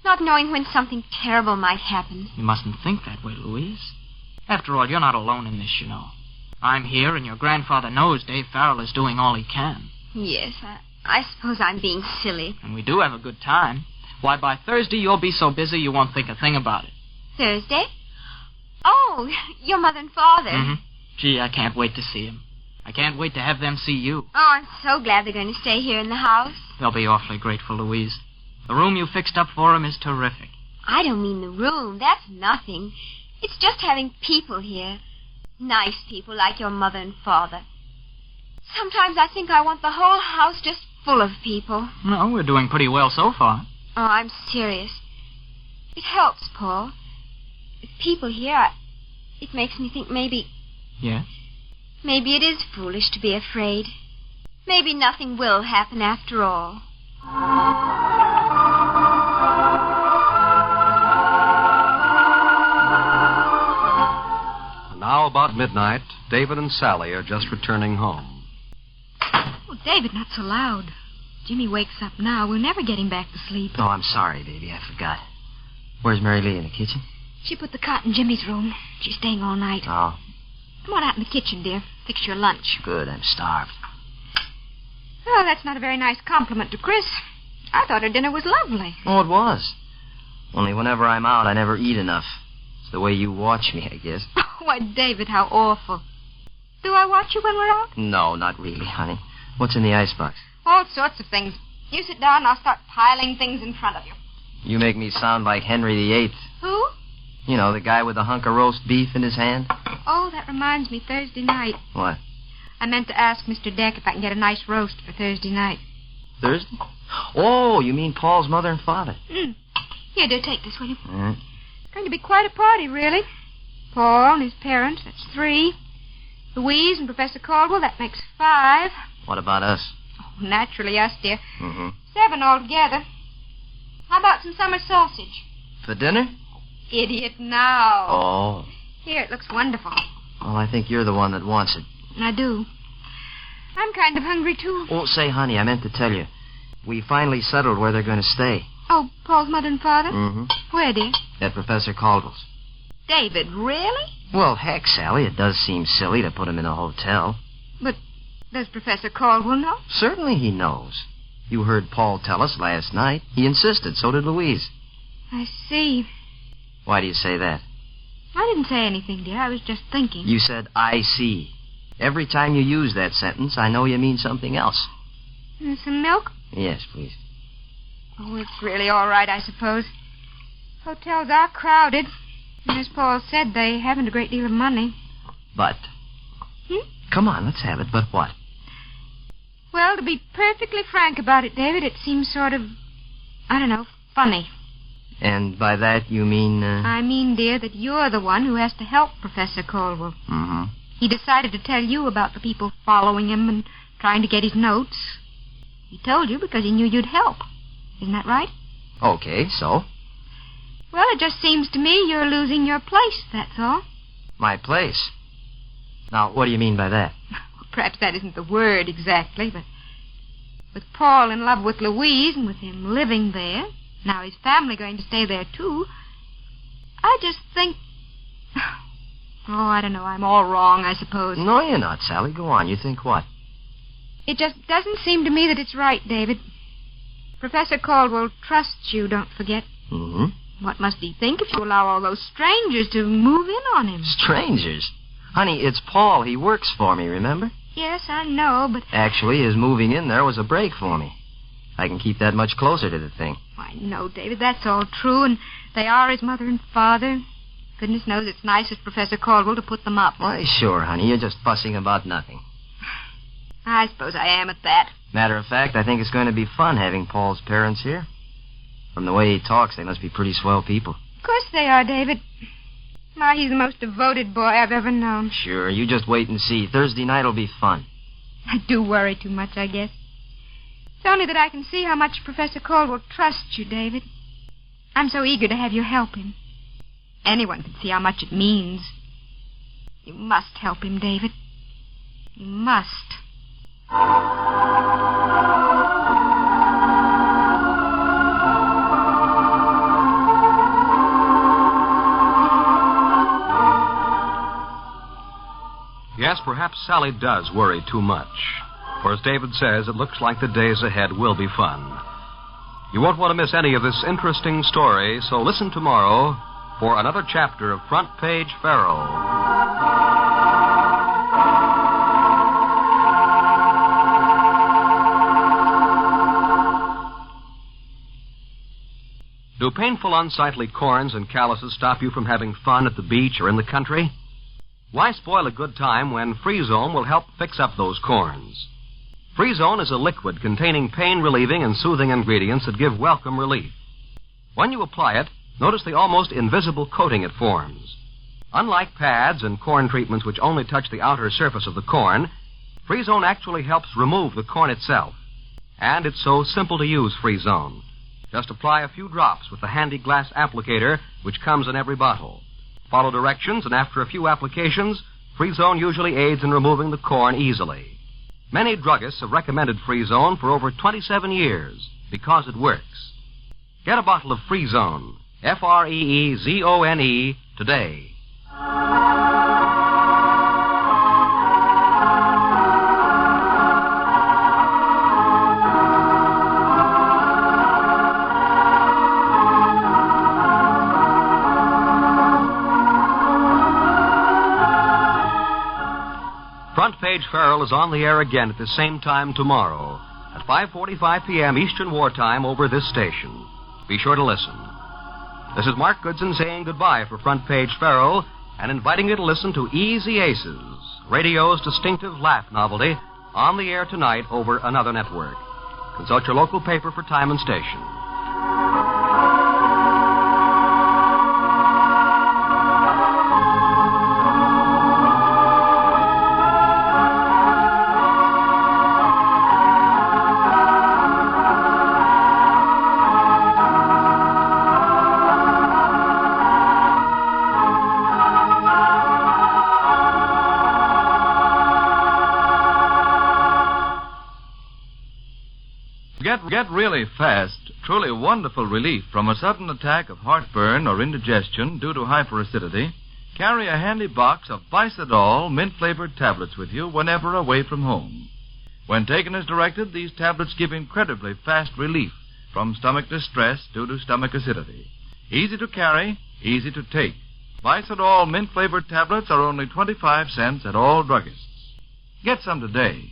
Not knowing when something terrible might happen. You mustn't think that way, Louise. After all, you're not alone in this, you know. I'm here, and your grandfather knows Dave Farrell is doing all he can. Yes, I suppose I'm being silly. And we do have a good time. Why, by Thursday, you'll be so busy you won't think a thing about it. Thursday? Oh, your mother and father. Mm-hmm. Gee, I can't wait to see him. I can't wait to have them see you. Oh, I'm so glad they're going to stay here in the house. They'll be awfully grateful, Louise. The room you fixed up for them is terrific. I don't mean the room. That's nothing. It's just having people here. Nice people like your mother and father. Sometimes I think I want the whole house just full of people. No, we're doing pretty well so far. Oh, I'm serious. It helps, Paul. With people here, it makes me think maybe... Yes? Maybe it is foolish to be afraid. Maybe nothing will happen after all. Now, about midnight, David and Sally are just returning home. Oh, David, not so loud. Jimmy wakes up now. We'll never get him back to sleep. Oh, I'm sorry, baby. I forgot. Where's Mary Lee, in the kitchen? She put the cot in Jimmy's room. She's staying all night. Oh, Come on out in the kitchen, dear. Fix your lunch. good. I'm starved. Oh, that's not a very nice compliment to Chris. I thought her dinner was lovely. Oh, it was. Only whenever I'm out, I never eat enough. It's the way you watch me, I guess. Why, David, how awful. Do I watch you when we're out? No, not really, honey. What's in the icebox? All sorts of things. You sit down and I'll start piling things in front of you. You make me sound like Henry VIII. Who? You know, the guy with the hunk of roast beef in his hand. Oh, that reminds me, Thursday night. What? I meant to ask Mr. Deck if I can get a nice roast for Thursday night. Thursday? Oh, you mean Paul's mother and father. Here, dear, take this, will you? All right. It's going to be quite a party, really. Paul and his parents, that's 3. Louise and Professor Caldwell, that makes 5. What about us? Oh, naturally, us, dear. Mm-hmm. 7 altogether. How about some summer sausage? For dinner? Idiot, now. Oh. Here, it looks wonderful. Well, I think you're the one that wants it. I do. I'm kind of hungry, too. Oh, say, honey, I meant to tell you. We finally settled where they're going to stay. Oh, Paul's mother and father? Mm-hmm. Where, dear? At Professor Caldwell's. David, really? Well, heck, Sally, it does seem silly to put him in a hotel. But does Professor Caldwell know? Certainly he knows. You heard Paul tell us last night. He insisted. So did Louise. I see. Why do you say that? I didn't say anything, dear. I was just thinking. You said, I see. Every time you use that sentence, I know you mean something else. Some milk? Yes, please. Oh, it's really all right, I suppose. Hotels are crowded. And as Paul said, they haven't a great deal of money. But? Come on, let's have it. But what? Well, to be perfectly frank about it, David, it seems sort of, I don't know, funny. And by that you mean... I mean, dear, that you're the one who has to help Professor Caldwell. Mm-hmm. He decided to tell you about the people following him and trying to get his notes. He told you because he knew you'd help. Isn't that right? Okay, so? Well, it just seems to me you're losing your place, that's all. My place? Now, what do you mean by that? Perhaps that isn't the word exactly, but with Paul in love with Louise and with him living there, now his family going to stay there, too, I just think... Oh, I don't know. I'm all wrong, I suppose. No, you're not, Sally. Go on. You think what? It just doesn't seem to me that it's right, David. Professor Caldwell trusts you, don't forget. Mm-hmm. What must he think if you allow all those strangers to move in on him? Strangers? Honey, it's Paul. He works for me, remember? Yes, I know, but... Actually, his moving in there was a break for me. I can keep that much closer to the thing. I know, David. That's all true, and they are his mother and father. Goodness knows it's nice of Professor Caldwell to put them up. Why, sure, honey. You're just fussing about nothing. I suppose I am at that. Matter of fact, I think it's going to be fun having Paul's parents here. From the way he talks, they must be pretty swell people. Of course they are, David. Why, he's the most devoted boy I've ever known. Sure, you just wait and see. Thursday night will be fun. I do worry too much, I guess. It's only that I can see how much Professor Caldwell trusts you, David. I'm so eager to have you help him. Anyone can see how much it means. You must help him, David. You must. Yes, perhaps Sally does worry too much. For as David says, it looks like the days ahead will be fun. You won't want to miss any of this interesting story, so listen tomorrow for another chapter of Front Page Pharaoh. Do painful, unsightly corns and calluses stop you from having fun at the beach or in the country? Why spoil a good time when Free-Zone will help fix up those corns? Free-Zone is a liquid containing pain-relieving and soothing ingredients that give welcome relief. When you apply it, notice the almost invisible coating it forms. Unlike pads and corn treatments which only touch the outer surface of the corn, Free-Zone actually helps remove the corn itself. And it's so simple to use Free-Zone. Just apply a few drops with the handy glass applicator which comes in every bottle. Follow directions, and after a few applications, Free-Zone usually aids in removing the corn easily. Many druggists have recommended Free-Zone for over 27 years because it works. Get a bottle of Free-Zone, Freezone, today. Front Page Farrell is on the air again at the same time tomorrow at 5:45 p.m. Eastern Wartime over this station. Be sure to listen. This is Mark Goodson saying goodbye for Front Page Farrell and inviting you to listen to Easy Aces, radio's distinctive laugh novelty, on the air tonight over another network. Consult your local paper for time and station. Get really fast, truly wonderful relief from a sudden attack of heartburn or indigestion due to hyperacidity. Carry a handy box of Bicidol mint-flavored tablets with you whenever away from home. When taken as directed, these tablets give incredibly fast relief from stomach distress due to stomach acidity. Easy to carry, easy to take. Bicidol mint-flavored tablets are only 25 cents at all druggists. Get some today.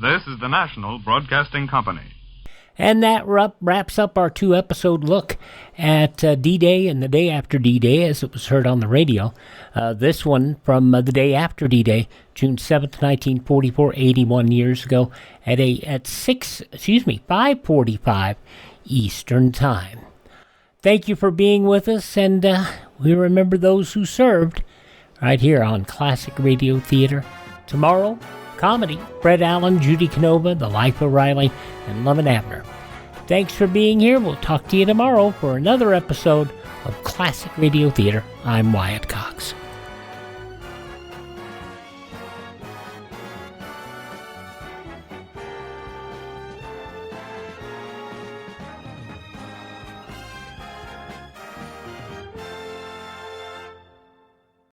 This is the National Broadcasting Company. And that wraps up our two-episode look at D-Day and the day after D-Day as it was heard on the radio. This one from the day after D-Day, June 7th, 1944, 81 years ago, at 5:45 Eastern Time. Thank you for being with us, and we remember those who served right here on Classic Radio Theater. Tomorrow, comedy, Fred Allen, Judy Canova, The Life of Riley, and Love and Abner. Thanks for being here. We'll talk to you tomorrow for another episode of Classic Radio Theater. I'm Wyatt Cox.